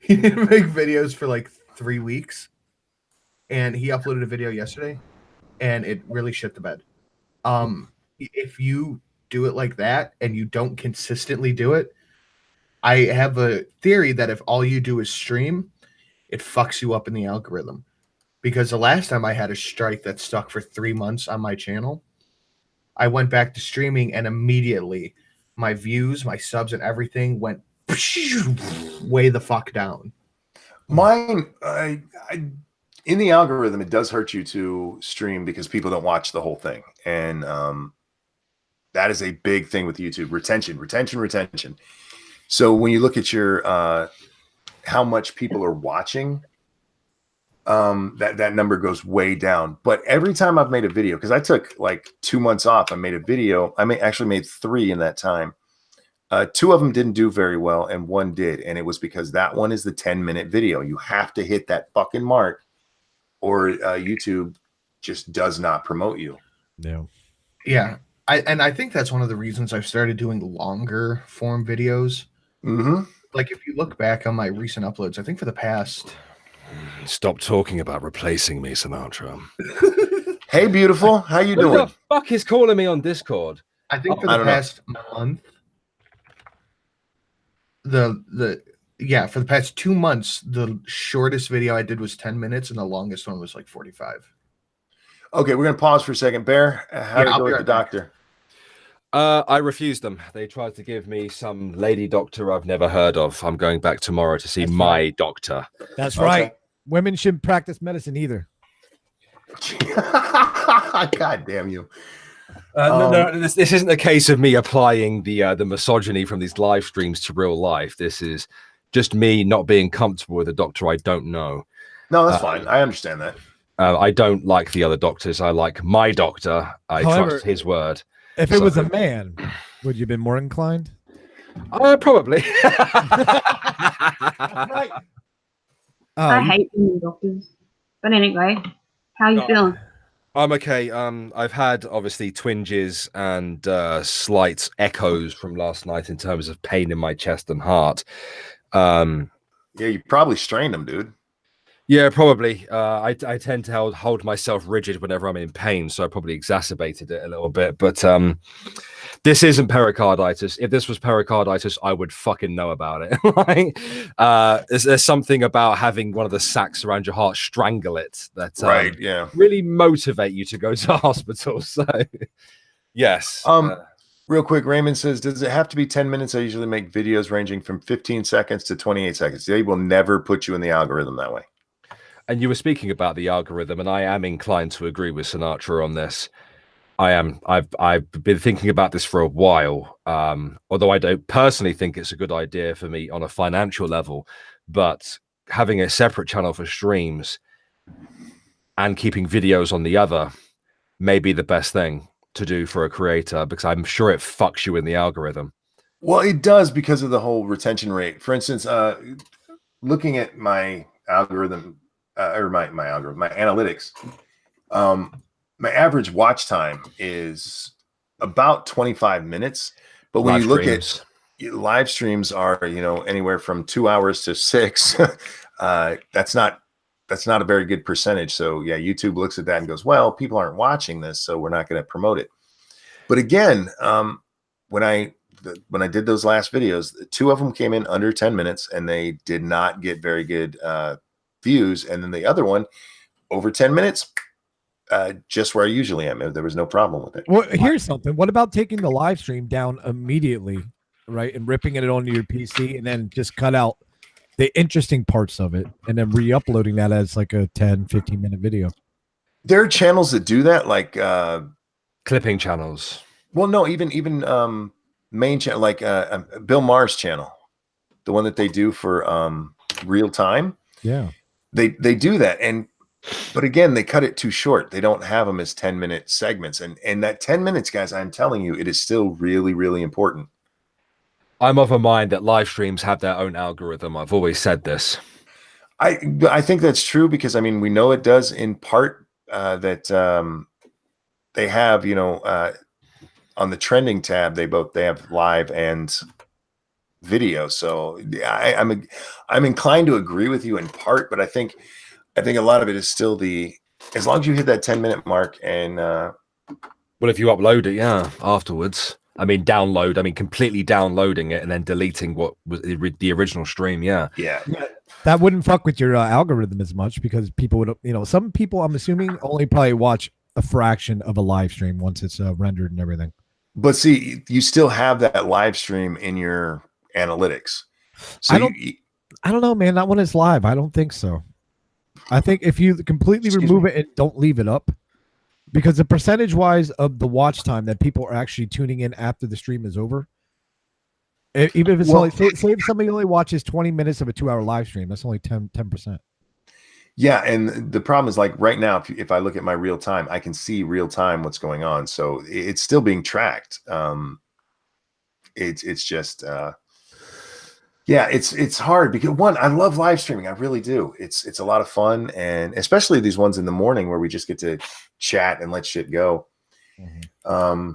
he didn't make videos for like 3 weeks, and he uploaded a video yesterday, and it really shit the bed. If you do it like that and you don't consistently do it, I have a theory that if all you do is stream, it fucks you up in the algorithm. Because the last time I had a strike that stuck for 3 months on my channel, I went back to streaming and immediately my views, my subs, and everything went way the fuck down. Mine, in the algorithm, it does hurt you to stream because people don't watch the whole thing. And that is a big thing with YouTube. Retention. So when you look at your how much people are watching, that number goes way down. But every time I've made a video, because I took like 2 months off, I made a video. I actually made 3 in that time. 2 of them didn't do very well, and 1 did, and it was because that one is the 10-minute video. You have to hit that fucking mark, or YouTube just does not promote you. Yeah. I think that's one of the reasons I've started doing longer form videos. Like if you look back on my recent uploads, I think for the past. Stop talking about replacing me, Sinatra. Hey, beautiful. How you doing? Who the fuck is calling me on Discord? I think for the past month. For the past 2 months, the shortest video I did was 10 minutes, and the longest one was like 45. Okay, we're gonna pause for a second. Bear, how did it go with the doctor? I refused them. They tried to give me some lady doctor I've never heard of. I'm going back tomorrow to see my doctor. That's right. Women shouldn't practice medicine either. God damn you. No, this isn't a case of me applying the misogyny from these live streams to real life. This is just me not being comfortable with a doctor I don't know. No, that's fine. I understand that. I don't like the other doctors. I like my doctor. I trust his word. If it was a man, would you have been more inclined? Probably. I hate women doctors. But anyway, how are you feeling? I'm okay. I've had obviously twinges and slight echoes from last night in terms of pain in my chest and heart. Yeah, you probably strained them, dude. Yeah, probably. I tend to hold myself rigid whenever I'm in pain, so I probably exacerbated it a little bit. But this isn't pericarditis. If this was pericarditis, I would fucking know about it. Right? There's something about having one of the sacs around your heart strangle it that really motivate you to go to hospital. So, yes. Real quick, Raymond says, does it have to be 10 minutes? I usually make videos ranging from 15 seconds to 28 seconds. They will never put you in the algorithm that way. And you were speaking about the algorithm, and I am inclined to agree with Sinatra on this. I've been thinking about this for a while, although I don't personally think it's a good idea for me on a financial level. But having a separate channel for streams and keeping videos on the other may be the best thing to do for a creator, because I'm sure it fucks you in the algorithm. Well, it does because of the whole retention rate. For instance, looking at my algorithm, my analytics, my average watch time is about 25 minutes. But when you look at live streams are, anywhere from 2 hours to 6. That's not that's not a very good percentage. So yeah, YouTube looks at that and goes, well, people aren't watching this, so we're not going to promote it. But again, when I did those last videos, 2 of them came in under 10 minutes and they did not get very good views. And then the other one over 10 minutes, just where I usually am. There was no problem with it. Well, here's something. What about taking the live stream down immediately, right, and ripping it onto your PC and then just cut out the interesting parts of it and then re-uploading that as like a 10, 15-minute video? There are channels that do that, like clipping channels. Well, no, even main channel, like Bill Maher's channel, the one that they do for real time. Yeah, they do that, but again, they cut it too short. They don't have them as 10-minute segments, and that 10 minutes, guys, I'm telling you, it is still really, really important. I'm of a mind that live streams have their own algorithm. I've always said this. I think that's true because I mean we know it does in part that they have, you know, on the trending tab they have live and video. So I'm inclined to agree with you in part, but I think a lot of it is still as long as you hit that 10-minute mark and well, if you upload it, yeah, afterwards. I mean, completely downloading it and then deleting what was the original stream. Yeah. That wouldn't fuck with your algorithm as much because people would, you know, some people I'm assuming only probably watch a fraction of a live stream once it's rendered and everything. But see, you still have that live stream in your analytics. So I don't know, man. Not when it's live. I don't think so. I think if you completely remove it and don't leave it up, because the percentage wise of the watch time that people are actually tuning in after the stream is over, even if it's only, say if somebody only watches 20 minutes of a 2-hour live stream, that's only 10%. Yeah, and the problem is, like right now, if I look at my real time, I can see real time what's going on. So it's still being tracked. It's just yeah, it's hard because one, I love live streaming. I really do. It's a lot of fun, and especially these ones in the morning where we just get to chat and let shit go. Mm-hmm.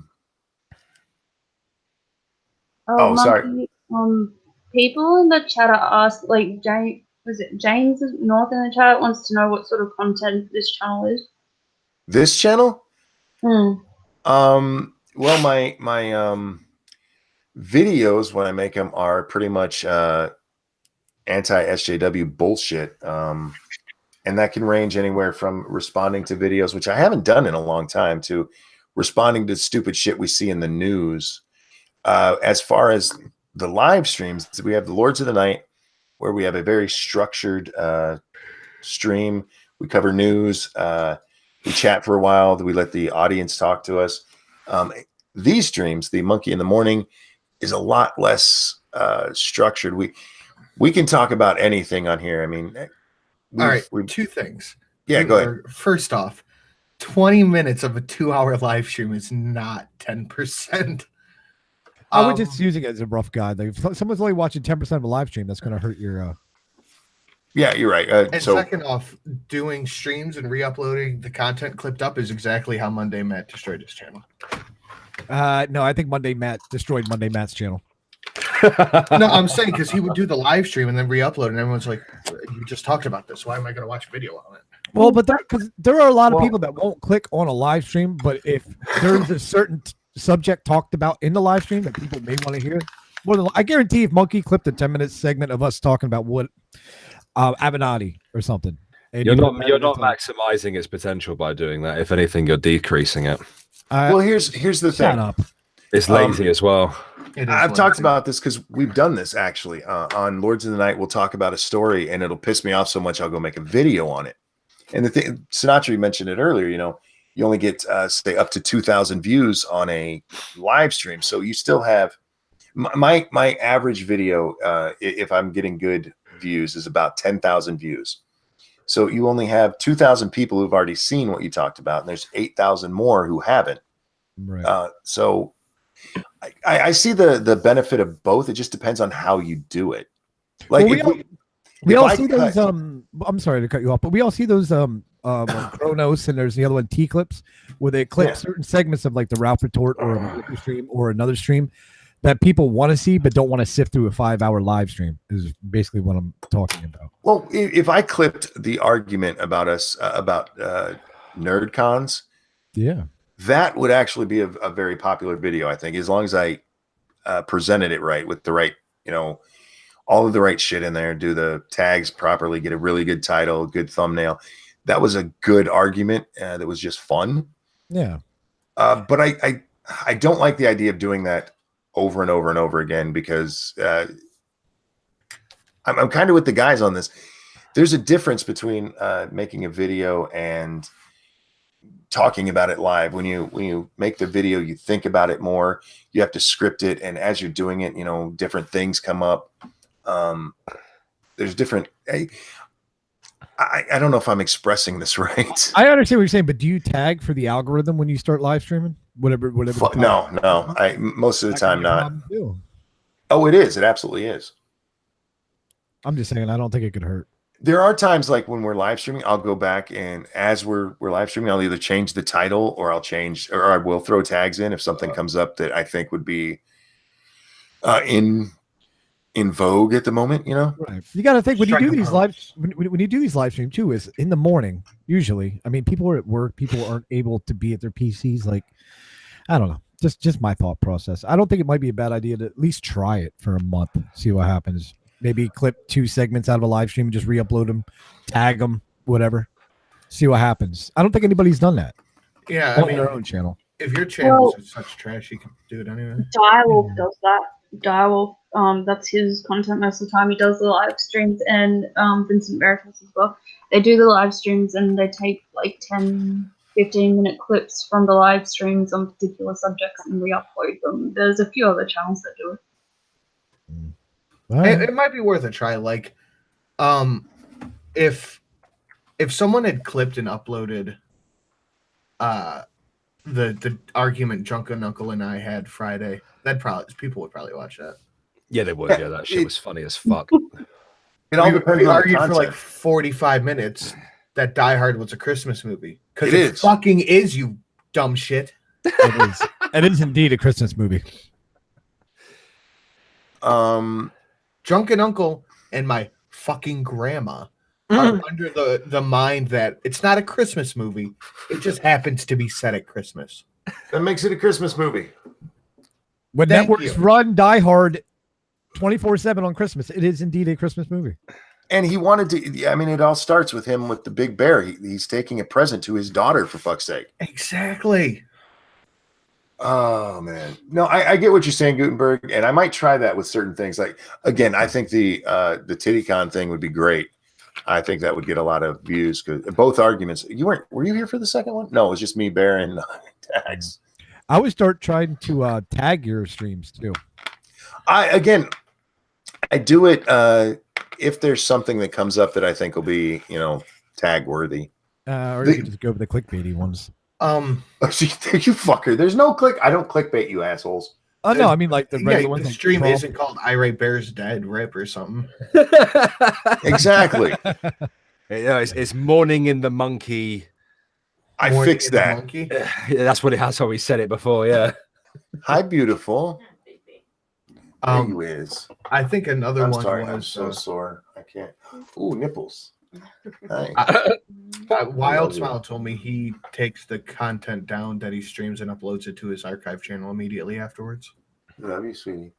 Sorry. People in the chat are asked, like James North in the chat wants to know what sort of content this channel is. This channel? Mm. Well, my videos when I make them are pretty much anti-SJW bullshit, and that can range anywhere from responding to videos, which I haven't done in a long time, to responding to stupid shit we see in the news. As far as the live streams, we have the Lords of the Night, where we have a very structured stream. We cover news. We chat for a while. We let the audience talk to us. These streams, the Monkey in the Morning, is a lot less structured. We can talk about anything on here. I mean, all right, 2 things. Yeah, go ahead. First off, 20 minutes of a 2-hour live stream is not 10%. I was just using it as a rough guide. Like, if someone's only watching 10% of a live stream, that's going to hurt your. Yeah, you're right. And second off, doing streams and re-uploading the content clipped up is exactly how Monday Matt destroyed his channel. No, I think Monday Matt destroyed Monday Matt's channel. No, I'm saying because he would do the live stream and then re-upload, and everyone's like, "You just talked about this. Why am I going to watch a video on it?" Well, but there are a lot of people that won't click on a live stream, but if there's a certain subject talked about in the live stream that people may want to hear, I guarantee if Monkey clipped a 10-minute segment of us talking about what Avenatti or something, you're not maximizing its potential by doing that. If anything, you're decreasing it. Well, here's the thing. Shut up. It's lazy as well. I've talked about this because we've done this actually on Lords of the Night. We'll talk about a story and it'll piss me off so much I'll go make a video on it. And the thing, Sinatra, you mentioned it earlier, you know, you only get say up to 2,000 views on a live stream. So you still have my average video, if I'm getting good views, is about 10,000 views. So you only have 2,000 people who've already seen what you talked about, and there's 8,000 more who haven't. Right. So I see the benefit of both. It just depends on how you do it. Like we all see those. I'm sorry to cut you off, but we all see those Chronos, and there's the other one, T clips, where they clip certain segments of like the Ralph Retort or a stream or another stream. that people want to see but don't want to sift through a 5-hour live stream is basically what I'm talking about. Well, if I clipped the argument about us about nerd cons, Yeah. that would actually be a very popular video, I think, as long as I presented it right with the right, all of the right shit in there, do the tags properly, get a really good title, good thumbnail. That was a good argument that was just fun. Yeah. But I don't like the idea of doing that over and over and over again because I'm kind of with the guys on this. There's a difference between making a video and talking about it live. When you make the video, you think about it more. You have to script it, and as you're doing it, different things come up. There's different. I don't know if I'm expressing this right. I understand what you're saying, but do you tag for the algorithm when you start live streaming? Whatever. No. Most of the time not. Oh, it is. It absolutely is. I'm just saying, I don't think it could hurt. There are times like when we're live streaming, I'll go back and as we're live streaming, I'll either change the title or I will throw tags in if something comes up that I think would be in vogue at the moment, Right. You got to think when you do these live streams too, is in the morning usually. I mean, people are at work, people aren't able to be at their PCs. Like, I don't know, just my thought process. I don't think it might be a bad idea to at least try it for a month, see what happens. Maybe clip 2 segments out of a live stream and just re-upload them, tag them, whatever. See what happens. I don't think anybody's done that. Yeah, on their own channel. If your channel is such trash, you can do it anyway. Direwolf does that. Direwolf, that's his content most of the time. He does the live streams, and Vincent Veritas as well. They do the live streams and they take like 10, 15-minute clips from the live streams on particular subjects and re-upload them. There's a few other channels that do it. It might be worth a try. Like, if someone had clipped and uploaded the argument Drunken Uncle and I had Friday, people would probably watch that. Yeah, they would. Yeah, that shit was funny as fuck. It all depends on argued the for like content. 45 minutes that Die Hard was a Christmas movie. Because It it is. fucking is, you dumb shit. It is. It is indeed a Christmas movie. Drunken Uncle and my fucking grandma are under the mind that it's not a Christmas movie. It just happens to be set at Christmas. That makes it a Christmas movie. When Thank networks you. run Die Hard 24/7 on Christmas, it is indeed a Christmas movie. And he wanted to, I mean, it all starts with him with the big bear. He's taking a present to his daughter, for fuck's sake. Exactly. Oh, man. No, I get what you're saying, Gutenberg, and I might try that with certain things. Like, again, I think the TittyCon thing would be great. I think that would get a lot of views because both arguments. Were you here for the second one? No, it was just me, Bear, and tags. I would start trying to tag your streams too. I do it if there's something that comes up that I think will be, tag worthy. Or you could just go with the clickbaity ones. You fucker. There's no click. I don't clickbait, you assholes. Oh no, I mean like the regular ones. The stream isn't called IRATE Bears Dead Rip or something. Exactly. Yeah, it's Morning in the Monkey. I Morning fixed in the that. Monkey. Yeah, that's how we said it before. Yeah. Hi, beautiful. There you Um, is. I think another I'm one sorry. I'm was so sore. I can't. Ooh, nipples. Hi. Wild Smile told me he takes the content down that he streams and uploads it to his archive channel immediately afterwards. Love you, sweetie.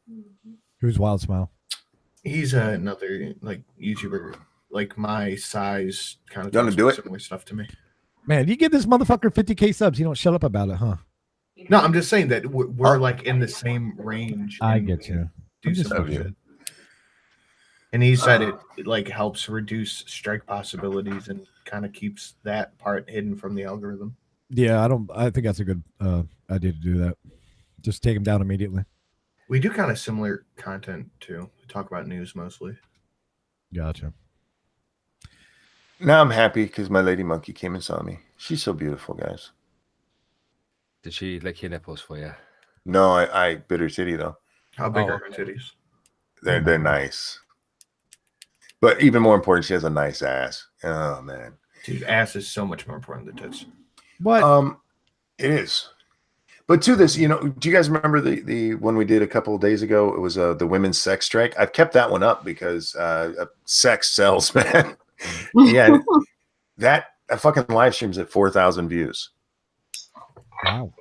Who's Wild Smile? He's another like YouTuber, like my size, kind of You wanna do it? similar stuff to me. Man, you give this motherfucker 50K subs, you don't shut up about it, huh? No, I'm just saying that we're like in the same range. I and get you. Do I'm just some love you. shit. And he said it like helps reduce strike possibilities and kind of keeps that part hidden from the algorithm. Yeah, I think that's a good idea to do that. Just take him down immediately. We do kind of similar content too. We talk about news mostly. Gotcha. Now I'm happy because my lady monkey came and saw me. She's so beautiful, guys. Did she lick your nipples for you? No, I bit her titty though. How big Oh, are her titties? They're nice. But even more important, she has a nice ass. Oh man. Dude, ass is so much more important than tits. What? It is. But to this, do you guys remember the one we did a couple of days ago? It was the women's sex strike. I've kept that one up because sex sells, man. Yeah, that fucking live stream's at 4,000 views. Wow.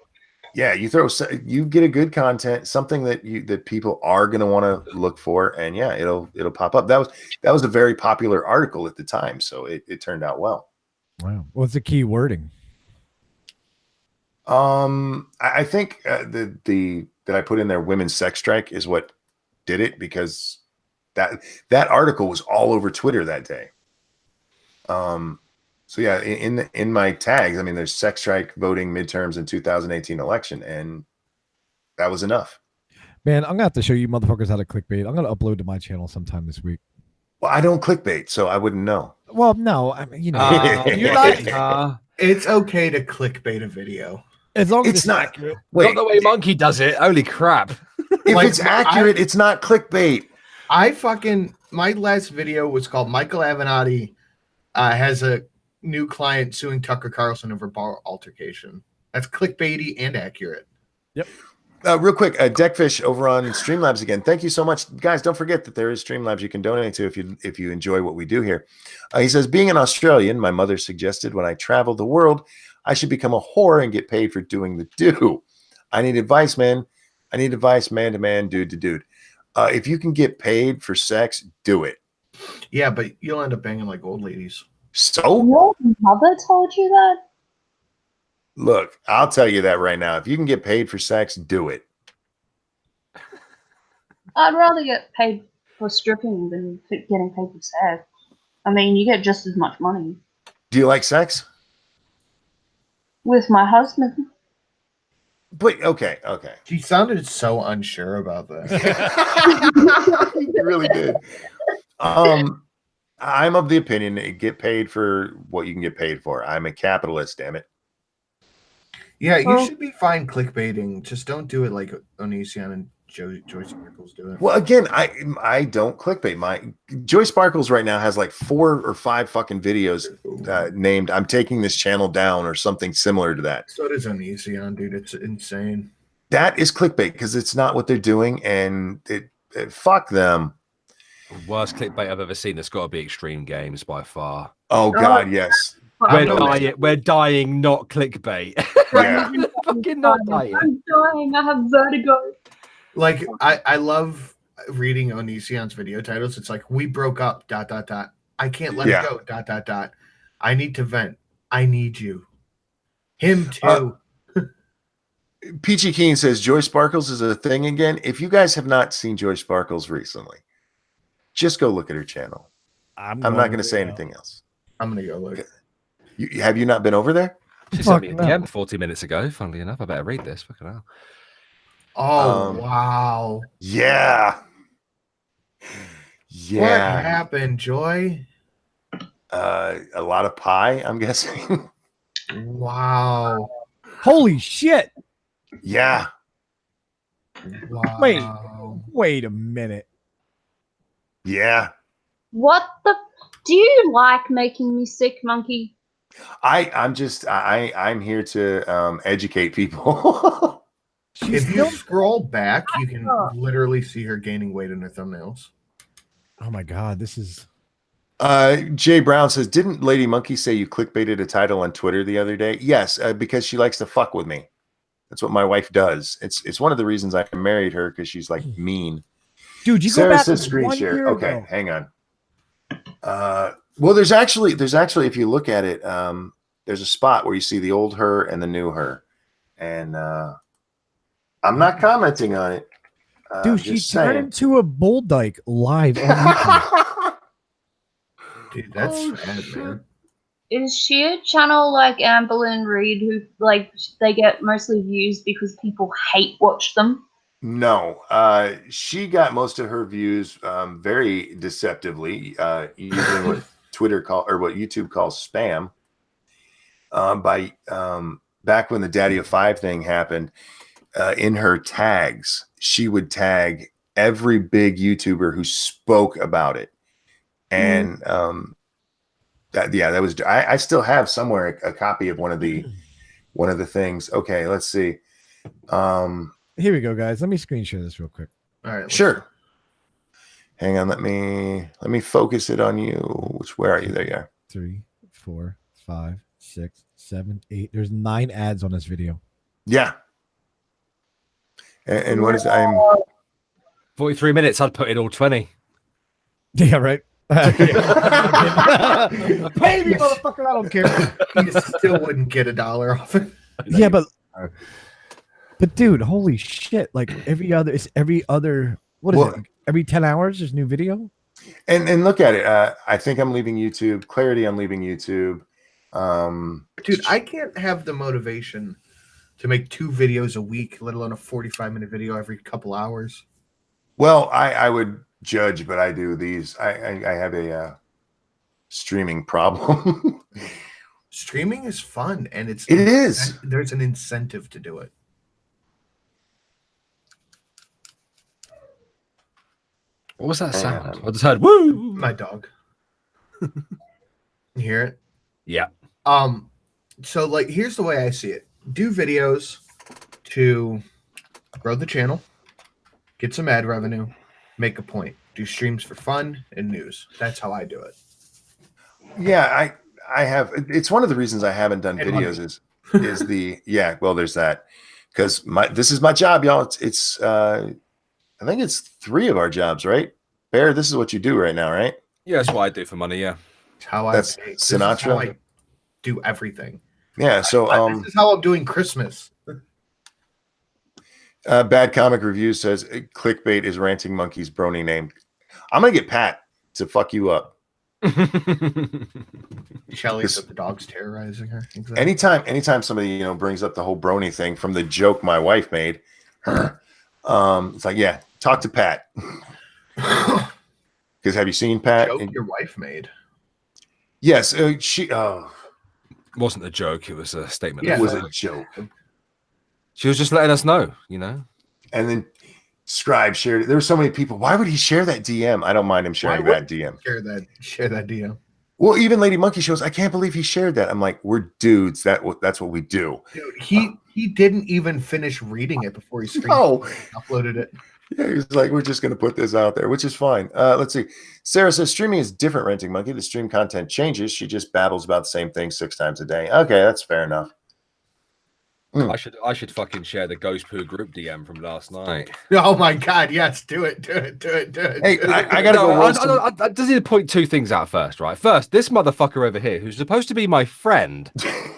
Yeah, you get a good content, something that people are going to want to look for, and yeah, it'll pop up. That was a very popular article at the time, so it turned out well. Wow. What's the key wording? I think that I put in there women's sex strike is what did it, because that article was all over Twitter that day. So yeah, in my tags, I mean, there's sex strike, voting, midterms, and 2018 election, and that was enough. Man, I'm gonna have to show you motherfuckers how to clickbait. I'm gonna upload to my channel sometime this week. Well, I don't clickbait, so I wouldn't know. Well, no, I mean, you're not. It's okay to clickbait a video. As long as It's not. accurate. Wait, Not the way Monkey does it. Holy crap. if Like, it's accurate, it's not clickbait. My last video was called Michael Avenatti has a new client suing Tucker Carlson over bar altercation. That's clickbaity and accurate. Yep. Real quick, Deckfish over on Streamlabs again. Thank you so much, guys. Don't forget that there is Streamlabs you can donate to if you enjoy what we do here. He says, being an Australian, my mother suggested when I travel the world, I should become a whore and get paid for doing the do. I need advice, man. I need advice, man to man, dude to dude. If you can get paid for sex, do it. Yeah, but you'll end up banging like old ladies. So Your mother told you that? look, I'll tell you that right now. If you can get paid for sex, do it. I'd rather get paid for stripping than for getting paid for sex. I mean, you get just as much money. Do you like sex? With my husband. But okay. She sounded so unsure about that. You really did. I'm of the opinion that you get paid for what you can get paid for. I'm a capitalist, damn it. Yeah, you should be fine clickbaiting. Just don't do it like Onision and Joy Sparkles do it. Well, again, I don't clickbait. My Joy Sparkles right now has like 4 or 5 fucking videos named "I'm taking this channel down" or something similar to that. So does Onision, dude. It's insane. That is clickbait because it's not what they're doing, and fuck them. Worst clickbait I've ever seen. It's got to be Extreme Games by far. Oh God, yes. We're dying, not clickbait. Yeah. Fucking not dying. I'm dying. I have vertigo. Like I love reading Onision's video titles. It's like, we broke up, ... I can't let it go, ... I need to vent. I need you. Him too. Peachy Keen says Joy Sparkles is a thing again. If you guys have not seen Joy Sparkles recently, just go look at her channel. I'm not going to say anything else. I'm gonna go look. Have you not been over there? She sent me a DM 40 minutes ago. Funnily enough, I better read this. Fucking hell. Oh wow! Yeah. What happened, Joy? A lot of pie, I'm guessing. Wow! Holy shit! Yeah. Wow! Wait a minute. Yeah. What the? Do you like making me sick, Monkey? I'm here to educate people. If you scroll back, you can literally see her gaining weight in her thumbnails. Oh my God, this is. Jay Brown says, didn't Lady Monkey say you clickbaited a title on Twitter the other day? Yes, because she likes to fuck with me. That's what my wife does. It's one of the reasons I married her, because she's like mean. Dude, you Sarah go back says screen 1 share. year Okay, ago. hang on. Well, there's actually, if you look at it, there's a spot where you see the old her and the new her, and I'm not commenting on it. Dude, she turned into a bull dyke live on YouTube. Dude, that's sad, man. Is she a channel like Amberlynn Reed, who like they get mostly views because people hate watch them? No, she got most of her views very deceptively, using what what YouTube calls spam. By back when the Daddy of Five thing happened, in her tags, she would tag every big YouTuber who spoke about it, and that was. I still have somewhere a copy of one of the things. Okay, let's see. Here we go, guys. Let me screen share this real quick. All right. Sure. Hang on. Let me focus it on you. Where are you? There you are. 3, 4, 5, 6, 7, 8. There's 9 ads on this video. Yeah. And what is I'm 43 minutes. I'd put in all 20. Yeah, right. Pay me, motherfucker. I don't care. You still wouldn't get $1 off it. Yeah, but dude, holy shit! Like every other, what is it? Every 10 hours, there's new video. And look at it. I think I'm leaving YouTube. Clarity, I'm leaving YouTube. Dude, I can't have the motivation to make 2 videos a week, let alone a 45-minute video every couple hours. Well, I would judge, but I do these. I have a streaming problem. Streaming is fun, and it is. There's an incentive to do it. What was that sound? I just heard woo. My dog. You hear it? Yeah. So like here's the way I see it. Do videos to grow the channel, get some ad revenue, make a point. Do streams for fun and news. That's how I do it. Yeah, I have. It's one of the reasons I haven't done And videos is the well, there's that, because this is my job, y'all. It's I think it's 3 of our jobs, right? Bear, this is what you do right now, right? Yeah, that's what I do for money. Yeah. That's Sinatra. This is how I do everything. Yeah. So this is how I'm doing Christmas. Bad Comic Review says clickbait is Ranting Monkey's brony name. I'm gonna get Pat to fuck you up. Shelly said the dog's terrorizing her. Exactly. Anytime somebody brings up the whole brony thing from the joke my wife made, it's like, yeah, talk to Pat. Because have you seen Pat? Joke your wife made. Yes, she. Wasn't a joke. It was a statement. It was a joke. She was just letting us know, And then Scribe shared it. There were so many people. Why would he share that DM? I don't mind him sharing that DM. Share that DM. Well, even Lady Monkey shows, I can't believe he shared that. I'm like, we're dudes. That's what we do. Dude, he didn't even finish reading it before he uploaded it. Yeah, he's like, we're just going to put this out there, which is fine. Let's see. Sarah says, streaming is different, Renting Monkey. The stream content changes. She just babbles about the same thing 6 times a day. Okay, that's fair enough. I should fucking share the Ghost Poo group DM from last night. Oh my god, yes, do it. Hey, I gotta go. I just need to point 2 things out first, right? First, this motherfucker over here, who's supposed to be my friend,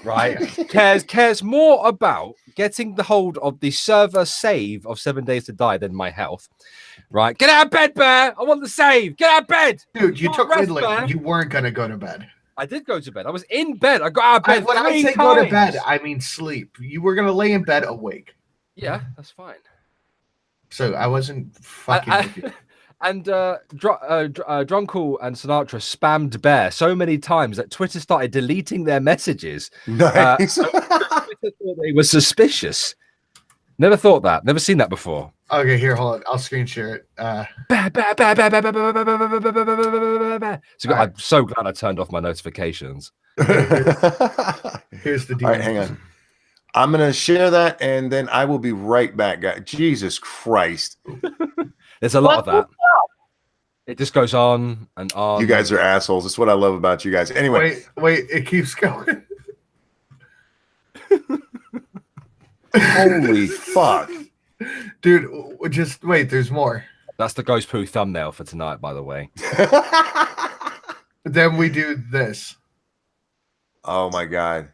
right, cares more about getting the hold of the server save of 7 Days to Die than my health. Right? Get out of bed, Bear! I want the save! Get out of bed! Dude, you took Ridley. You weren't gonna go to bed. I did go to bed. I was in bed. I got out of bed. When I say go to bed, I mean sleep. You were gonna lay in bed awake. Yeah, that's fine. So I wasn't fucking. And Drunkle and Sinatra spammed Bear so many times that Twitter started deleting their messages. Nice. Twitter thought they were suspicious. Never thought that. Never seen that before. Okay, here, hold on. I'll screen share it. So I'm so glad I turned off my notifications. Here's the deal. All right, hang on. I'm gonna share that, and then I will be right back, guys. Jesus Christ. There's a lot of that. It just goes on and on. You guys are assholes. That's what I love about you guys. Anyway, wait, it keeps going. Holy fuck. Dude, just wait, there's more. That's the Ghost Poo thumbnail for tonight, by the way. Then we do this. Oh my god.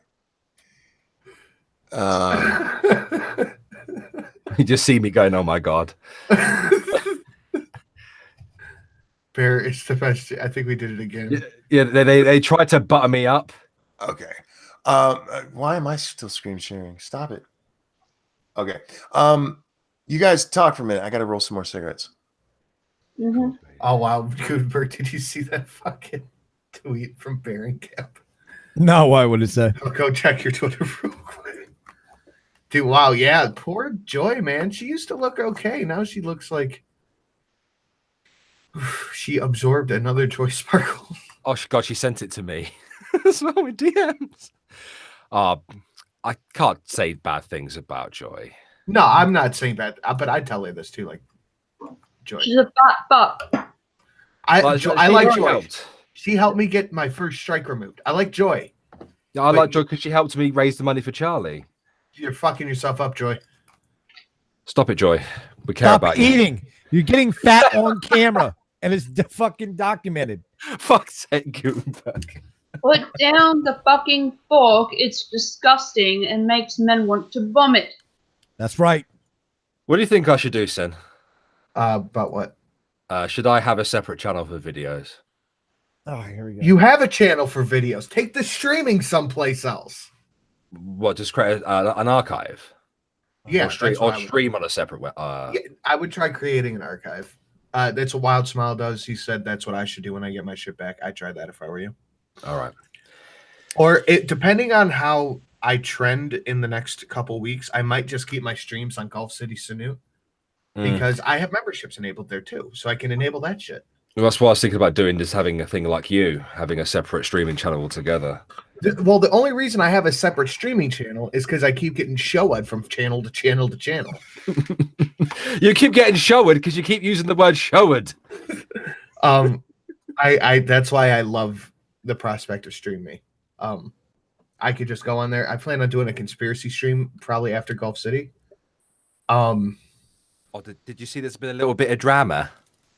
You just see me going, oh my god. Bear, it's the best. I think we did it again. Yeah, they tried to butter me up. Okay. Why am I still screen sharing? Stop it. Okay. You guys talk for a minute. I gotta roll some more cigarettes. Mm-hmm. Oh wow, Gutenberg, did you see that fucking tweet from Baron Cap? No, why would it say? I'll go check your Twitter real quick. Dude, wow, yeah, poor Joy, man. She used to look okay. Now she looks like she absorbed another Joy Sparkle. Oh god, she sent it to me. That's not with DMs. I can't say bad things about Joy. No, I'm not saying that, but I tell her this too. Like, Joy. She's a fat fuck. I like Joy. Helped. She helped me get my first strike removed. I like Joy. Yeah, I like Joy because she helped me raise the money for Charlie. You're fucking yourself up, Joy. Stop it, Joy. We care Stop about eating. You're getting fat on camera, and it's fucking documented. you. Fuck's sake, Gutenberg. Put down the fucking fork. It's disgusting and makes men want to vomit. That's right. What do you think I should do, Sen? About what? Should I have a separate channel for videos? Oh, here we go. You have a channel for videos. Take the streaming someplace else. What, just create an archive? Yeah, or stream on a separate web. Yeah, I would try creating an archive. That's what Wild Smile does. He said that's what I should do when I get my shit back. I'd try that if I were you. All right. Or depending on how I trend in the next couple weeks, I might just keep my streams on Gulf City Sanute because I have memberships enabled there too, so I can enable that shit. Well, that's what I was thinking about doing, just having a thing like you, having a separate streaming channel altogether. Well, the only reason I have a separate streaming channel is because I keep getting showed from channel to channel to channel. You keep getting showed because you keep using the word showed. I that's why I love the prospect of Stream Me. I could just go on there. I plan on doing a conspiracy stream probably after Gulf City. Oh, did you see there's been a little bit of drama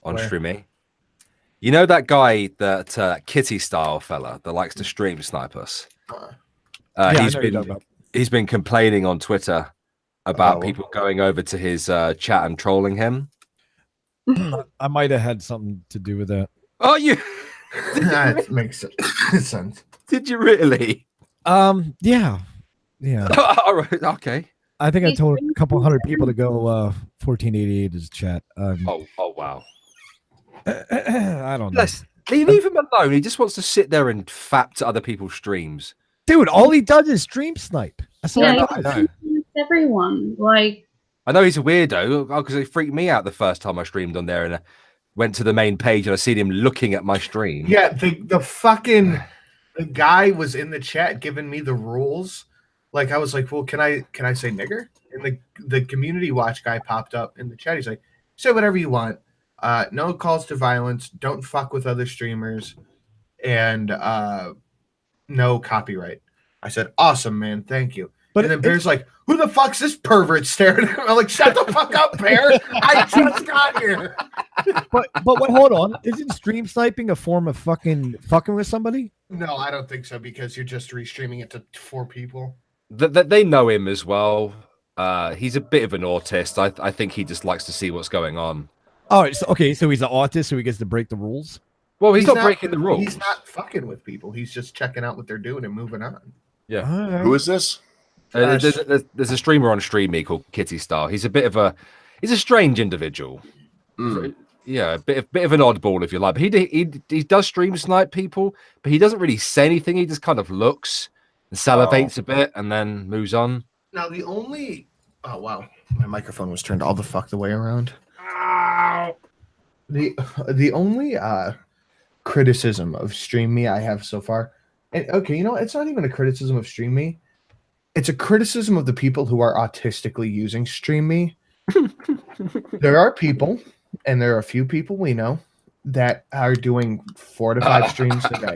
on Where? Stream Me? You know that guy, that Kitty style fella that likes to stream snipe us? He's been complaining on Twitter about people going over to his chat and trolling him. I might have had something to do with that. Oh, you? That makes sense. Did you really? Yeah. All right. Okay. I think I told a couple hundred people to go 1488 is chat. Oh, wow. I don't know. Leave him alone. He just wants to sit there and fap to other people's streams. Dude, all he does is stream snipe. That's all Yeah, I know. everyone. Like, I know he's a weirdo because it freaked me out the first time I streamed on there and I went to the main page and I seen him looking at my stream. Yeah, the fucking the guy was in the chat giving me the rules. Like I was like, well, can I say nigger? And the community watch guy popped up in the chat. He's like, say whatever you want. No calls to violence. Don't fuck with other streamers, and no copyright. I said, awesome, man. Thank you. But and then Bear's like, who the fuck's this pervert staring at him? I'm like, shut the fuck up, Bear. I just got here. But hold on. Isn't stream sniping a form of fucking with somebody? No, I don't think so because you're just restreaming it to 4 people. They know him as well. He's a bit of an autist. I think he just likes to see what's going on. Oh, okay. So he's an autist, so he gets to break the rules. Well, he's not breaking the rules. He's not fucking with people. He's just checking out what they're doing and moving on. Yeah. Who is this? There's a streamer on Stream Me called Kitty Star. He's a strange individual. Yeah, a bit of an oddball, if you like. But he does stream snipe people, but he doesn't really say anything. He just kind of looks and salivates a bit and then moves on. Now oh wow, my microphone was turned all the fuck the way around. The only criticism of Stream Me I have so far, and okay, you know, it's not even a criticism of Stream Me. It's a criticism of the people who are autistically using Stream Me. There are people, and there are a few people we know that are doing 4 to 5 streams a day.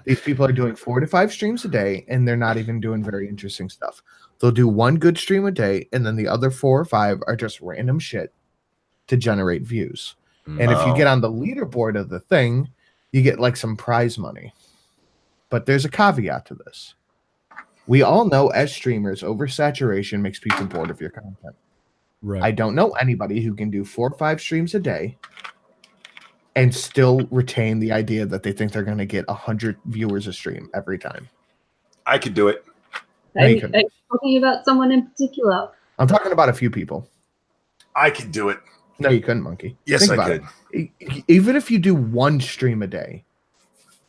These people are doing 4 to 5 streams a day, and they're not even doing very interesting stuff. They'll do 1 good stream a day, and then the other 4 or 5 are just random shit to generate views. And if you get on the leaderboard of the thing, you get like some prize money. But there's a caveat to this. We all know as streamers, oversaturation makes people bored of your content. Right. I don't know anybody who can do 4 or 5 streams a day and still retain the idea that they think they're going to get 100 viewers a stream every time. I could do it. are you talking about someone in particular? I'm talking about a few people. I could do it. No, you couldn't, Monkey. Yes, I could. Even if you do 1 stream a day,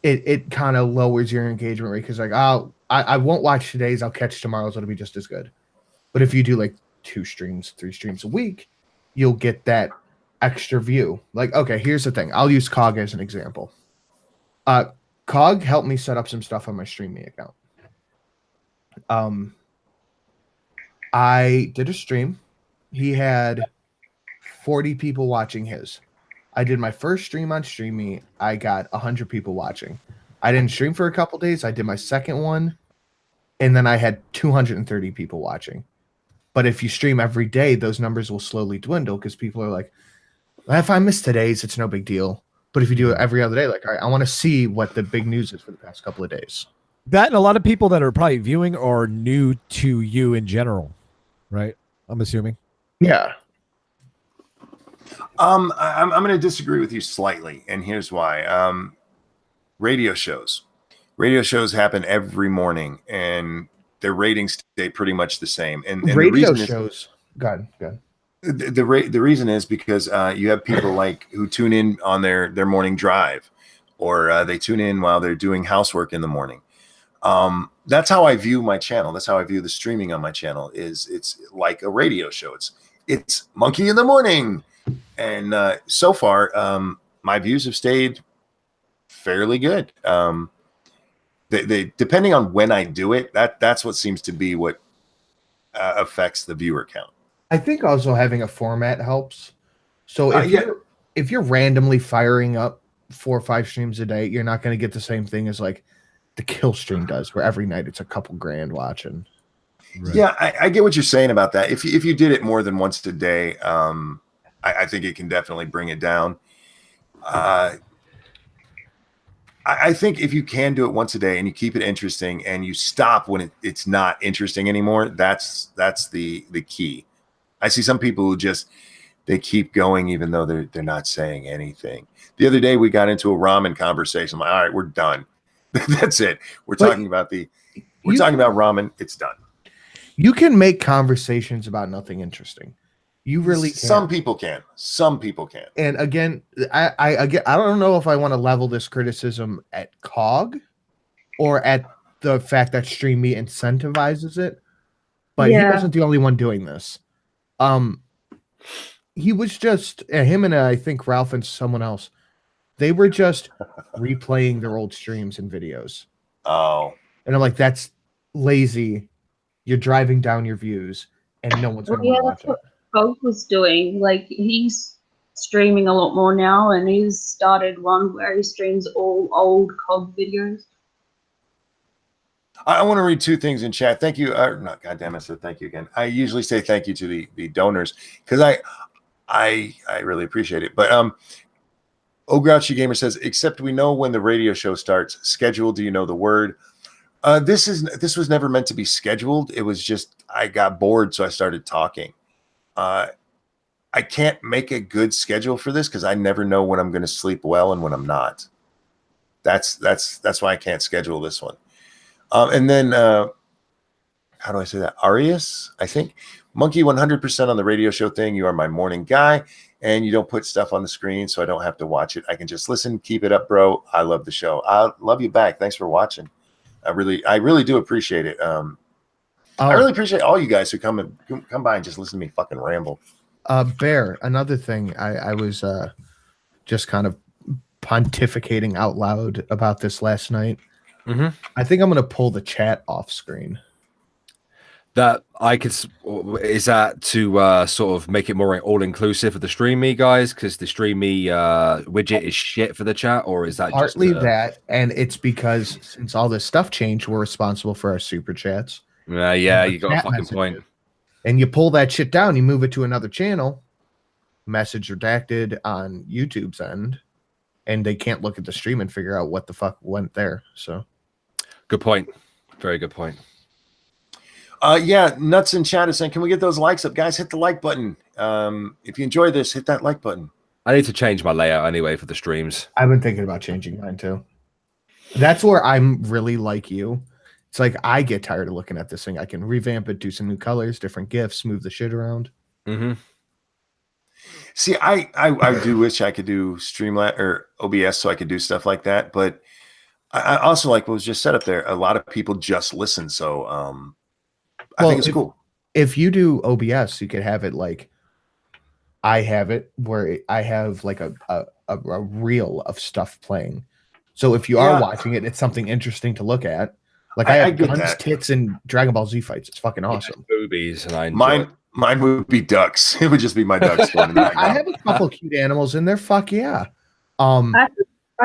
it kind of lowers your engagement rate because like, oh, I won't watch today's. I'll catch tomorrow's. It'll be just as good. But if you do like 2 streams, 3 streams a week, you'll get that extra view. Like, okay, here's the thing. I'll use Cog as an example. Cog helped me set up some stuff on my Stream Me account. I did a stream. He had 40 people watching his. I did my first stream on StreamMe. I got 100 people watching. I didn't stream for a couple days. I did my second one, and then I had 230 people watching. But if you stream every day, those numbers will slowly dwindle because people are like, well, if I miss today's, it's no big deal. But if you do it every other day, like, all right, I want to see what the big news is for the past couple of days. That and a lot of people that are probably viewing are new to you in general, right? I'm assuming. Yeah. I'm going to disagree with you slightly, and here's why. Radio shows happen every morning, and their ratings stay pretty much the same. And radio the shows. Go ahead. The reason is because you have people like who tune in on their morning drive, or they tune in while they're doing housework in the morning. That's how I view my channel. That's how I view the streaming on my channel. It's like a radio show. It's Monkey in the Morning, and so far my views have stayed fairly good. They depending on when I do it, that's what seems to be what affects the viewer count. I think also having a format helps. So if you're randomly firing up 4 or 5 streams a day, you're not going to get the same thing as like the kill stream does, where every night it's a couple grand watching. Right. Yeah, I get what you're saying about that. If you did it more than once a day, I think it can definitely bring it down. I think if you can do it once a day and you keep it interesting and you stop when it's not interesting anymore, that's the key. I see some people who they keep going even though they're not saying anything. The other day we got into a ramen conversation. I'm like, all right, we're done. That's it. We're talking about ramen. It's done. You can make conversations about nothing interesting. You really can. Some people can. And again, I don't know if I want to level this criticism at COG or at the fact that StreamMe incentivizes it, but he wasn't the only one doing this. He was just him and I think Ralph and someone else. They were just replaying their old streams and videos. Oh, and I'm like, that's lazy. You're driving down your views, and no one's going to watch it. Both was doing, like, he's streaming a lot more now, and he's started one where he streams all old COG videos. I want to read 2 things in chat. Thank you. Not goddamn, I said thank you again. I usually say thank you to the donors because I really appreciate it. But Oh Grouchy Gamer says, except we know when the radio show starts. Schedule, do you know the word? This was never meant to be scheduled. It was just I got bored, so I started talking. I can't make a good schedule for this because I never know when I'm going to sleep well and when I'm not. That's why I can't schedule this one. And then how do I say that? Arias, I think. Monkey 100% on the radio show thing. You are my morning guy, and you don't put stuff on the screen, so I don't have to watch it. I can just listen. Keep it up, bro. I love the show. I love you back. Thanks for watching. I really do appreciate it. I really appreciate all you guys who come by and just listen to me fucking ramble. Bear, another thing I was just kind of pontificating out loud about this last night. Mm-hmm. I think I'm going to pull the chat off screen. That is that to sort of make it more all-inclusive for the StreamMe guys, because the StreamMe widget is shit for the chat, or is that partly just that, and it's because since all this stuff changed, we're responsible for our super chats. Yeah, you got a fucking point. And you pull that shit down, you move it to another channel, message redacted on YouTube's end, and they can't look at the stream and figure out what the fuck went there. So, good point. Very good point. Yeah, Nuts in chat is saying, can we get those likes up? Guys, hit the like button. If you enjoy this, hit that like button. I need to change my layout anyway for the streams. I've been thinking about changing mine too. That's where I'm really like you. It's like I get tired of looking at this thing. I can revamp it, do some new colors, different GIFs, move the shit around. Mm-hmm. See, I do wish I could do Streamlabs or OBS so I could do stuff like that. But I also like what was just said up there. A lot of people just listen. So I think it's cool. If you do OBS, you could have it like I have it, where I have like a reel of stuff playing. So if you are watching it, it's something interesting to look at. Like I have get guns, that. tits, and Dragon Ball Z fights. It's fucking awesome. Boobies, and I enjoy it. Mine would be ducks. It would just be my ducks going in the I background. have a couple cute animals in there. Fuck yeah. I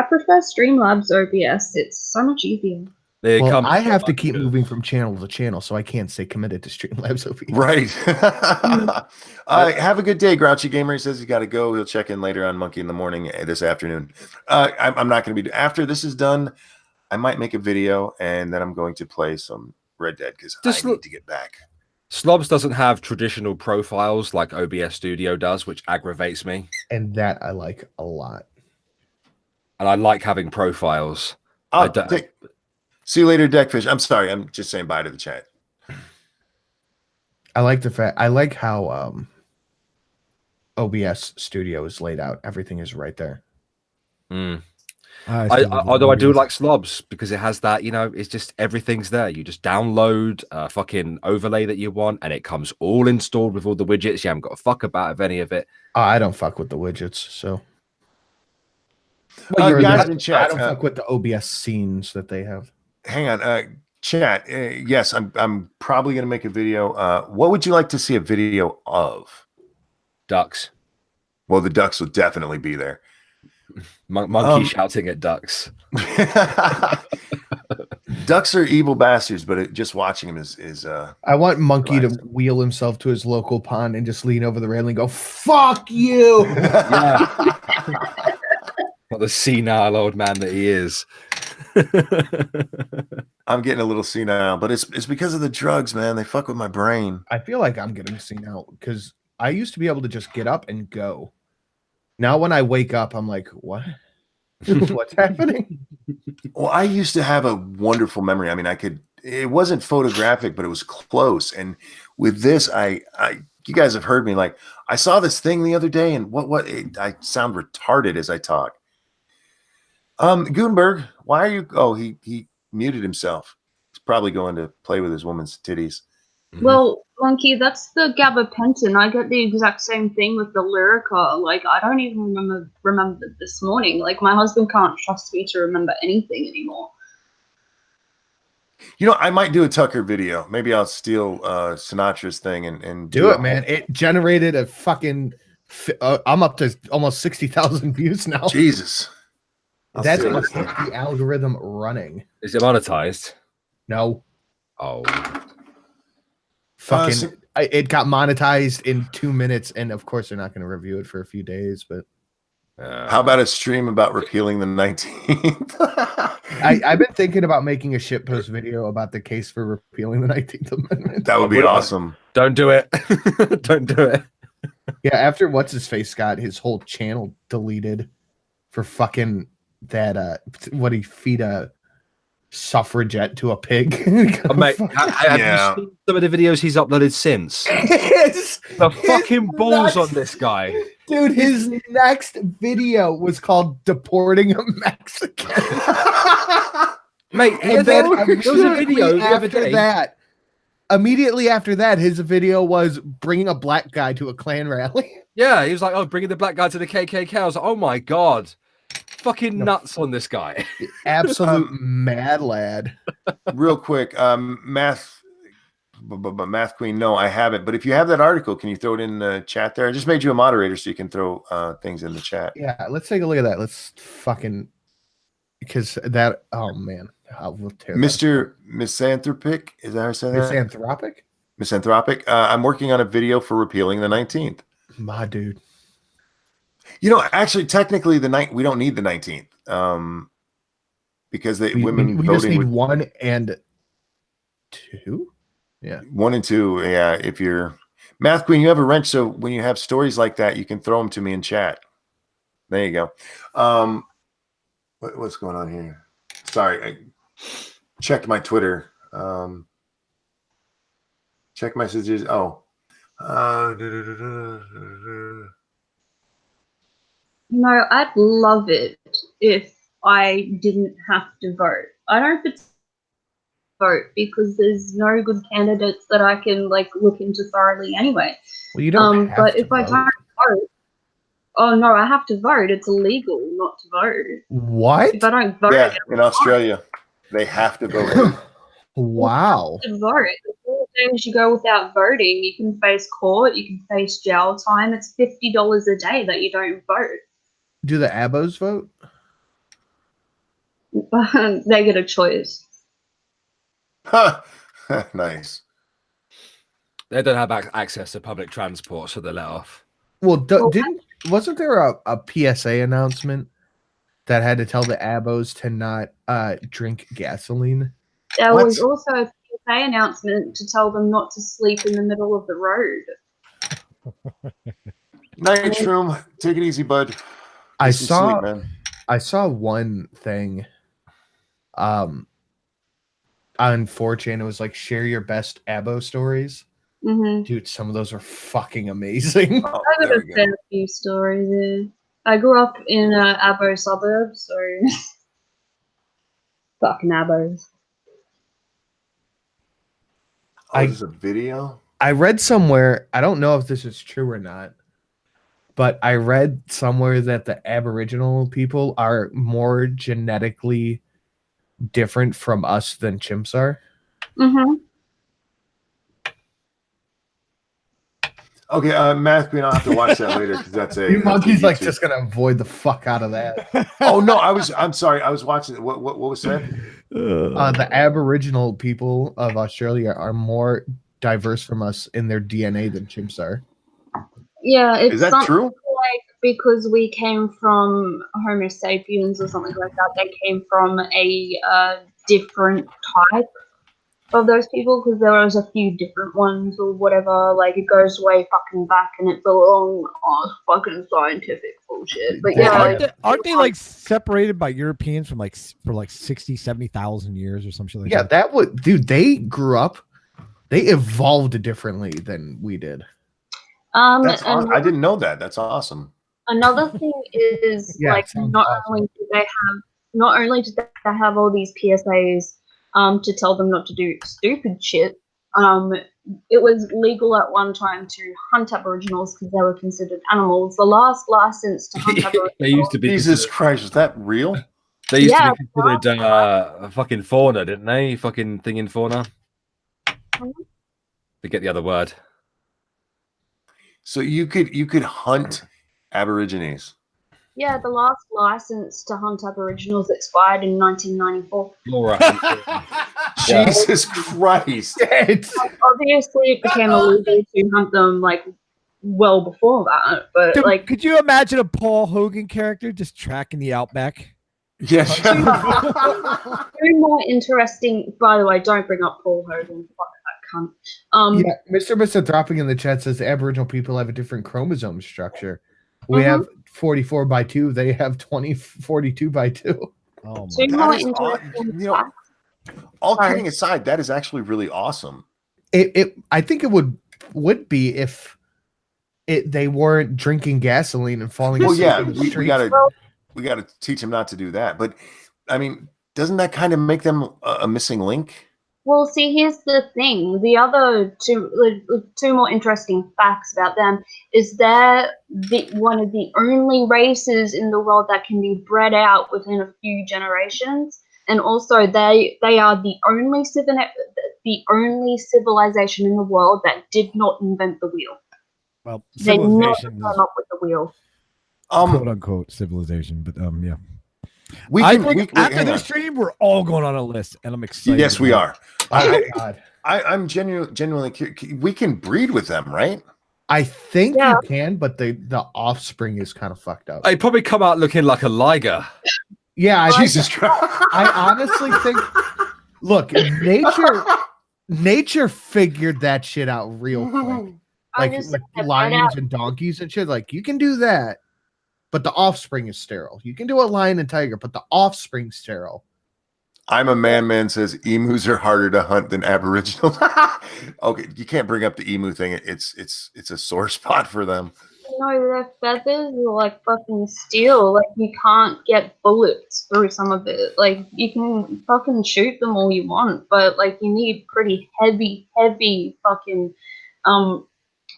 prefer Streamlabs OBS. It's so much easier. Well, I have to keep moving from channel to channel, so I can't stay committed to Streamlabs OBS. Right. Have a good day, Grouchy Gamer. He says he's got to go. He'll check in later on Monkey in the Morning this afternoon. I'm not going to be after this is done. I might make a video, and then I'm going to play some Red Dead because I need to get back. Slobs doesn't have traditional profiles like OBS Studio does, which aggravates me. And that I like a lot. And I like having profiles. See you later, Deckfish. I'm sorry. I'm just saying bye to the chat. I like the fact. I like how OBS Studio is laid out. Everything is right there. Although I do like Slobs because it has that, it's just everything's there. You just download a fucking overlay that you want, and it comes all installed with all the widgets. You haven't got a fuck about of any of it. I don't fuck with the widgets, so. Well, guys in chat, I don't fuck with the OBS scenes that they have. Hang on, chat. Yes, I'm probably going to make a video. What would you like to see a video of? Ducks. Well, the ducks will definitely be there. Monkey shouting at ducks. Ducks are evil bastards, but just watching them is. I want Monkey to wheel himself to his local pond and just lean over the railing and go, "Fuck you!" Yeah. What the senile old man that he is. I'm getting a little senile, but it's because of the drugs, man. They fuck with my brain. I feel like I'm getting senile because I used to be able to just get up and go. Now when I wake up, I'm like, what? What's happening? Well, I used to have a wonderful memory. I mean, it wasn't photographic, but it was close. And with this, you guys have heard me, like, I saw this thing the other day, and I sound retarded as I talk. Gutenberg, why are you? Oh, he muted himself. He's probably going to play with his woman's titties. Well, Monkey, that's the gabapentin. I get the exact same thing with the Lyrica. Like, I don't even remember this morning. Like, my husband can't trust me to remember anything anymore. I might do a Tucker video. Maybe I'll steal Sinatra's thing and do it, man. It generated a fucking. I'm up to almost 60,000 views now. Jesus. That's what keeps the algorithm running. Is it monetized? No. Oh. Fucking, it got monetized in 2 minutes, and of course they're not going to review it for a few days. But how about a stream about repealing the 19th? I've been thinking about making a shitpost video about the case for repealing the 19th Amendment. That would be awesome. Don't do it. Don't do it. Yeah, after what's his face got his whole channel deleted for fucking that what he feed a suffragette to a pig. Oh, mate, have you seen some of the videos he's uploaded since? The fucking balls on this guy. Dude, his next video was called Deporting a Mexican. Mate, there was a video the other day. Immediately after that, his video was bringing a black guy to a Klan rally. Yeah, he was like, bringing the black guy to the KKK. I was like, oh my God. Fucking nuts on this guy. Absolute mad lad. Real quick, Math Queen, no, I haven't. But if you have that article, can you throw it in the chat there? I just made you a moderator so you can throw things in the chat. Yeah, let's take a look at that. Let's fucking, because that, oh man. Mr. Misanthropic, is that how I said that? Misanthropic? Misanthropic. I'm working on a video for repealing the 19th. My dude. Actually, technically, we don't need the 19th, because women we just need 1 and 2. Yeah, 1 and 2. Yeah, if you're Math Queen, you have a wrench, so when you have stories like that, you can throw them to me in chat. There you go. What's going on here? Sorry, I checked my Twitter. Check messages. No, I'd love it if I didn't have to vote. I don't vote because there's no good candidates that I can look into thoroughly anyway. Well, you don't have but to if I vote. don't vote, oh no, I have to vote. It's illegal not to vote. What? If I don't vote, Yeah, in Australia, they have to vote. Wow. To vote. The 4 days you go without voting, you can face court, you can face jail time. It's $50 a day that you don't vote. Do the abos vote? They get a choice. Nice. They don't have access to public transport, so they're let off. Well, wasn't there a PSA announcement that had to tell the abos to not drink gasoline? There What? was also a PSA announcement to tell them not to sleep in the middle of the road. Night, Shroom. Take it easy, bud. I Get some saw sleep, man. I saw one thing on 4chan. It was like share your best abo stories. Mm-hmm. Dude, some of those are fucking amazing. Oh, I got there a we go. fair few stories there. I grew up in Abo suburb, so fucking Abos. Oh, is this a video? I read somewhere, I don't know if this is true or not, but I read somewhere that the Aboriginal people are more genetically different from us than chimps are. Mm-hmm. Okay, Matthew, I'll have to watch that later because that's a. You monkey's like YouTube. just gonna avoid the fuck out of that. Oh no, I'm sorry. I was watching. What was said? The Aboriginal people of Australia are more diverse from us in their DNA than chimps are. Yeah, it's Is that something true? like because we came from Homo sapiens or something like that. They came from a different type of those people because there was a few different ones or whatever. Like it goes way fucking back and it's a long fucking scientific bullshit. But yeah, Aren't they like separated by Europeans from like for like 60, 70,000 years or some shit like that? Yeah, that would, dude. They grew up, they evolved differently than we did. That's awesome. I didn't know that. That's awesome. Another thing is Yeah, like it sounds not awesome. only did they have all these PSAs to tell them not to do stupid shit. It was legal at one time to hunt Aboriginals because they were considered animals. The last license to hunt Aboriginals. They used to be. Jesus Christ, is that real? They used Yeah, to be considered a fucking fauna, didn't they? Fucking thing in fauna. Forget the other word. So you could hunt Aborigines. Yeah, the last license to hunt Aboriginals expired in 1994. Jesus Christ! Obviously, it became illegal to hunt them like well before that. But Dude, like, could you imagine a Paul Hogan character just tracking the outback? Yes. very more interesting. By the way, don't bring up Paul Hogan. Fuck that cunt. Yeah, Mr. dropping in the chat says Aboriginal people have a different chromosome structure. We have 44 by 2. They have 42 by 2. Oh Two my! more That is interesting you know, facts. all Sorry. kidding aside, that is actually really awesome. I think it would be if they weren't drinking gasoline and falling Well, asleep yeah, in the we streets. gotta teach them not to do that. But I mean, doesn't that kind of make them a missing link? Well, see, here's the thing. The other two more interesting facts about them is they're one of the only races in the world that can be bred out within a few generations, and also they are the only civilization in the world that did not invent the wheel. Well, They never civilization came is up with the wheel. quote unquote civilization, but yeah. I think after this stream, we're all going on a list, and I'm excited. Yes, we are. Oh my God. I'm genuinely curious. We can breed with them, right? I think you can, but the offspring is kind of fucked up. They probably come out looking like a liger. Yeah, Jesus Christ. I honestly think. Look, nature figured that shit out real quick. Like lions and donkeys and shit. Like you can do that, but the offspring is sterile. You can do a lion and tiger, but the offspring's sterile. I'm a man says emus are harder to hunt than Aboriginals. Okay, you can't bring up the emu thing. It's a sore spot for them. No, their feathers are like fucking steel. Like you can't get bullets through some of it. Like you can fucking shoot them all you want, but like you need pretty heavy fucking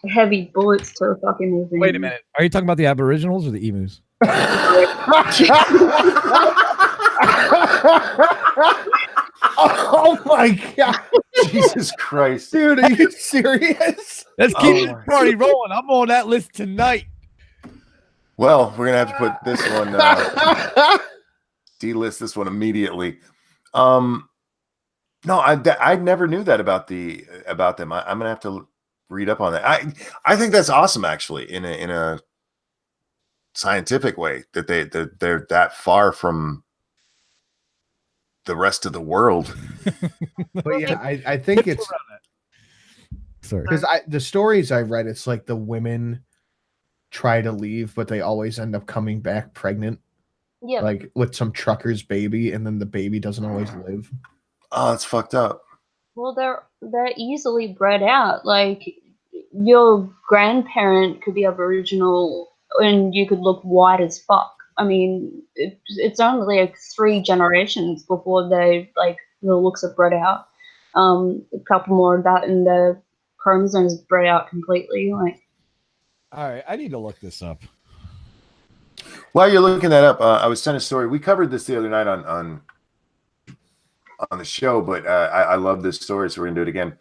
heavy bullets to fucking move in. Wait a minute. Are you talking about the Aboriginals or the emus? Oh my god, Jesus Christ. dude, are you serious? Let's keep Oh this party rolling. I'm on that list tonight. Well, we're gonna have to put this one delist this one immediately. No, I never knew that about them. I'm gonna have to read up on that. I think that's awesome, actually, in a scientific way, that they're that far from the rest of the world. But yeah, I think it's sorry because the stories I read, it's like the women try to leave, but they always end up coming back pregnant, Yeah. like with some trucker's baby, and then the baby doesn't always live. Oh, it's fucked up. Well, they're easily bred out. Like your grandparent could be Aboriginal, and you could look white as fuck. I mean, it's only like 3 generations before they like the looks are bred out. A couple more of that, and the chromosomes bred out completely. Like, all right, I need to look this up. While you're looking that up, I was sent a story. We covered this the other night on the show, but I love this story, so we're gonna do it again.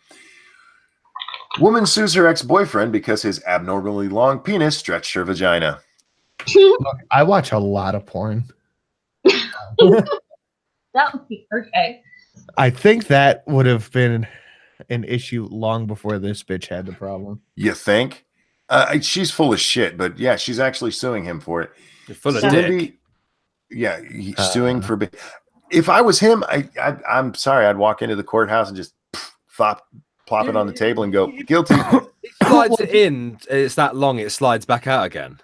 Woman sues her ex-boyfriend because his abnormally long penis stretched her vagina. Look, I watch a lot of porn. that would be okay. I think that would have been an issue long before this bitch had the problem. You think? She's full of shit, but yeah, she's actually suing him for it. You're full of So- dick. Yeah, he's suing for. If I was him, I'm sorry, I'd walk into the courthouse and just plop it on the table and go guilty. It slides it in. It's that long. It slides back out again.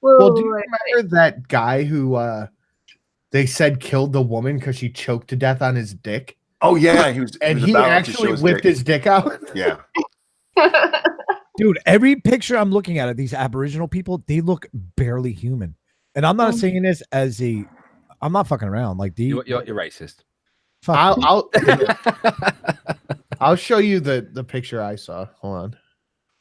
Well, do you remember that guy who they said killed the woman because she choked to death on his dick? Oh yeah, he was about to show actually whipped his dick out. Yeah. Dude, every picture I'm looking at of these Aboriginal people, they look barely human. And I'm not saying this as I'm not fucking around. Like, You're racist. fuck, I'll show you the picture I saw. Hold on.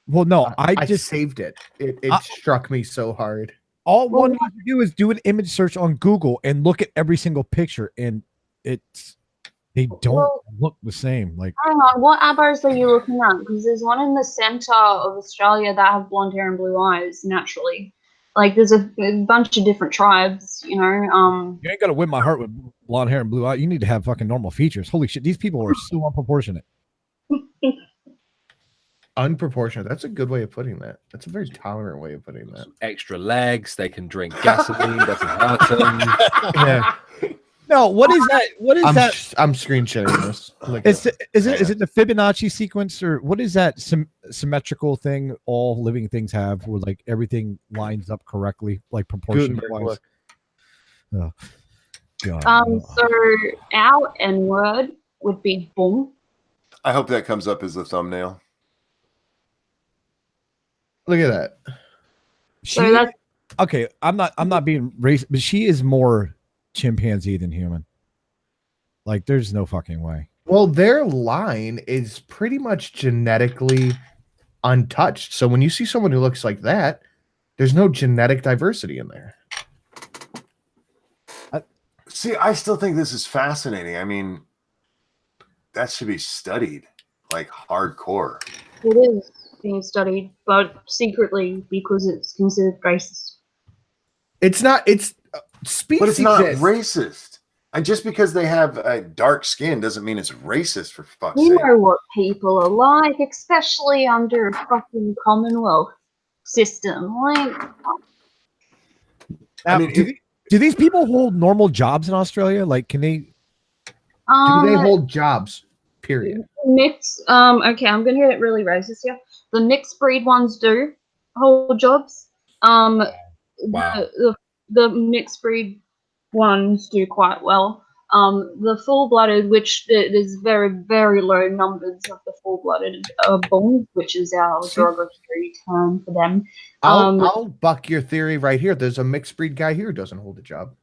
well, no, I I just saved it. It struck me so hard. all one needs to do is do an image search on Google and look at every single picture, and they don't look the same. Like, hang on, what Abbas are you looking at? Because there's one in the center of Australia that have blonde hair and blue eyes naturally. Like, there's a bunch of different tribes, you know. you ain't gonna win my heart with blonde hair and blue eyes. You need to have fucking normal features. Holy shit, these people are so unproportionate. Unproportionate. That's a good way of putting that. That's a very tolerant way of putting that. Extra legs. They can drink gasoline. Doesn't hurt them. Yeah. No, what is that? What is that? I'm screen sharing this. Is it the Fibonacci sequence, or what is that symmetrical thing all living things have, where like everything lines up correctly, like proportion wise? Oh, God. So our N word would be boom. I hope that comes up as the thumbnail. Look at that. So that's Okay, I'm not being racist, but she is more chimpanzee than human. Like, there's no fucking way. Well, their line is pretty much genetically untouched. So when you see someone who looks like that, there's no genetic diversity in there. See, I still think this is fascinating. I mean, that should be studied like hardcore. it is being studied, but secretly because it's considered racist. It's not. It's species. But it's not exist. racist. And just because they have dark skin doesn't mean it's racist, for fuck's You sake. know what people are like, especially under a fucking Commonwealth system. Like, Now, I mean, do these people hold normal jobs in Australia? Like, can they? Do they hold jobs? Period. mixed? Okay, I'm gonna get really racist here. The mixed breed ones do hold jobs. Wow. The mixed breed ones do quite well. The full-blooded, which there's very, very low numbers of the full-blooded bulls, which is our derogatory term for them. I'll buck your theory right here. There's a mixed breed guy here who doesn't hold a job.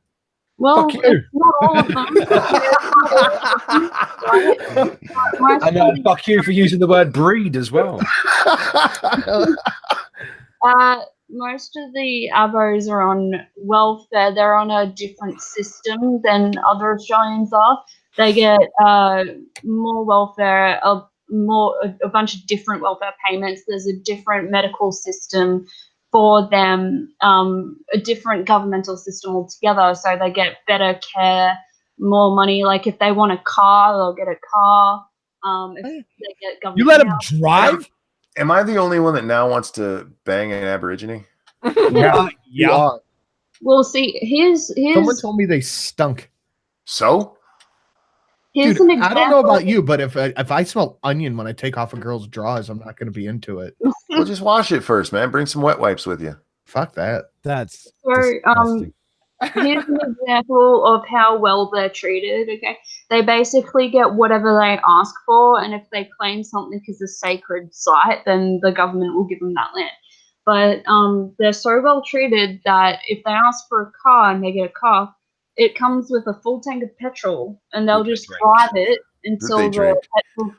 Well, Fuck you. it's not all of them. I know. Fuck you for using the word breed as well. Most of the Abos are on welfare. They're on a different system than other Australians are. They get more welfare, a bunch of different welfare payments. There's a different medical system for them, a different governmental system altogether. So they get better care, more money. Like if they want a car, they'll get a car. If they get government, You let them drive? Am I the only one that now wants to bang an Aborigine? Yeah, you are. Well, see, here's Someone told me they stunk. So? Here's Dude, an example. I don't know about you, but if I smell onion when I take off a girl's drawers, I'm not going to be into it. Well, just wash it first, man. Bring some wet wipes with you. Fuck that. That's So, disgusting. here's an example of how well they're treated. Okay, they basically get whatever they ask for, and if they claim something is a sacred site, then the government will give them that land. But they're so well treated that if they ask for a car and they get a car, it comes with a full tank of petrol, and they'll just drive it until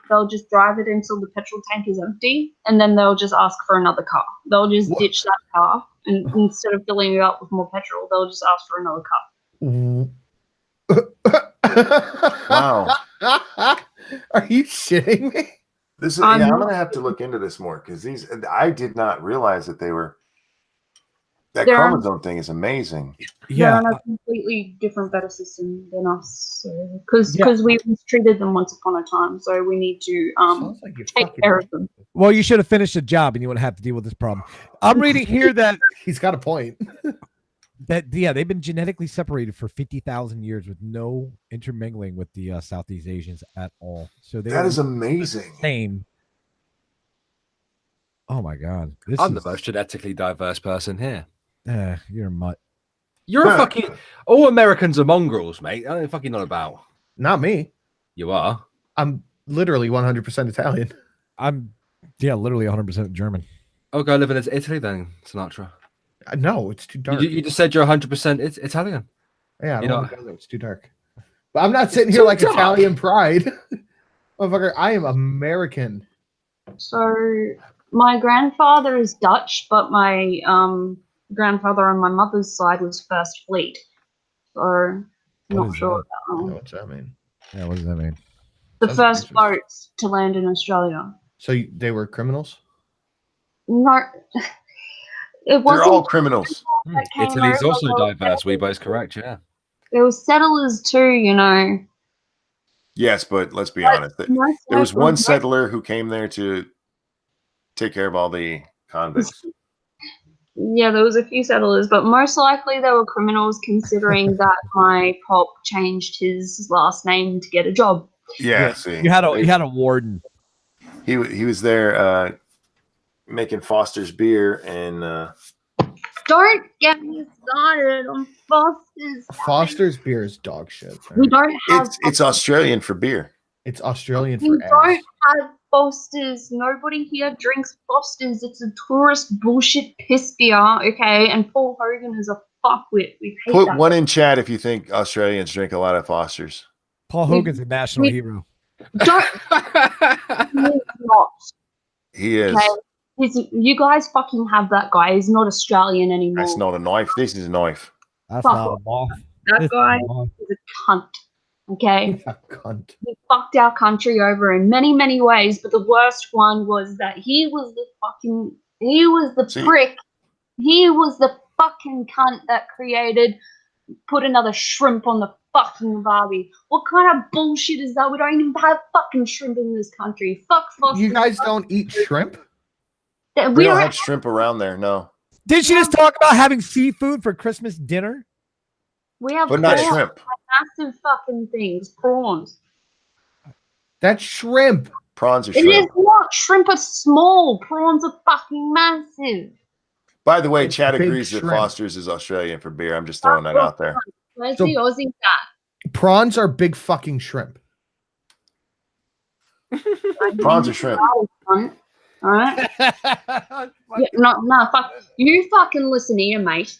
they'll just drive it until the petrol tank is empty, and then they'll just ask for another car. They'll just ditch that car, and instead of filling it up with more petrol, they'll just ask for another car. Wow. Are you shitting me? This is, I'm gonna have to look into this more because I did not realize that they were. That chromosome thing is amazing. Yeah, they're on a completely different, better system than us. Because we mistreated them once upon a time, so we need to take care of them. Well, you should have finished the job, and you wouldn't have to deal with this problem. I'm reading here that he's got a point. They've been genetically separated for 50,000 years with no intermingling with the Southeast Asians at all. So that is amazing. Same. Oh my God! I'm the most genetically diverse person here. You're a mutt. You're a fucking. All Americans are mongrels, mate. I don't know fucking not about. Not me. You are. I'm literally 100% Italian. I'm literally 100% German. Oh, go live in Italy then, Sinatra. No, it's too dark. You just said you're 100% Italian. Yeah, I don't want to go there. It's too dark. But I'm not sitting here like dark. Italian pride. Motherfucker, I am American. So my grandfather is Dutch, but my grandfather on my mother's side was First Fleet. So I'm not sure. What's that mean? Yeah, what does that mean? The first boats to land in Australia. So they were criminals? No. It wasn't. They're all criminals. Italy's also diverse. Weibo's correct, yeah. There were settlers too, you know. Yes, but let's be honest. There was one settler who came there to take care of all the convicts. Yeah, there was a few settlers, but most likely they were criminals, considering that my pop changed his last name to get a job. Yeah, see, you had a warden. He was there making Foster's beer and. Don't get me started on Foster's. Foster's beer is dog shit. We don't have. It's Australian for beer. It's Australian for we ass. don't have Foster's. Nobody here drinks Foster's. It's a tourist bullshit piss beer, okay? And Paul Hogan is a fuckwit. We hate Put that. one in chat if you think Australians drink a lot of Foster's. Paul Hogan's a national hero. Don't. He's not. He is. Okay? You guys fucking have that guy. He's not Australian anymore. That's not a knife. This is a knife. That's not a moth. That guy is a cunt. Okay? A cunt. He fucked our country over in many, many ways, but the worst one was that he was the prick. He was the fucking cunt that put another shrimp on the fucking Barbie. What kind of bullshit is that? We don't even have fucking shrimp in this country. Fuck Foster. You guys don't eat shrimp? We don't have shrimp around there, no. Did she just talk about having seafood for Christmas dinner? We have but not shrimp. Massive fucking things. Prawns. That's shrimp. Prawns are shrimp. It is not shrimp. It's small. Prawns are fucking massive. By the way, Chad agrees that Foster's is Australian for beer. I'm just throwing that out there. Where's the Aussie guy? Prawns are big fucking shrimp. Prawns are shrimp. All right. No, fuck. You fucking listen here, mate.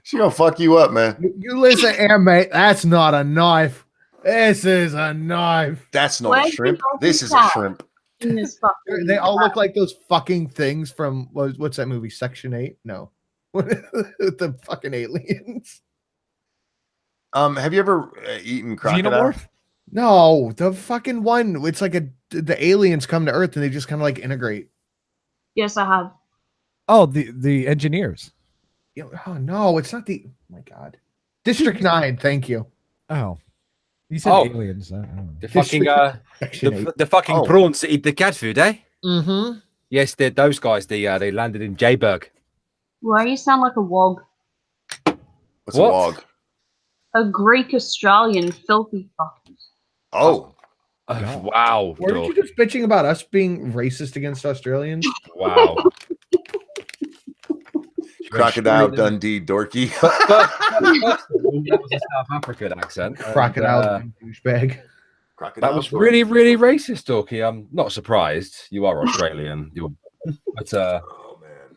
She gonna fuck you up, man. You listen here, mate. That's not a knife. This is a knife. That's not a shrimp. This is a shrimp. They all look like those fucking things from what's that movie? Section 8? No. The fucking aliens. Have you ever eaten crocodile? Xenomorph? No, the fucking one. It's like the aliens come to Earth and they just kind of like integrate. Yes, I have. Oh, the engineers. Oh no, it's not the. Oh my God, District 9. Thank you. Oh, you said Oh. aliens. The fucking Section 8. the fucking Oh. prawns that eat the cat food, eh? Mm-hmm. Yes, they're those guys. They landed in Jayberg. Why you sound like a wog? What's What? a wog? A Greek Australian filthy fuckers. Oh, Wow. Weren't you just bitching about us being racist against Australians? Wow. Crocodile Dundee dorky. First of all, that was a South African accent. Crocodile douchebag. Crocodile That was dorky. really, really racist, Dorky. I'm not surprised. You are Australian. But Oh man,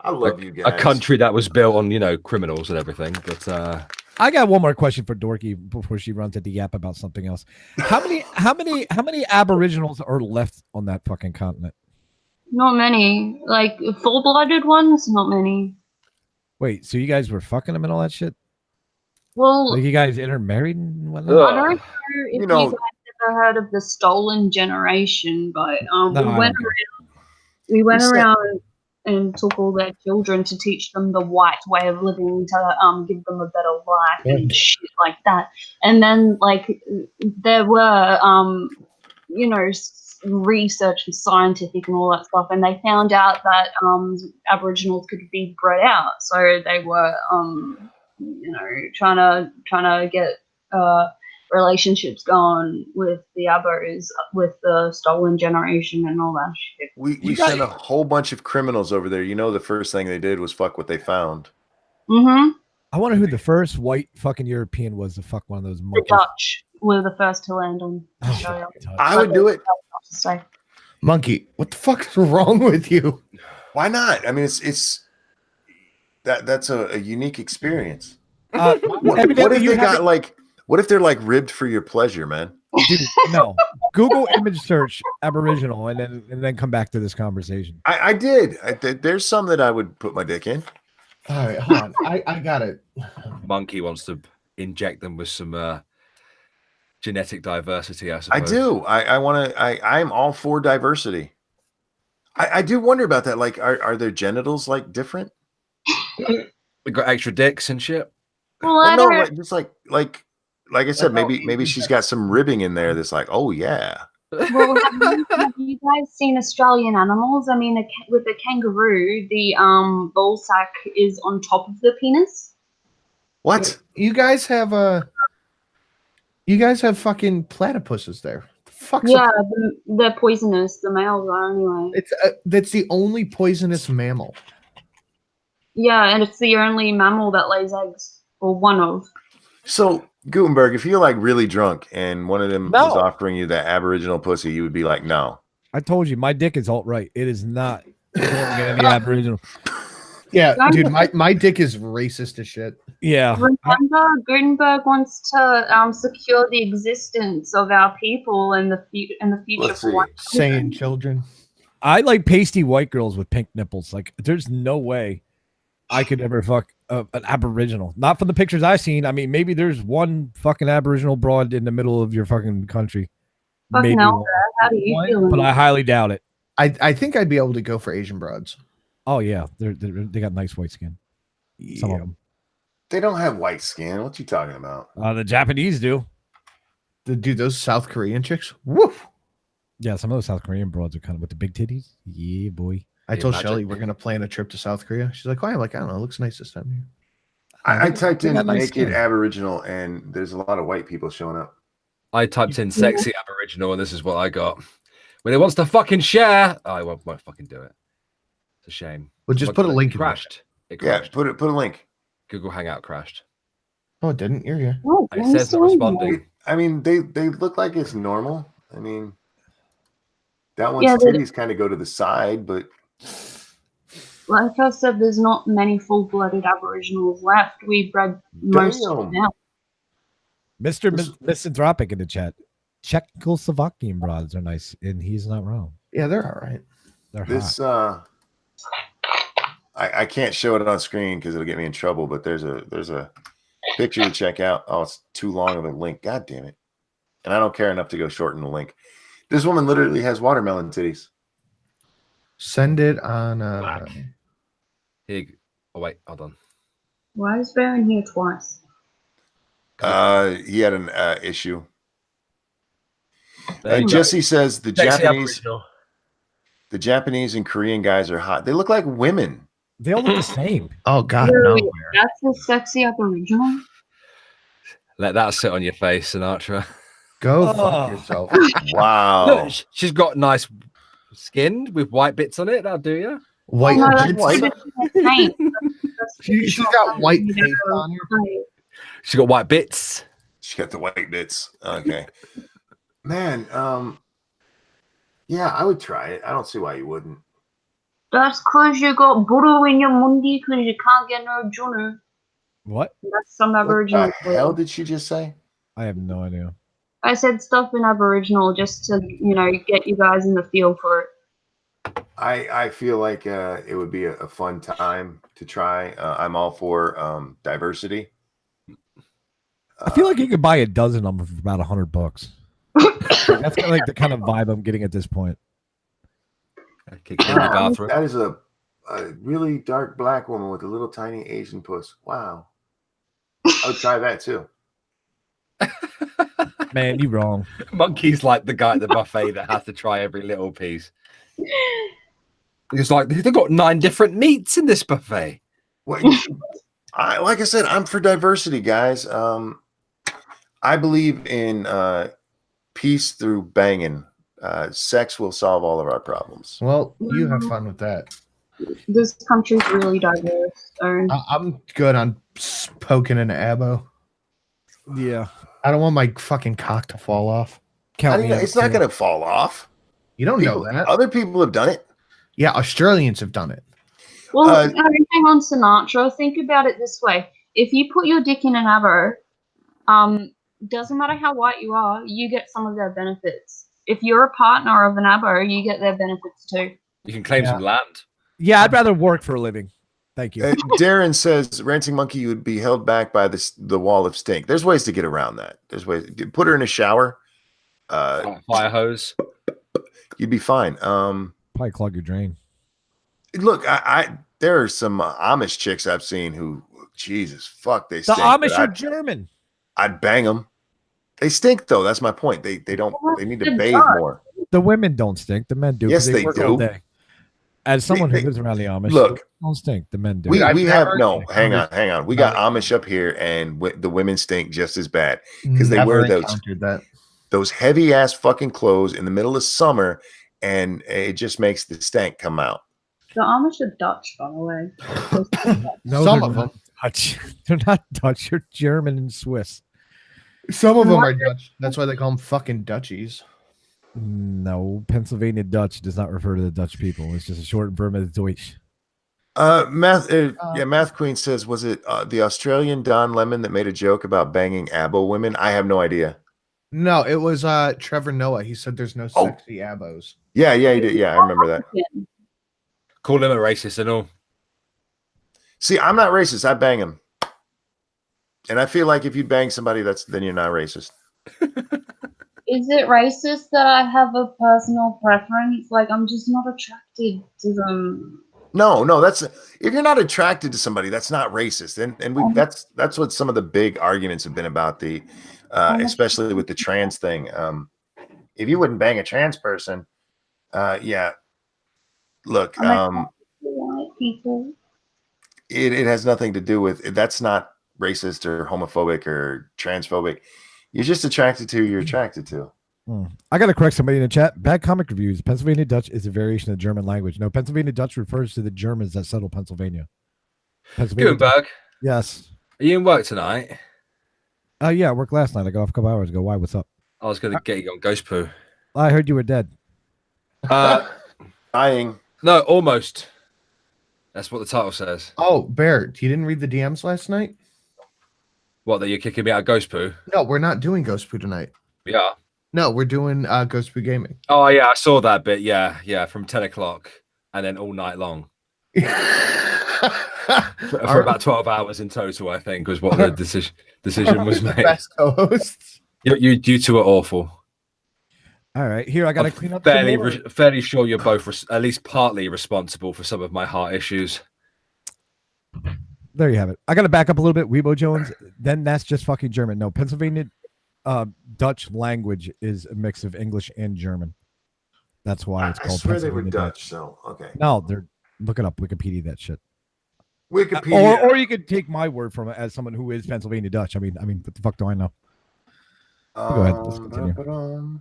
I love you guys. a country that was built on, criminals and everything. But I got one more question for Dorky before she runs at the yap about something else. How many Aboriginals are left on that fucking continent? Not many. Like full-blooded ones, not many. Wait, so you guys were fucking them and all that shit? Well, Like you guys intermarried and whatnot? I don't know if you guys ever heard of the stolen generation, but we went around and took all their children to teach them the white way of living, to give them a better life and shit like that. And then there were research and scientific and all that stuff, and they found out that Aboriginals could be bred out, so they were trying to get relationships going with the Abos, with the stolen generation and all that shit. We sent a whole bunch of criminals over there. The first thing they did was fuck what they found. Mm-hmm. I wonder who the first white fucking European was to fuck one of those monkeys. The Dutch were the first to land on Australia. I would do it. Monkey, what the fuck is wrong with you? Why not? I mean, that's a unique experience. What if they got what if they're ribbed for your pleasure, man? Dude, no. Google image search Aboriginal and then come back to this conversation. I did. There's some that I would put my dick in. All right, hold on. I got it. Monkey wants to inject them with some genetic diversity, I suppose. I do. I want to. I'm all for diversity. I do wonder about that. Are their genitals different? We got extra dicks and shit. Well, no, just like I said, maybe she's got some ribbing in there that's oh yeah. Well, have you guys seen Australian animals? I mean, with a kangaroo, the ball sack is on top of the penis. What? You guys have fucking platypuses there. Yeah, they're poisonous. The males are anyway. That's the only poisonous mammal. Yeah, and it's the only mammal that lays eggs, or one of. So Gutenberg, if you're really drunk and one of them was offering you that Aboriginal pussy, you would be like, no. I told you, my dick is alt-right. It is not any Aboriginal. Yeah, dude, my dick is racist as shit. Yeah. Remember, Gutenberg wants to secure the existence of our people and the future for one. Sane children. I like pasty white girls with pink nipples. There's no way I could ever fuck an Aboriginal. Not from the pictures I've seen. I mean, maybe there's one fucking Aboriginal broad in the middle of your fucking country. Fucking hell, how do you feel? But I highly doubt it. I think I'd be able to go for Asian broads. Oh yeah, they got nice white skin. Some of them. They don't have white skin. What you talking about? The Japanese do. Dude, those South Korean chicks. Woof. Yeah, some of those South Korean broads are kind of with the big titties. Yeah, boy. I told Shelly we're gonna plan a trip to South Korea. She's like, "Why?" I'm like, "I don't know. It looks nice this time of year." I typed in nice naked skin. Aboriginal, and there's a lot of white people showing up. I typed in sexy Aboriginal, and this is what I got. When it wants to fucking share, I won't fucking do it. It's a shame. Well, just put a link. Crashed. It Yeah, crashed. put a link. Google Hangout crashed. Oh, it didn't. You're here. Oh, It says not responding. I mean, they look like it's normal. I mean, that one's Yeah, titties kind of go to the side, but like I said, there's not many full-blooded Aboriginals left. We bred most of them out. Mr. Misanthropic in the chat. Czechoslovakian broads are nice, and he's not wrong. Yeah, they're all right. They're this hot. I can't show it on screen because it'll get me in trouble. But there's a Picture to check out. Oh, it's too long of a link. God damn it. And I don't care enough to go shorten the link. This woman literally has watermelon titties. Send it on. Here. Oh wait, hold on. Why is Baron here twice? He had an issue. There you go. Jesse says the Sexy Japanese, Aboriginal. the Japanese and Korean guys are hot. They look like women. They all look the same. Oh God, Wait, no. that's a sexy Aboriginal? Let that sit on your face, Sinatra. Go Oh. fuck yourself. Wow. Look, she's got nice skin with white bits on it. That'll do you. White. Oh, no, just that's white. traditional paint. She's got white paint on her. She's got white bits. She got the white bits. Okay. Man, yeah, I would try it. I don't see why you wouldn't. That's because you got butter in your mundi because you can't get no junner. What? That's some What Aboriginal. the hell did she just say? I have no idea. I said stuff in Aboriginal just to, get you guys in the feel for it. I feel like it would be a fun time to try. I'm all for diversity. I feel like you could buy a dozen of them for about $100. That's kind of like the kind of vibe I'm getting at this point. Kick it in the bathroom. That is a really dark black woman with a little tiny Asian puss. Wow. I would try that too. Man, you wrong. Monkey's like the guy at the buffet that has to try every little piece. It's like they've got 9 different meats in this buffet. Well, like I said, I'm for diversity, guys. I believe in peace through banging. Sex will solve all of our problems. Well, you have fun with that. This country's really diverse. So. I'm good on poking an abo. Yeah. I don't want my fucking cock to fall off. Count me out, It's not too. going to fall off. You don't know that. Other people have done it. Yeah, Australians have done it. Well, hang on, Sinatra. Think about it this way: if you put your dick in an abo, doesn't matter how white you are, you get some of their benefits. If you're a partner of an abo, you get their benefits too. You can claim some land. Yeah, I'd rather work for a living. Thank you. Darren says, Ranting Monkey, you would be held back by the wall of stink. There's ways to get around that. There's ways. Put her in a shower. Fire hose. You'd be fine. Probably clog your drain. Look, there are some Amish chicks I've seen who, Jesus, fuck, they The stink. Amish are German. I'd bang them. They stink, though. That's my point. They don't. They need to bathe more. The women don't stink. The men do. 'cause Yes, they work do. all day. As someone They- who lives around the Amish, look, they don't stink. The men do. We I've have never- no. Hang on. We got Amish up here, and the women stink just as bad because they Never wear encountered that. those heavy ass fucking clothes in the middle of summer, and it just makes the stank come out. The Amish are Dutch, by the way. No, Some they're of not them. Dutch. They're not Dutch. They're German and Swiss. Some of them are Dutch. That's why they call them fucking Dutchies. No, Pennsylvania Dutch does not refer to the Dutch people. It's just a short verb of Deutsch. Math Queen says, was it the Australian Don Lemon that made a joke about banging abo women? I have no idea. No, it was Trevor Noah. He said there's no Oh. sexy abos. Yeah, he did. Yeah, I remember that. Call him a racist and all. See, I'm not racist. I bang him, and I feel like if you bang somebody, then you're not racist. Is it racist that I have a personal preference? Like, I'm just not attracted to them. No, that's if you're not attracted to somebody, that's not racist, and that's what some of the big arguments have been about the, especially with the trans thing. If you wouldn't bang a trans person, yeah. Look, White people. it has nothing to do with that's not racist or homophobic or transphobic. You're just attracted to who you're attracted to. I got to correct somebody in the chat. Bad comic reviews. Pennsylvania Dutch is a variation of German language. No, Pennsylvania Dutch refers to the Germans that settled Pennsylvania. Gutenberg, Yes. are you in work tonight? Yeah, I worked last night. I got off a couple hours ago. Why? What's up? I was going to get you on Ghost Poo. I heard you were dead. Dying. No, almost. That's what the title says. Oh, Bear, you didn't read the DMs last night? What, that you're kicking me out of Ghost Poo? No, we're not doing Ghost Poo tonight. Yeah. No, we're doing Ghost Poo Gaming. Oh, yeah, I saw that bit. Yeah, from 10 o'clock and then all night long. for about 12 hours in total, I think, was what the decision was made. Best co-hosts. You two are awful. All right, here I got to clean up. Fairly sure you're both at least partly responsible for some of my heart issues. There you have it. I got to back up a little bit. Weibo Jones. Then that's just fucking German. No, Pennsylvania Dutch language is a mix of English and German. That's why it's called. I swear they were Pennsylvania Dutch. So okay. No, they're look it up. Wikipedia that shit. Wikipedia, or you could take my word from it as someone who is Pennsylvania Dutch. I mean, what the fuck do I know? Go ahead. Let's continue.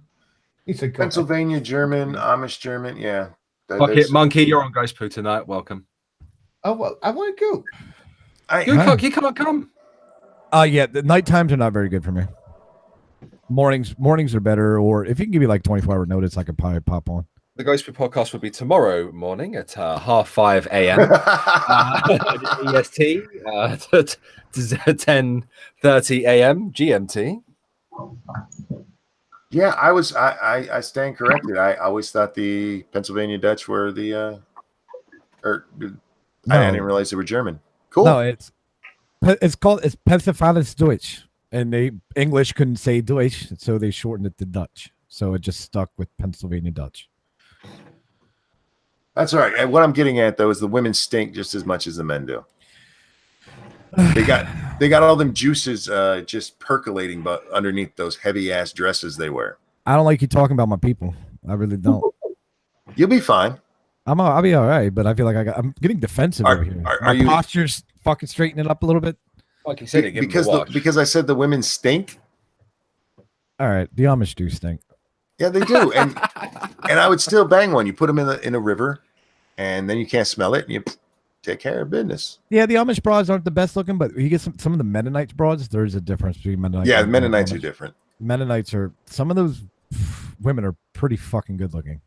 He said Pennsylvania German, Amish German. Yeah. Fuck it, Monkey. You're on Ghost Poo tonight. Welcome. Oh well, I want to go. You can't come. Yeah, the night times are not very good for me. Mornings are better, or if you can give me like 24-hour notice, I could probably pop on. The Ghost Poo podcast will be tomorrow morning at 5:30 a.m. EST, 10:30 a.m. GMT. Yeah, I stand corrected. I always thought the Pennsylvania Dutch were the I didn't realize they were German. Cool. No, it's Pennsylvania Deutsch, and English couldn't say Deutsch, so they shortened it to Dutch. So it just stuck with Pennsylvania Dutch. That's all right. And what I'm getting at though is the women stink just as much as the men do. They got all them juices just percolating, but underneath those heavy ass dresses they wear. I don't like you talking about my people. I really don't. You'll be fine. I'll be all right, but I feel like I'm getting defensive over here. My posture's fucking straightening up a little bit. Like you said, because I said the women stink. All right, the Amish do stink. Yeah, they do, and I would still bang one. You put them in a river, and then you can't smell it, and you take care of business. Yeah, the Amish broads aren't the best looking, but you get some of the Mennonites broads. There's a difference between Mennonites. Yeah, Mennonites are different. Mennonites are some of those women are pretty fucking good looking.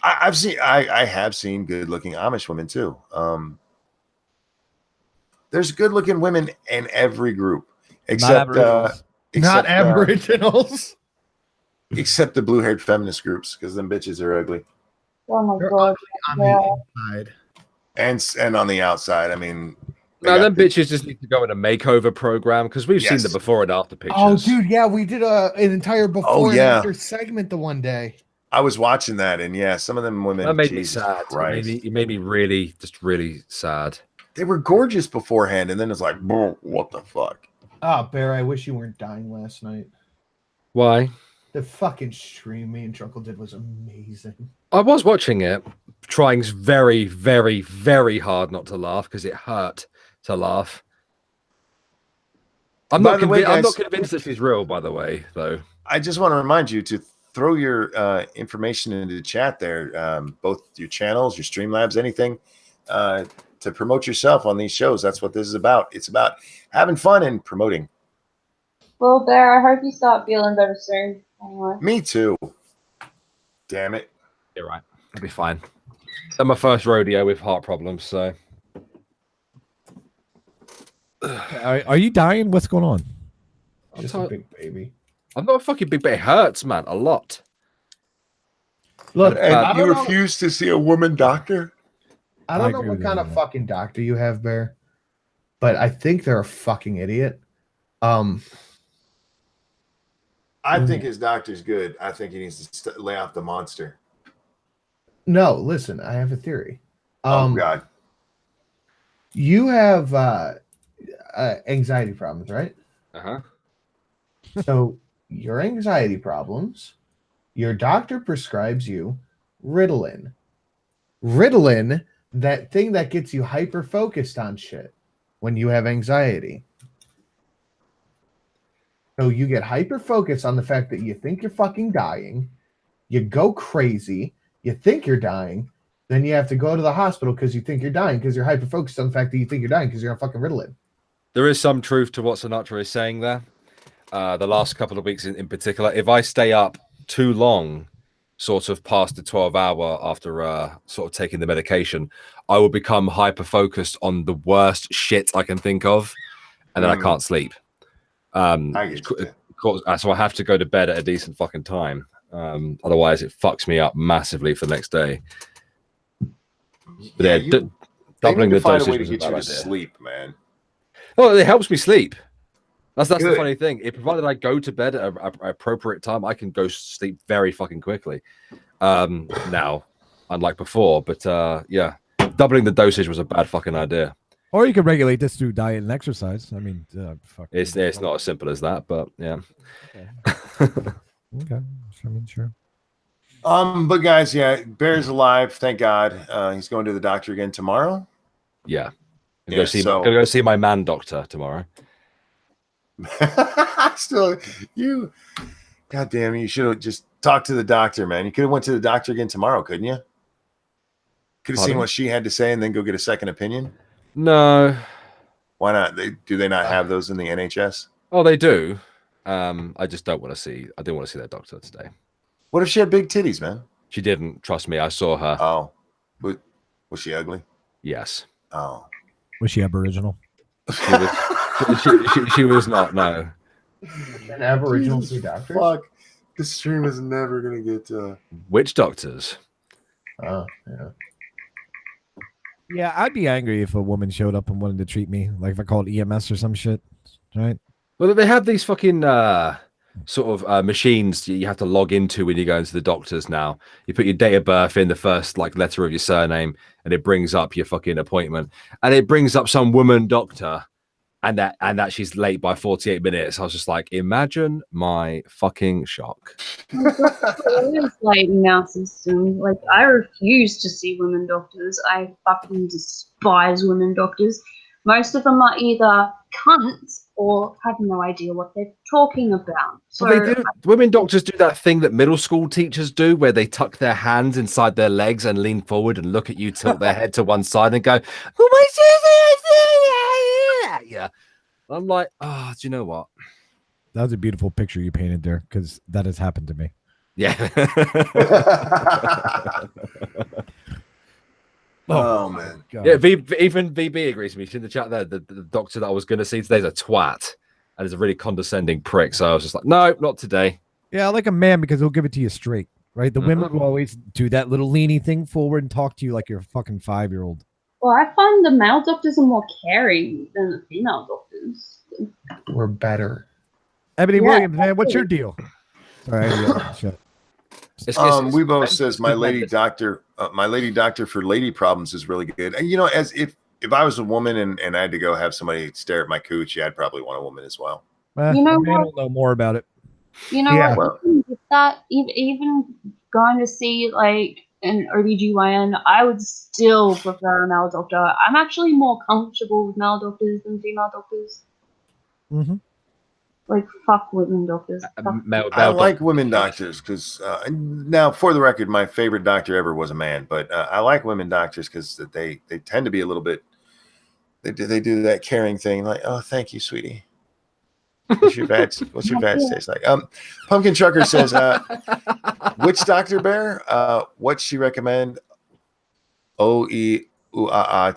I have seen good looking Amish women too. There's good looking women in every group, except not Aboriginals. Except the blue haired feminist groups, because them bitches are ugly. Oh my god! On the inside. And on the outside, I mean, no, them bitches just need to go in a makeover program because we've seen the before and after pictures. Oh, dude, yeah, we did an entire before and after segment the one day. I was watching that, and yeah, some of them women. That made me sad. It made me really sad. They were gorgeous beforehand, and then it's like, what the fuck? Oh, Bear, I wish you weren't dying last night. Why? The fucking stream me and Trunkle did was amazing. I was watching it, trying very, very, very hard not to laugh because it hurt to laugh. I'm not convinced that she's real, by the way, though. I just want to remind you to throw your information into the chat there, both your channels, your Streamlabs, anything, to promote yourself on these shows. That's what this is about. It's about having fun and promoting. Well, Bear, I hope you start feeling better soon. Anyway. Me too. Damn it. You're right. I'll be fine. It's my first rodeo with heart problems, so. Are you dying? What's going on? I'm just a big baby. I'm not a fucking big baby. It hurts, man, a lot. Look, and you refuse to see a woman doctor? I don't know what kind of fucking doctor you have, Bear, but I think they're a fucking idiot. I think his doctor's good. I think he needs to lay off the monster. No, listen, I have a theory. Oh, God. You have anxiety problems, right? Uh-huh. So your anxiety problems, your doctor prescribes you Ritalin. Ritalin, that thing that gets you hyper-focused on shit when you have anxiety. So you get hyper-focused on the fact that you think you're fucking dying, you go crazy, you think you're dying, then you have to go to the hospital because you think you're dying because you're hyper-focused on the fact that you think you're dying because you're on fucking Ritalin. There is some truth to what Sinatra is saying there. The last couple of weeks in particular, if I stay up too long, sort of past the 12-hour after sort of taking the medication, I will become hyper-focused on the worst shit I can think of, and then I can't sleep. So I have to go to bed at a decent fucking time. Otherwise, it fucks me up massively for the next day. But They Doubling need to the find a dosage way to was a get you bad to idea. sleep, man. Oh, it helps me sleep. That's the Good. funny thing. It provided I go to bed at an appropriate time, I can go sleep very fucking quickly. Now, unlike before, but yeah, doubling the dosage was a bad fucking idea. Or you could regulate this through diet and exercise. I mean, It's not as simple as that, but yeah. Okay. Okay. I mean, sure. But guys, yeah, Bear's alive. Thank God. He's going to the doctor again tomorrow. Yeah. Yeah, Gonna go see my man doctor tomorrow. Still, you, God damn, you should have just talked to the doctor, man. You could have went to the doctor again tomorrow, couldn't you? Could have seen Pardon? what she had to say and then go get a second opinion. No. Why not? Do they not have those in the NHS? Oh, they do. I just don't want to see. I didn't want to see that doctor today. What if she had big titties, man? She didn't. Trust me. I saw her. Oh, was she ugly? Yes. Oh, Was she Aboriginal? She was not. No. An Aboriginal see doctors? fuck! This stream is never gonna get. Which doctors? Oh, yeah. Yeah, I'd be angry if a woman showed up and wanted to treat me like if I called EMS or some shit, right? Well, they have these fucking sort of machines you have to log into when you go into the doctors now. You put your date of birth in, the first like letter of your surname, and it brings up your fucking appointment. And it brings up some woman doctor, and that she's late by 48 minutes. I was just like, imagine my fucking shock. It is like in our system. Like, I refuse to see women doctors. I fucking despise women doctors. Most of them are either cunts or have no idea what they're talking about. So Well, they do. Women doctors do that thing that middle school teachers do, where they tuck their hands inside their legs and lean forward and look at you, tilt their head to one side, and go, yeah. I'm like, oh, do you know what? That was a beautiful picture you painted there because that has happened to me. Yeah. Oh man. God. Yeah, even VB agrees with me. She's in the chat there. The doctor that I was going to see today's a twat and is a really condescending prick. So I was just like, no, not today. Yeah, I like a man because he'll give it to you straight, right? The women Mm-hmm. will always do that little leany thing forward and talk to you like you're a fucking 5-year-old. well, I find the male doctors are more caring than the female doctors. We're better. Ebony Yeah, Williams, man, what's your deal? All right, yeah, shut. Weibo says my lady doctor for lady problems is really good. And you know, as if I was a woman and I had to go have somebody stare at my cooch, yeah, I'd probably want a woman as well. You know a man what? will know more about it. You know Yeah. what? Even with that, even going to see like an OBGYN, I would still prefer a male doctor. I'm actually more comfortable with male doctors than female doctors. Mm-hmm. Like, fuck women doctors. I like women doctors because now, for the record, my favorite doctor ever was a man. But I like women doctors because they tend to be a little bit. They do that caring thing, like, oh, thank you, sweetie. What's your bad taste like? Pumpkin Trucker says, which Dr. Bear? What's she recommend? O-E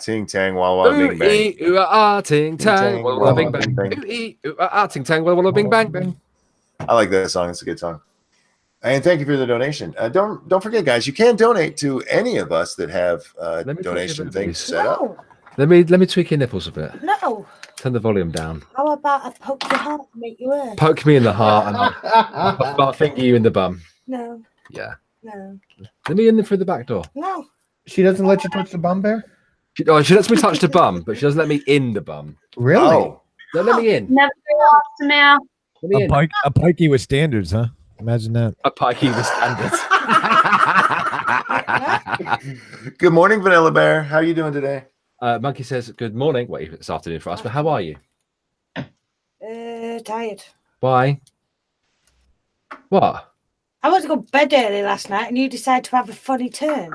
ting tang walla walla bing bang. Ting tang walla walla bing bang. Ting tang walla walla bing bang. I like that song. It's a good song. And thank you for the donation. Don't forget, guys, you can donate to any of us that have donation things set up. Let me tweak your nipples a bit. No. Turn the volume down. How about I poke your heart to make you earn? Poke me in the heart and I'll finger you in the bum. No. Yeah. No. Let me in through the back door. No. She doesn't let you touch the bum, Bear? She lets me touch the bum, but she doesn't let me in the bum. Really? Oh. Don't let me in. Never been asked to now. Let me in. A pikey with standards, huh? Imagine that. A pikey with standards. Good morning, Vanilla Bear. How are you doing today? Monkey says, good morning. Wait, it's afternoon for us, but how are you? Tired. Why? What? I went to go to bed early last night and you decided to have a funny turn.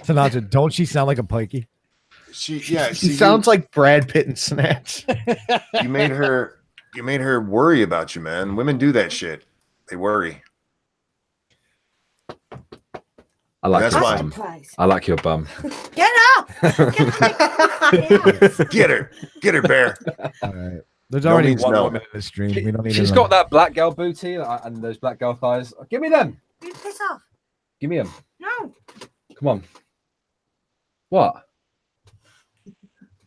Sinatra, don't she sound like a pikey? She sounds like Brad Pitt in Snatch. you made her worry about you, man. Women do that shit. They worry. I like That's your why. bum. Surprise. I like your bum. Get up! Get her, Bear. All right. There's No already means one no. woman in this stream. We don't need She's another. got that black girl booty and those black girl thighs. Give me them. You piss off. Give me them. No. Come on. What?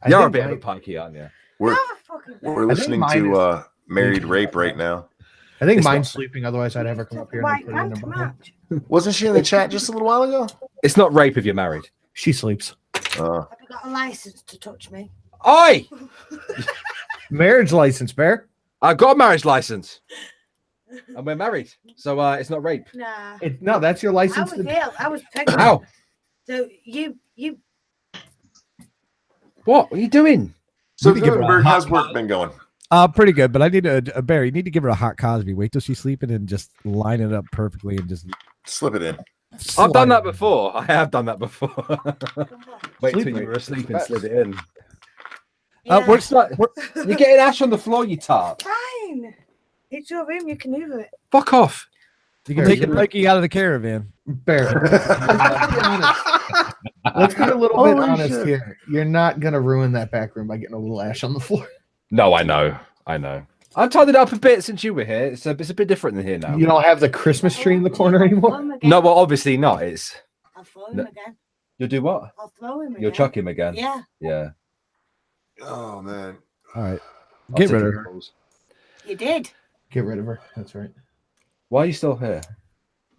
You're a think bit of my- a pikey, aren't you? We're No, fucking we're I think listening mine to is- Married Thinking Rape about right that. now. I think It's mine's not- sleeping. Otherwise, I'd have her come up here and White put it in man her to butthole. match. Wasn't she in the chat just a little while ago? It's not rape if you're married. She sleeps. Have you got a license to touch me? Oi! Marriage license, Bear. I got a marriage license. And we're married. So it's not rape. Nah. No, that's your I license. was ill. I was pregnant. How? So you What are you doing? So Need to give her a Gutenberg, hot how's work been going? Pretty good, but I need a Barry. You need to give her a hot Cosby. Wait till she's sleeping and just line it up perfectly and just. Slip it in. I've done slide that it in. before. I have done that before. Wait till Sleep you rate. were asleep and slid it in. yeah. We're You're getting ash on the floor, you tart. Fine. It's your room. You can hoover it. Fuck off. you can take the Mikey out of the caravan. Bear. Let's be a little bit Holy honest shit. here. You're not gonna ruin that back room by getting a little ash on the floor. No, I know. I've tied it up a bit since you were here. It's a bit different than here now. You don't have the Christmas tree in the corner I'll anymore. throw him again. No, well, obviously not. It's I'll throw him No. again. you'll do what? I'll throw him again. You'll chuck him again. Yeah. Yeah. Oh man. All right, I'll get take rid of your her. calls. You did. Get rid of her. That's right. Why are you still here?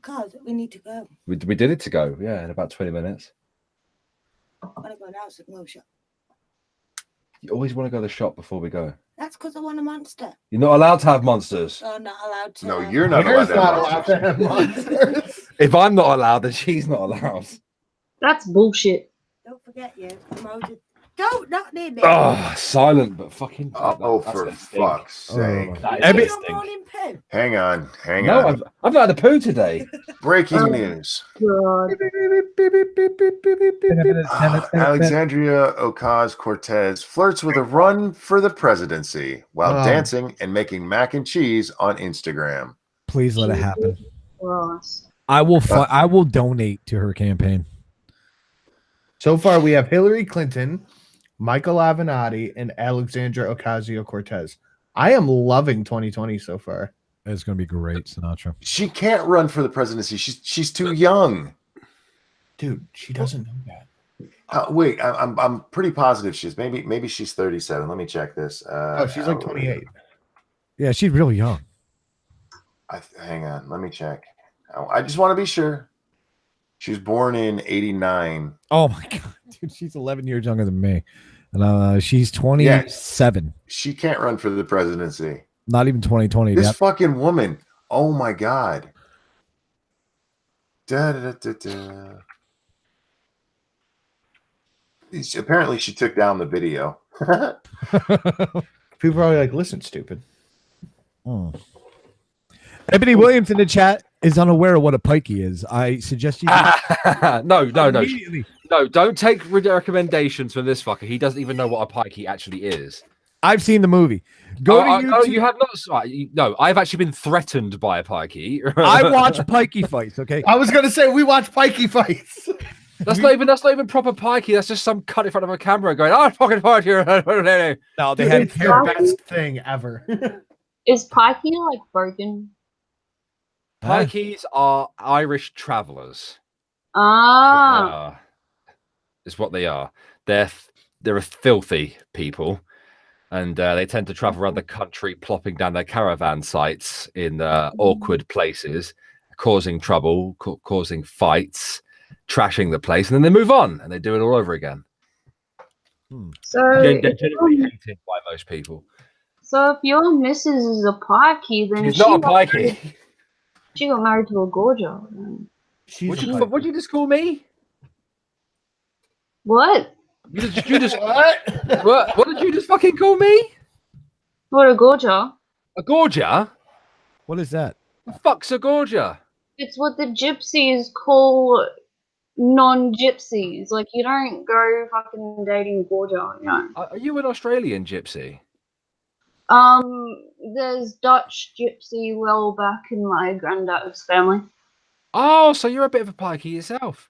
God, we need to go. We did it to go. Yeah, in about 20 minutes. I want to go now. So no shot. You always want to go to the shop before we go. That's because I want a monster. You're not allowed to have monsters. Oh, not allowed to. No, you're not Bear's allowed to not have allowed monsters. to have monsters. If I'm not allowed, then she's not allowed. That's bullshit. Don't forget you promoted. Don't not near me. Oh, silent, but fucking. Oh, that's for gonna stink. fuck's sake. Oh. That is Every- gonna Your stink. morning poo. Hang on. No, on. I've not had a poo today. Breaking news. God. Alexandria Ocasio-Cortez flirts with a run for the presidency while Oh. dancing and making mac and cheese on Instagram. Please let it happen. Gross. I will donate to her campaign. So far, we have Hillary Clinton, Michael Avenatti, and Alexandra Ocasio-Cortez. I am loving 2020 so far. It's going to be great, Sinatra. She can't run for the presidency. She's too young. Dude, she doesn't know that. Wait, I'm pretty positive she's maybe she's 37. Let me check this. Oh, she's like 28. Yeah, she's really young. Hang on, let me check. I just want to be sure. She was born in 89. Oh my god, dude, she's 11 years younger than me, and she's 27. She can't run for the presidency. Not even 2020. This That, fucking woman. Oh my god. Da, da, da, da, da. Apparently, she took down the video. People are probably like, listen, stupid. Hmm. Ebony Williams in the chat is unaware of what a pikey is. I suggest you No. immediately. No, don't take recommendations from this fucker. He doesn't even know what a pikey actually is. I've seen the movie. Go to YouTube. Oh, you have not. No, I've actually been threatened by a pikey. I watch pikey fights. Okay, I was gonna say we watch pikey fights. That's not even proper pikey. That's just some cunt in front of a camera going, "Oh, fucking fight here." no, they Dude, had it's the best thing ever. Is Pikey like broken? Pikeys are Irish travelers. Ah. Is what they are. They're a filthy people, and they tend to travel around the country, plopping down their caravan sites in awkward places, causing trouble, causing fights, trashing the place, and then they move on and they do it all over again. So, They're generally hated by most people. so if your missus is a Pikey, then She's not a pikey. She got married to a Gorger. then. What'd you just call me? What? You just what did you just fucking call me? What, a Gorger? A gorger? What is that? The fuck's a gorger? It's what the gypsies call non-gypsies. Like, you don't go fucking dating a Gorger, you know. Are you an Australian gypsy? There's Dutch gypsy well back in my granddad's family. Oh, so you're a bit of a pikey yourself.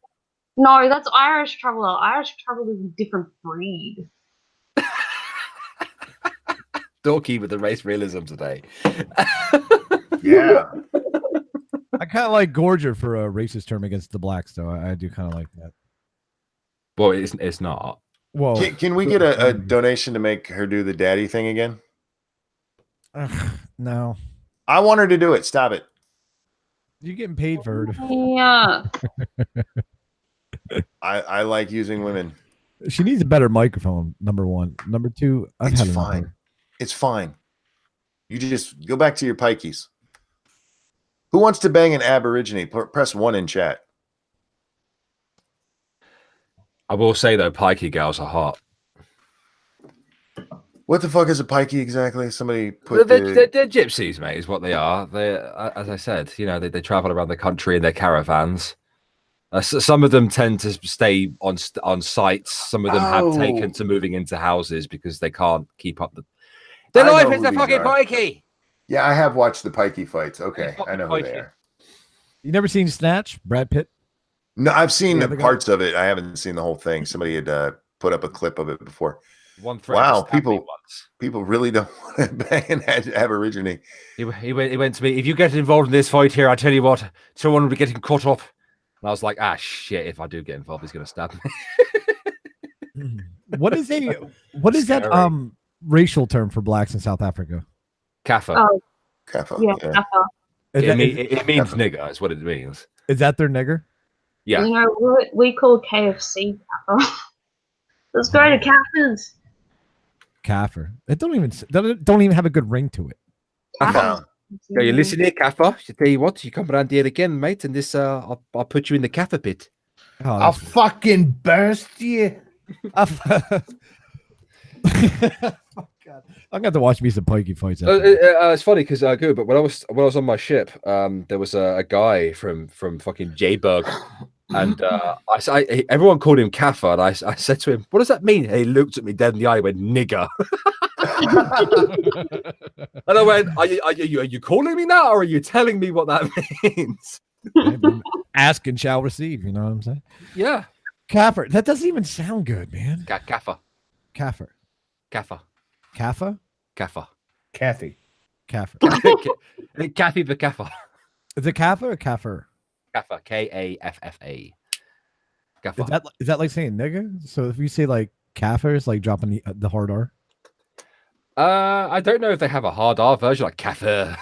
No, that's Irish Traveller. Irish Traveller is a different breed. Dorky with the race realism today. Yeah. I kind of like Gorger for a racist term against the blacks, though. I do kind of like that. Well, it's not. Whoa. Can we get a donation to make her do the daddy thing again? No. I want her to do it. Stop it. You're getting paid for it. Yeah. I like using women. She needs a better microphone, number one. Number two, I've It's had enough of fine. her. It's fine. You just go back to your pikeys. Who wants to bang an Aborigine? Press 1 in chat. I will say though, pikey gals are hot. What the fuck is a pikey exactly? Somebody put They're gypsies, mate, is what they are. They, as I said, you know, they travel around the country in their caravans. Some of them tend to stay on sites. Some of them have taken to moving into houses because they can't keep up. Their life is a fucking pikey. Yeah, I have watched the pikey fights. Okay, I know who they are. You never seen Snatch? Brad Pitt? No, I've seen The the other parts of it. I haven't seen the whole thing. Somebody had put up a clip of it before. One thread Wow, just stabbed me once. people really don't want to bang an Aborigine. He went to me. If you get involved in this fight here, I tell you what, someone will be getting cut up. And I was like, shit! If I do get involved, he's going to stab me. What is that racial term for blacks in South Africa? Kaffa. Oh, Kaffa, yeah. yeah. It means nigger. That's what it means. Is that their nigger? Yeah. You know what we call KFC Kappa. Let's go to Kappa's. Kaffer. It don't even have a good ring to it. No. Now you listen here, Kaffa. I tell you what, you come around here again, mate, and this I'll put you in the Kaffa pit. Oh, I'll fucking burst you. God. I'm gonna have to watch me some pikey fights. It's funny because but when I was on my ship, there was a guy from fucking J-Bug, and everyone called him Kaffa, and I said to him, "What does that mean?" And he looked at me dead in the eye and went, "Nigger." And I went, are you calling me now, or are you telling me what that means? Ask and shall receive. You know what I'm saying? Yeah. Kaffer. That doesn't even sound good, man. Kaffa. Kaffer. Kaffa. Kaffa. Kaffa. Kathy. Kaffer. Kathy the Kaffa. Is it Kaffer or Kaffer? Kaffa. Kaffa. Kaffa. Is that like saying nigga? So if you say like Kaffer, it's like dropping the hard R. I don't know if they have a hard R version like Kaffa.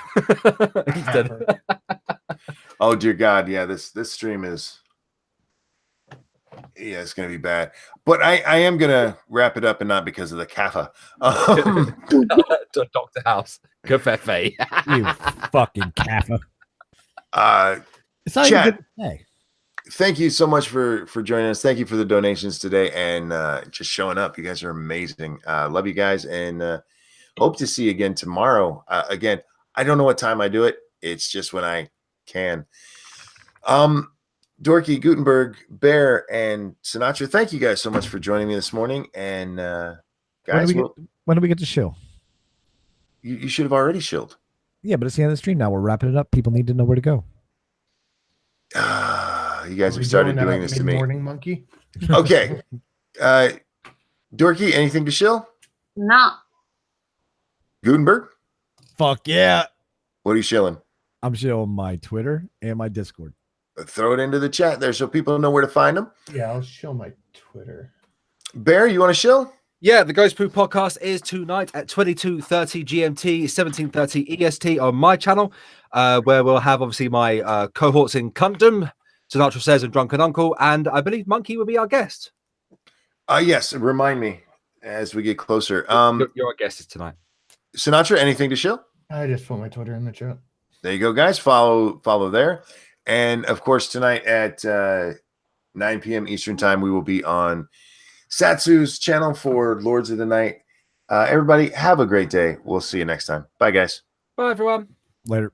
Oh dear God, yeah. This stream is. Yeah, it's gonna be bad. But I am gonna wrap it up, and not because of the Kaffa. Dr. House. Kaffe. You fucking Kaffa. It's not Chat. even good to say. Thank you so much for joining us. Thank you for the donations today and just showing up. You guys are amazing. Love you guys, and hope to see you again tomorrow. Again, I don't know what time I do it. It's just when I can. Dorky, Gutenberg, Bear, and Sinatra, thank you guys so much for joining me this morning. And guys, when do we get to shill? You should have already shilled. Yeah, but it's the end of the stream now. We're wrapping it up. People need to know where to go. You guys have started doing this to me. Morning monkey. Okay. Dorky, anything to shill? No. Gutenberg? Fuck yeah. What are you shilling? I'm shilling my Twitter and my Discord. Throw it into the chat there so people know where to find them. Yeah, I'll show my Twitter. Bear, you want to shill? Yeah, the Ghost Poo podcast is tonight at 22:30 GMT, 17:30 EST on my channel, where we'll have obviously my cohorts in Cuntdom, Sinatra Says and Drunken Uncle, and I believe Monkey will be our guest. Yes, remind me as we get closer. You're our guest tonight. Sinatra, anything to shill? I just put my Twitter in the chat. There you go, guys. Follow there. And of course, tonight at 9 p.m. Eastern time, we will be on Satsu's channel for Lords of the Night. Everybody, have a great day. We'll see you next time. Bye, guys. Bye, everyone. Later.